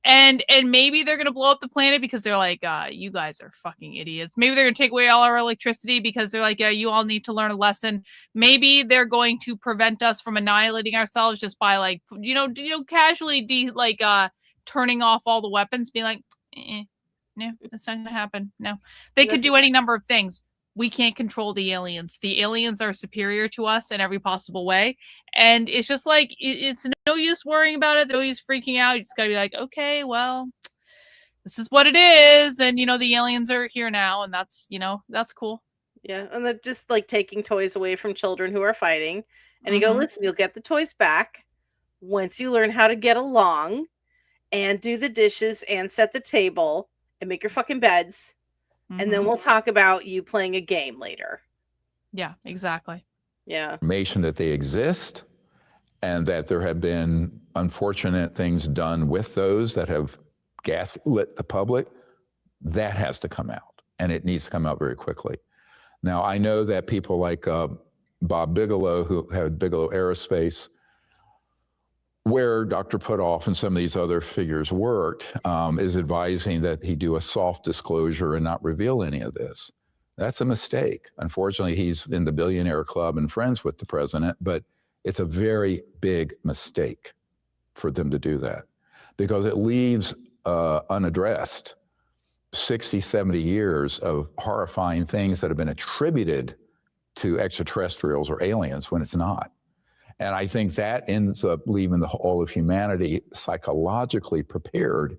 And maybe they're going to blow up the planet because they're like, you guys are fucking idiots. Maybe they're going to take away all our electricity because they're like, you all need to learn a lesson. Maybe they're going to prevent us from annihilating ourselves just by like, casually turning off all the weapons, being like, no, that's not going to happen. No, they could do any number of things. We can't control the aliens. The aliens are superior to us in every possible way. And it's just like, it's no use worrying about it. No use freaking out. You just gotta be like, okay, well, this is what it is. And, the aliens are here now. And that's, that's cool. Yeah. And they're just like taking toys away from children who are fighting. And you go, listen, you'll get the toys back once you learn how to get along and do the dishes and set the table and make your fucking beds. And then we'll talk about you playing a game later. Yeah, exactly. Yeah. Information that they exist and that there have been unfortunate things done with those that have gaslit the public, that has to come out. And it needs to come out very quickly. Now, I know that people like Bob Bigelow, who had Bigelow Aerospace, where Dr. Putoff and some of these other figures worked, is advising that he do a soft disclosure and not reveal any of this. That's a mistake. Unfortunately, he's in the billionaire club and friends with the president, but it's a very big mistake for them to do that because it leaves unaddressed 60, 70 years of horrifying things that have been attributed to extraterrestrials or aliens when it's not. And I think that ends up leaving all of humanity psychologically prepared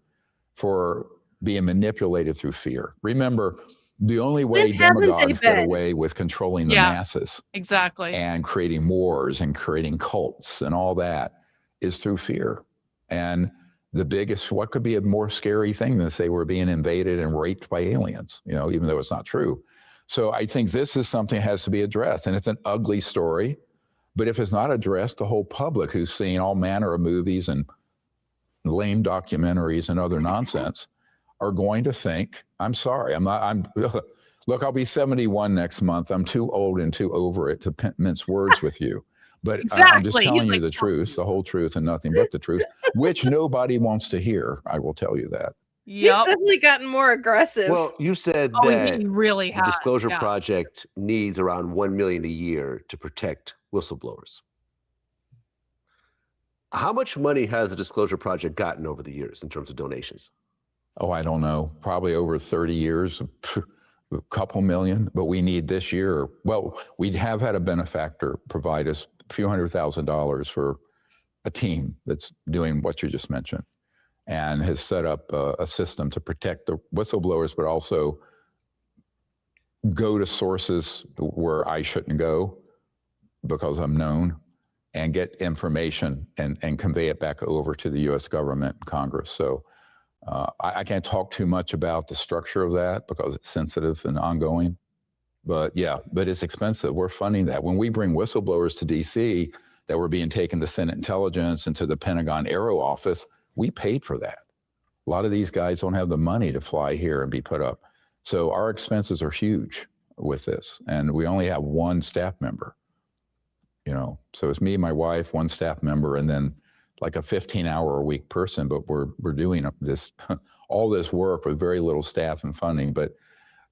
for being manipulated through fear. Remember, the only way When haven't they demagogues get been? away with controlling the Yeah. masses Exactly. and creating wars and creating cults and all that is through fear. And the biggest, what could be a more scary thing than say we're being invaded and raped by aliens, you know, even though it's not true. So I think this is something that has to be addressed, and it's an ugly story. But if it's not addressed, the whole public who's seeing all manner of movies and lame documentaries and other nonsense are going to think, I'm sorry, look, I'll be 71 next month. I'm too old and too over it to mince words with you. But I'm just Exactly. telling He's you like, the truth, the whole truth, and nothing but the truth, which nobody wants to hear. I will tell you that. He's Yep. definitely gotten more aggressive. Well, you said Oh, that he really the has. Disclosure yeah. Project needs around $1 million a year to protect whistleblowers. How much money has the Disclosure Project gotten over the years in terms of donations? Oh, I don't know, probably over 30 years, a couple million, but we need this year. Well, we have had a benefactor provide us a few $100,000 for a team that's doing what you just mentioned and has set up a system to protect the whistleblowers, but also go to sources where I shouldn't go because I'm known and get information and convey it back over to the US government and Congress. So I can't talk too much about the structure of that because it's sensitive and ongoing. But yeah, but it's expensive. We're funding that. When we bring whistleblowers to DC that were being taken to Senate Intelligence and to the Pentagon Aero Office, we paid for that. A lot of these guys don't have the money to fly here and be put up. So our expenses are huge with this. And we only have one staff member, you know. So it's me, my wife, one staff member, and then like a 15-hour-a-week person, but we're doing this all this work with very little staff and funding. But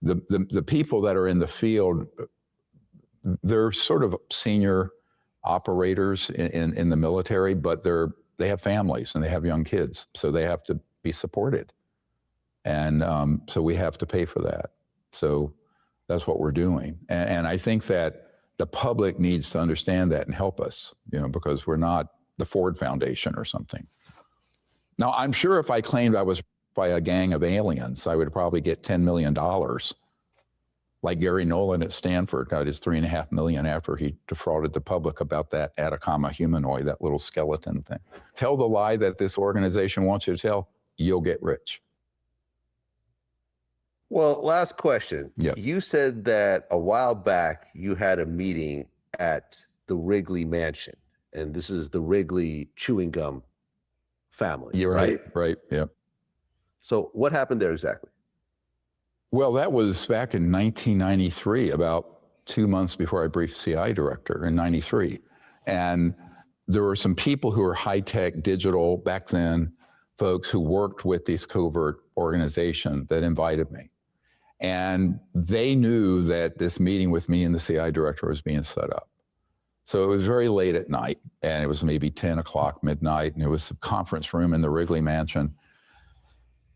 the people that are in the field, they're sort of senior operators in the military, but they have families and they have young kids, so they have to be supported, and so we have to pay for that. So that's what we're doing, and I think that the public needs to understand that and help us, you know, because we're not the Ford Foundation or something. Now, I'm sure if I claimed I was by a gang of aliens, I would probably get $10 million. Like Gary Nolan at Stanford got his $3.5 million after he defrauded the public about that Atacama humanoid, that little skeleton thing. Tell the lie that this organization wants you to tell, you'll get rich. Well, last question. Yep. You said that a while back you had a meeting at the Wrigley Mansion, and this is the Wrigley chewing gum family. You're right, yep. So what happened there exactly? Well, that was back in 1993, about 2 months before I briefed CI director in 93. And there were some people who were high-tech digital back then, folks who worked with this covert organization that invited me. And they knew that this meeting with me and the CI director was being set up. So it was very late at night, and it was maybe 10 o'clock, midnight, and it was a conference room in the Wrigley Mansion.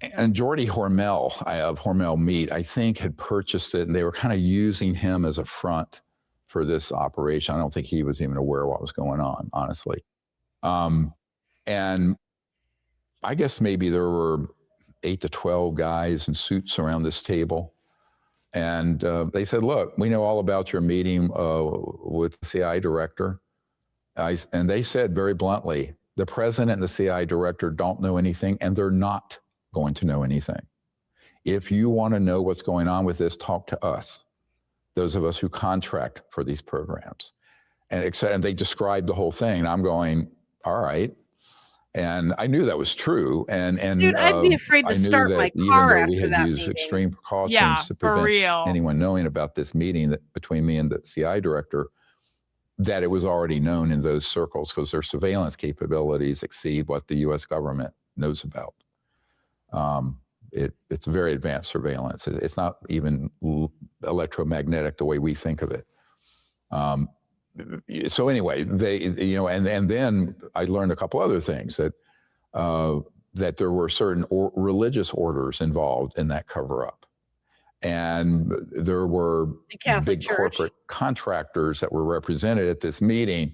And Jordy Hormel of Hormel Meat, I think, had purchased it, and they were kind of using him as a front for this operation. I don't think he was even aware of what was going on, honestly. And I guess maybe there were 8 to 12 guys in suits around this table. And they said, look, we know all about your meeting with the CI director. And they said very bluntly, the president and the CI director don't know anything, and they're not going to know anything. If you want to know what's going on with this, talk to us, those of us who contract for these programs. And they described the whole thing, and I'm going, all right. And I knew that was true. And Dude, I'd be afraid to start my car after we had that used meeting. extreme precautions Yeah, to for prevent real. anyone knowing about this meeting that between me and the CI director, that it was already known in those circles because their surveillance capabilities exceed what the US government knows about. It's very advanced surveillance. It's not even electromagnetic the way we think of it. So anyway, and then I learned a couple other things, that there were certain religious orders involved in that cover-up. And there were big corporate contractors that were represented at this meeting,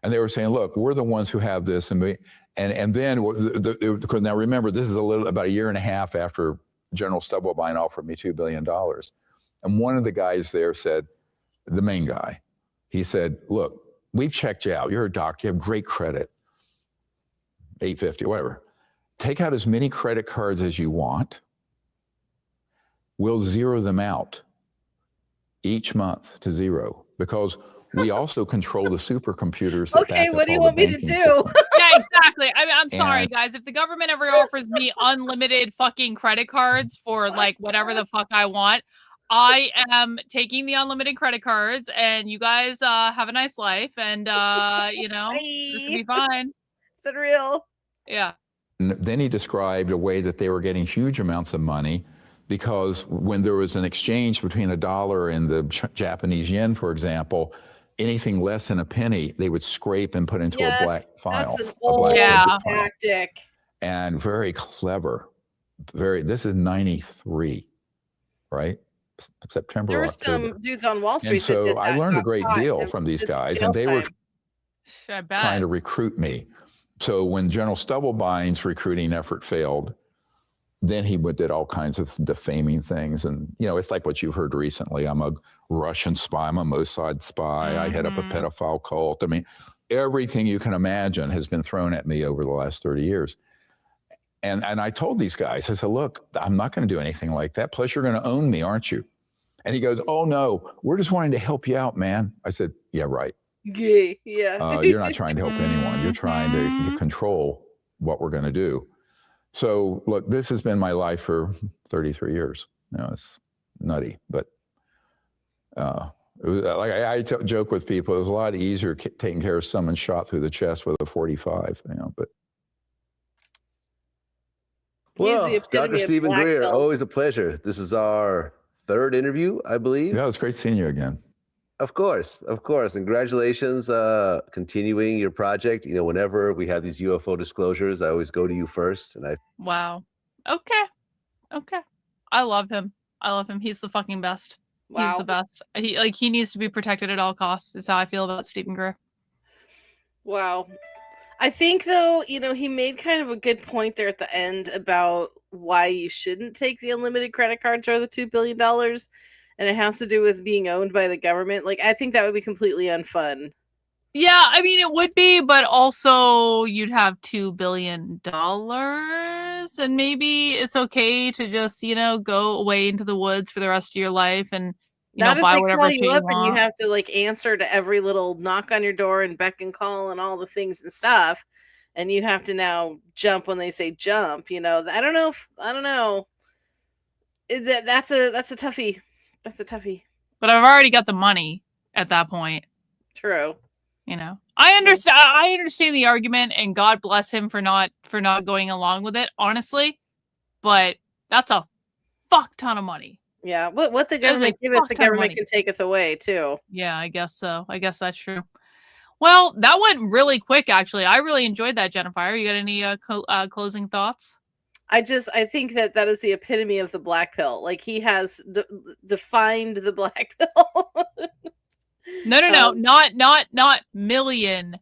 and they were saying, look, we're the ones who have this. And then, now remember, this is about a year and a half after General Stubblebine offered me $2 billion. And one of the guys there said, the main guy, he said, look, we've checked you out. You're a doctor. You have great credit. 850, whatever. Take out as many credit cards as you want. We'll zero them out each month to zero because we also control the supercomputers. That Okay, back what up do you all want the me to banking do? systems. Yeah, exactly. I'm sorry, And- guys. If the government ever offers me unlimited fucking credit cards for like whatever the fuck I want, I am taking the unlimited credit cards, and you guys have a nice life, and you know, this will be fine. It's been real. Yeah. And then he described a way that they were getting huge amounts of money because when there was an exchange between $1 and the Japanese yen, for example, anything less than a penny, they would scrape and put into a black file. That's an a black old budget file. tactic. And very clever. This is 93, right? September, There were October. some dudes on Wall Street. And so that did I that, learned a got great caught, deal and from these did guys, jail and they were time. I bet. trying to recruit me. So when General Stubblebine's recruiting effort failed, then he did all kinds of defaming things. And, you know, it's like what you've heard recently. I'm a Russian spy. I'm a Mossad spy. I head up a pedophile cult. I mean, everything you can imagine has been thrown at me over the last 30 years. And I told these guys, I said, look, I'm not going to do anything like that. Plus, you're going to own me, aren't you? And he goes, oh, no, we're just wanting to help you out, man. I said, yeah, right. Yeah. You're not trying to help anyone. You're trying to control what we're going to do. So, look, this has been my life for 33 years. You know, it's nutty, but it was, like I joke with people, it was a lot easier taking care of someone shot through the chest with a 45. You know, but. Well, the epitome Dr. of Stephen black Greer, belt. always a pleasure. This is our third interview, I believe. Yeah, it's great seeing you again. Of course. And congratulations, continuing your project. You know, whenever we have these UFO disclosures, I always go to you first. And Wow. Okay. I love him. He's the fucking best. Wow. He's the best. He needs to be protected at all costs, is how I feel about Stephen Greer. Wow. I think, though, you know, he made kind of a good point there at the end about why you shouldn't take the unlimited credit cards or the $2 billion. And it has to do with being owned by the government. Like, I think that would be completely unfun. Yeah, I mean, it would be, but also you'd have $2 billion, and maybe it's okay to just, you know, go away into the woods for the rest of your life and, you know, buy whatever shit you want. And you have to, like, answer to every little knock on your door and beck and call and all the things and stuff. And you have to now jump when they say jump, you know. I don't know. That's a toughie. That's a toughie. But I've already got the money at that point. True. You know, I understand the argument, and God bless him for not going along with it, honestly. But that's a fuck ton of money. Yeah, what the government giveth, the government can taketh away too. Yeah, I guess so. I guess that's true. Well, that went really quick, actually. I really enjoyed that, Jennifer. You got any closing thoughts? I think that is the epitome of the black pill. Like, he has defined the black pill. No, not million.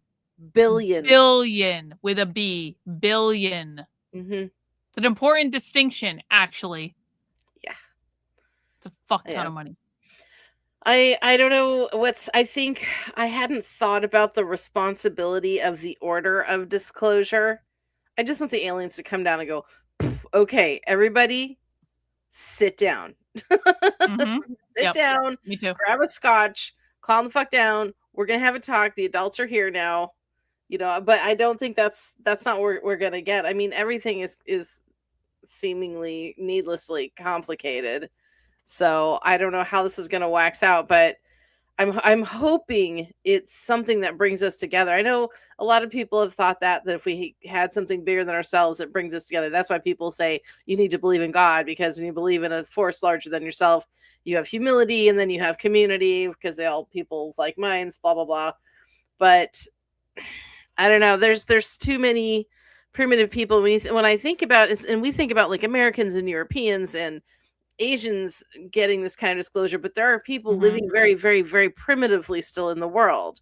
Billion with a B. Billion. Mm-hmm. It's an important distinction, actually. Yeah. It's a fuck ton of money. I don't know I think I hadn't thought about the responsibility of the order of disclosure. I just want the aliens to come down and go, okay, everybody, sit down. Sit down. Me too. Grab a scotch. Calm the fuck down. We're gonna have a talk. The adults are here now. You know, but I don't think that's not what we're gonna get. I mean, everything is seemingly needlessly complicated. So I don't know how this is gonna wax out, but I'm hoping it's something that brings us together. I know a lot of people have thought that if we had something bigger than ourselves, it brings us together. That's why people say you need to believe in God, because when you believe in a force larger than yourself, you have humility, and then you have community, because they all people like minds, blah, blah, blah. But I don't know. There's too many primitive people. When I think about it, and we think about like Americans and Europeans and Asians getting this kind of disclosure, but there are people living very, very, very primitively still in the world.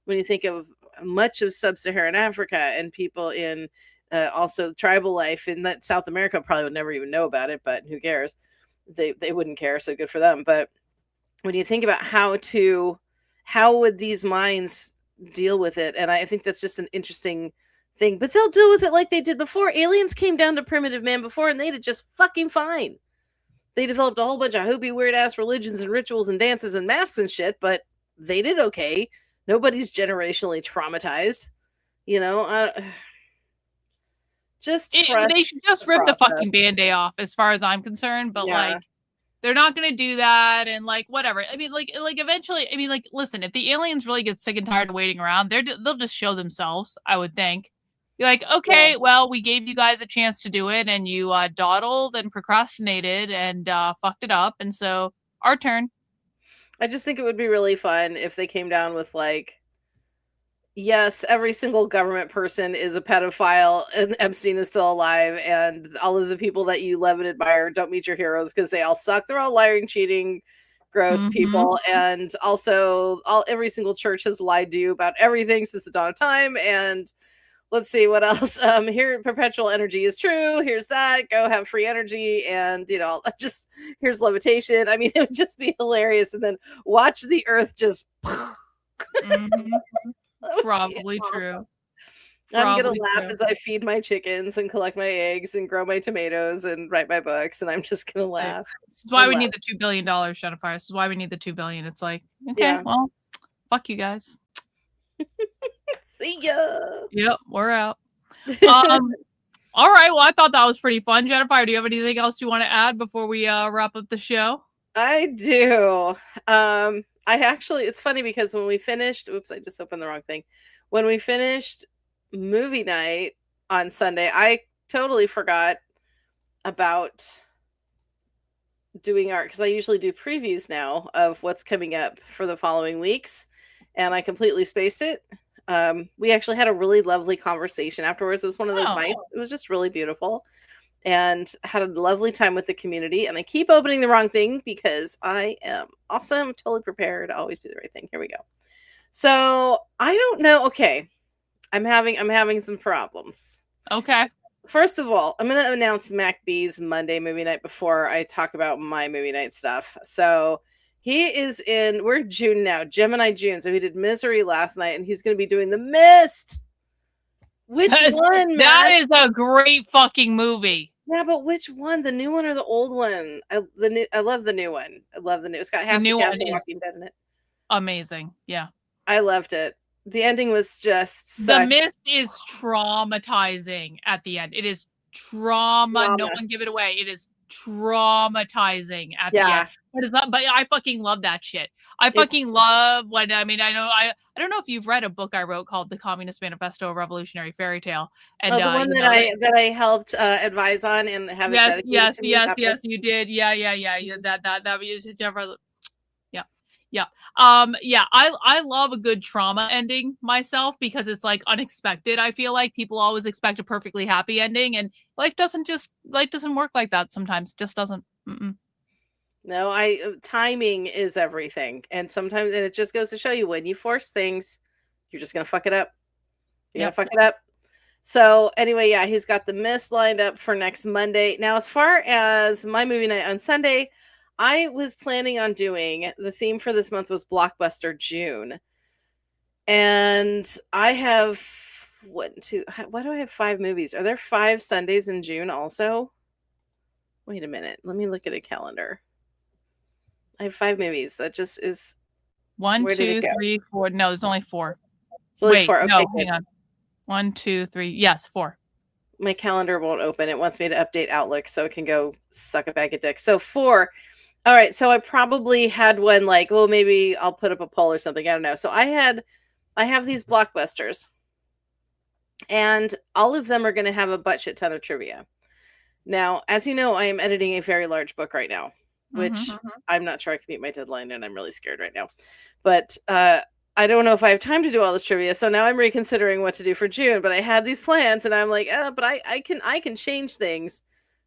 When you think of much of sub-Saharan Africa and people in also tribal life in that South America probably would never even know about it, but who cares? They wouldn't care, so good for them. But when you think about how would these minds deal with it, and I think that's just an interesting thing. But they'll deal with it like they did before. Aliens came down to primitive man before, and they did just fucking fine. They developed a whole bunch of hoopy weird ass religions and rituals and dances and masks and shit, but they did okay. Nobody's generationally traumatized, you know. They should just rip the fucking Band-Aid off, as far as I'm concerned. But like, they're not gonna do that, and like whatever. I mean, like eventually. I mean, like, listen, if the aliens really get sick and tired of waiting around, they'll just show themselves. I would think. Be like, okay, well, we gave you guys a chance to do it, and you dawdled and procrastinated and fucked it up, and so our turn. I just think it would be really fun if they came down with like, yes, every single government person is a pedophile and Epstein is still alive, and all of the people that you love and admire don't meet your heroes because they all suck. They're all lying, cheating, gross people. And also every single church has lied to you about everything since the dawn of time. And let's see what else. Here, perpetual energy is true. Here's that. Go have free energy. And, you know, just here's levitation. I mean, it would just be hilarious. And then watch the earth just. Probably true. I'm going to laugh as I feed my chickens and collect my eggs and grow my tomatoes and write my books. And I'm just going to laugh. This is why we need the $2 billion, Jennifer. This is why we need the $2 billion. It's like, okay, well, fuck you guys. See ya. Yep, we're out. All right. Well, I thought that was pretty fun. Jennifer, do you have anything else you want to add before we wrap up the show? I do. It's funny because when we finished, oops, I just opened the wrong thing. When we finished movie night on Sunday, I totally forgot about doing art because I usually do previews now of what's coming up for the following weeks, and I completely spaced it. We actually had a really lovely conversation afterwards. It was one of those nights. It was just really beautiful. And had a lovely time with the community. And I keep opening the wrong thing because I am awesome, totally prepared, always do the right thing. Here we go. So I don't know. Okay. I'm having some problems. Okay. First of all, I'm going to announce Mac B's Monday movie night before I talk about my movie night stuff. So we're in June now, Gemini June. So he did Misery last night and he's going to be doing The Mist. Which one, Matt? That is a great fucking movie. Yeah, but which one? The new one or the old one? I love the new one. I love the new. It's got half the cast of Walking Dead in it. Amazing. Yeah. I loved it. The ending was just The Mist is traumatizing at the end. It is trauma. No one give it away. It is traumatizing at the end. But I fucking love that shit. I fucking love when I don't know if you've read a book I wrote called The Communist Manifesto, a Revolutionary Fairy Tale. And the one that I helped advise on and have yes, you did. Yeah. That was Jennifer. Yeah. I love a good trauma ending myself because it's like unexpected. I feel like people always expect a perfectly happy ending, and life doesn't work like that sometimes. It just doesn't. No, timing is everything. And sometimes, and it just goes to show you when you force things, you're just going to fuck it up. You're going to fuck it up. So anyway, yeah, he's got The Mist lined up for next Monday. Now, as far as my movie night on Sunday, I was planning on doing, the theme for this month was Blockbuster June. And I have, why do I have 5 movies? Are there 5 Sundays in June also? Wait a minute. Let me look at a calendar. I have 5 movies. That just is 1, 2, 3, 4. No, there's only 4. It's only 4. Okay, no, hang on. 1, 2, 3. Yes, 4. My calendar won't open. It wants me to update Outlook so it can go suck a bag of dicks. So 4. All right. So I probably had one like, well, maybe I'll put up a poll or something. I don't know. So I have these blockbusters, and all of them are going to have a butt shit ton of trivia. Now, as you know, I am editing a very large book right now, which I'm not sure I can meet my deadline, and I'm really scared right now. But I don't know if I have time to do all this trivia, so now I'm reconsidering what to do for June. But I had these plans, and I'm like, but I can change things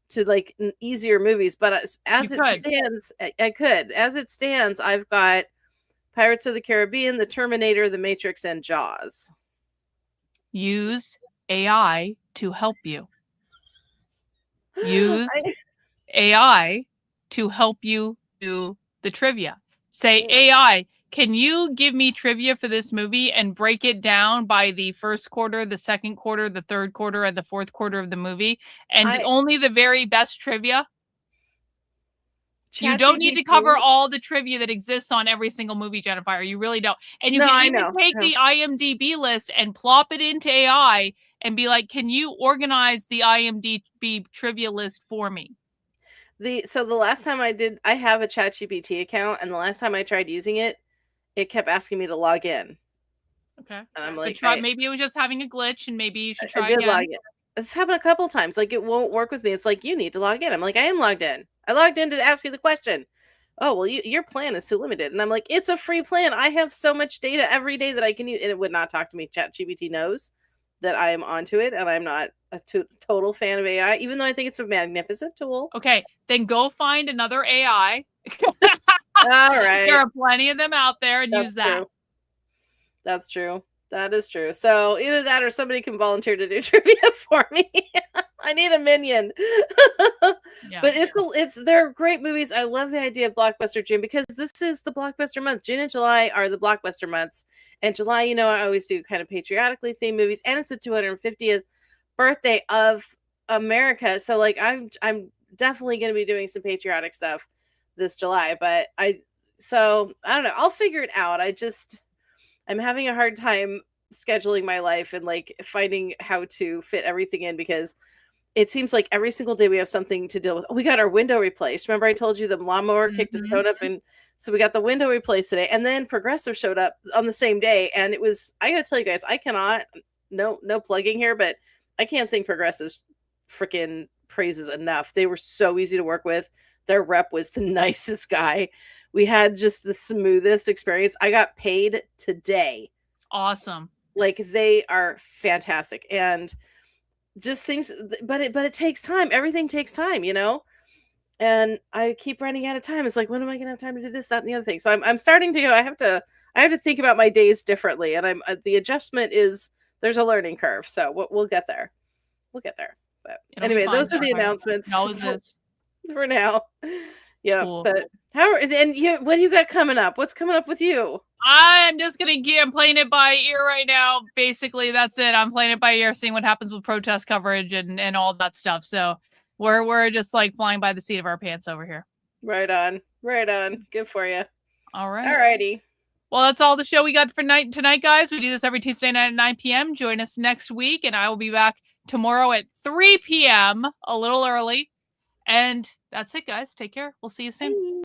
to like easier movies. But as it stands, I could. As it stands, I've got Pirates of the Caribbean, The Terminator, The Matrix, and Jaws. Use AI to help you. Use AI to help you do the trivia. Say, AI, can you give me trivia for this movie and break it down by the first quarter, the second quarter, the third quarter, and the fourth quarter of the movie? And only the very best trivia? You don't need to cover all the trivia that exists on every single movie, Jennifer. You really don't. And you can even take the IMDb list and plop it into AI and be like, can you organize the IMDb trivia list for me? So the last time I have a ChatGPT account, and the last time I tried using it, it kept asking me to log in. Okay. And I'm like, maybe it was just having a glitch, and maybe you should try again. log in. It's happened a couple times. Like, it won't work with me. It's like, you need to log in. I'm like, I am logged in. I logged in to ask you the question. Oh, well, your plan is too limited. And I'm like, it's a free plan. I have so much data every day that I can use. And it would not talk to me. ChatGPT knows that I am onto it, and I'm not a total fan of AI, even though I think it's a magnificent tool. Okay, then go find another AI. All right. There are plenty of them out there, and use that. True. That's true. That is true. So either that or somebody can volunteer to do trivia for me. I need a minion. But they're great movies. I love the idea of Blockbuster June, because this is the Blockbuster month. June and July are the Blockbuster months. And July, I always do kind of patriotically themed movies, and it's the 250th birthday of America. So like I'm definitely going to be doing some patriotic stuff this July, but I don't know. I'll figure it out. I'm having a hard time scheduling my life and like finding how to fit everything in, because it seems like every single day we have something to deal with. We got our window replaced. Remember I told you the lawnmower kicked its toe up, and so we got the window replaced today. And then Progressive showed up on the same day, and it was, I gotta tell you guys, I cannot, no plugging here, but I can't sing Progressive's freaking praises enough. They were so easy to work with. Their rep was the nicest guy. We had just the smoothest experience. I got paid today. Awesome. Like, they are fantastic. And just things, but it takes time. Everything takes time, and I keep running out of time. It's like, when am I gonna have time to do this, that, and the other thing? So I'm starting to go, I have to think about my days differently, and the adjustment is, there's a learning curve. So we'll get there. But anyway, those are the announcements for now. Yeah. Cool. But what do you got coming up? What's coming up with you? I'm just I'm playing it by ear right now. Basically, that's it. I'm playing it by ear, seeing what happens with protest coverage and all that stuff. So we're just like flying by the seat of our pants over here. Right on. Good for you. All right. Alrighty. Well, that's all the show we got for tonight, guys. We do this every Tuesday night at 9 p.m. Join us next week, and I will be back tomorrow at 3 p.m. a little early. And that's it, guys. Take care. We'll see you soon.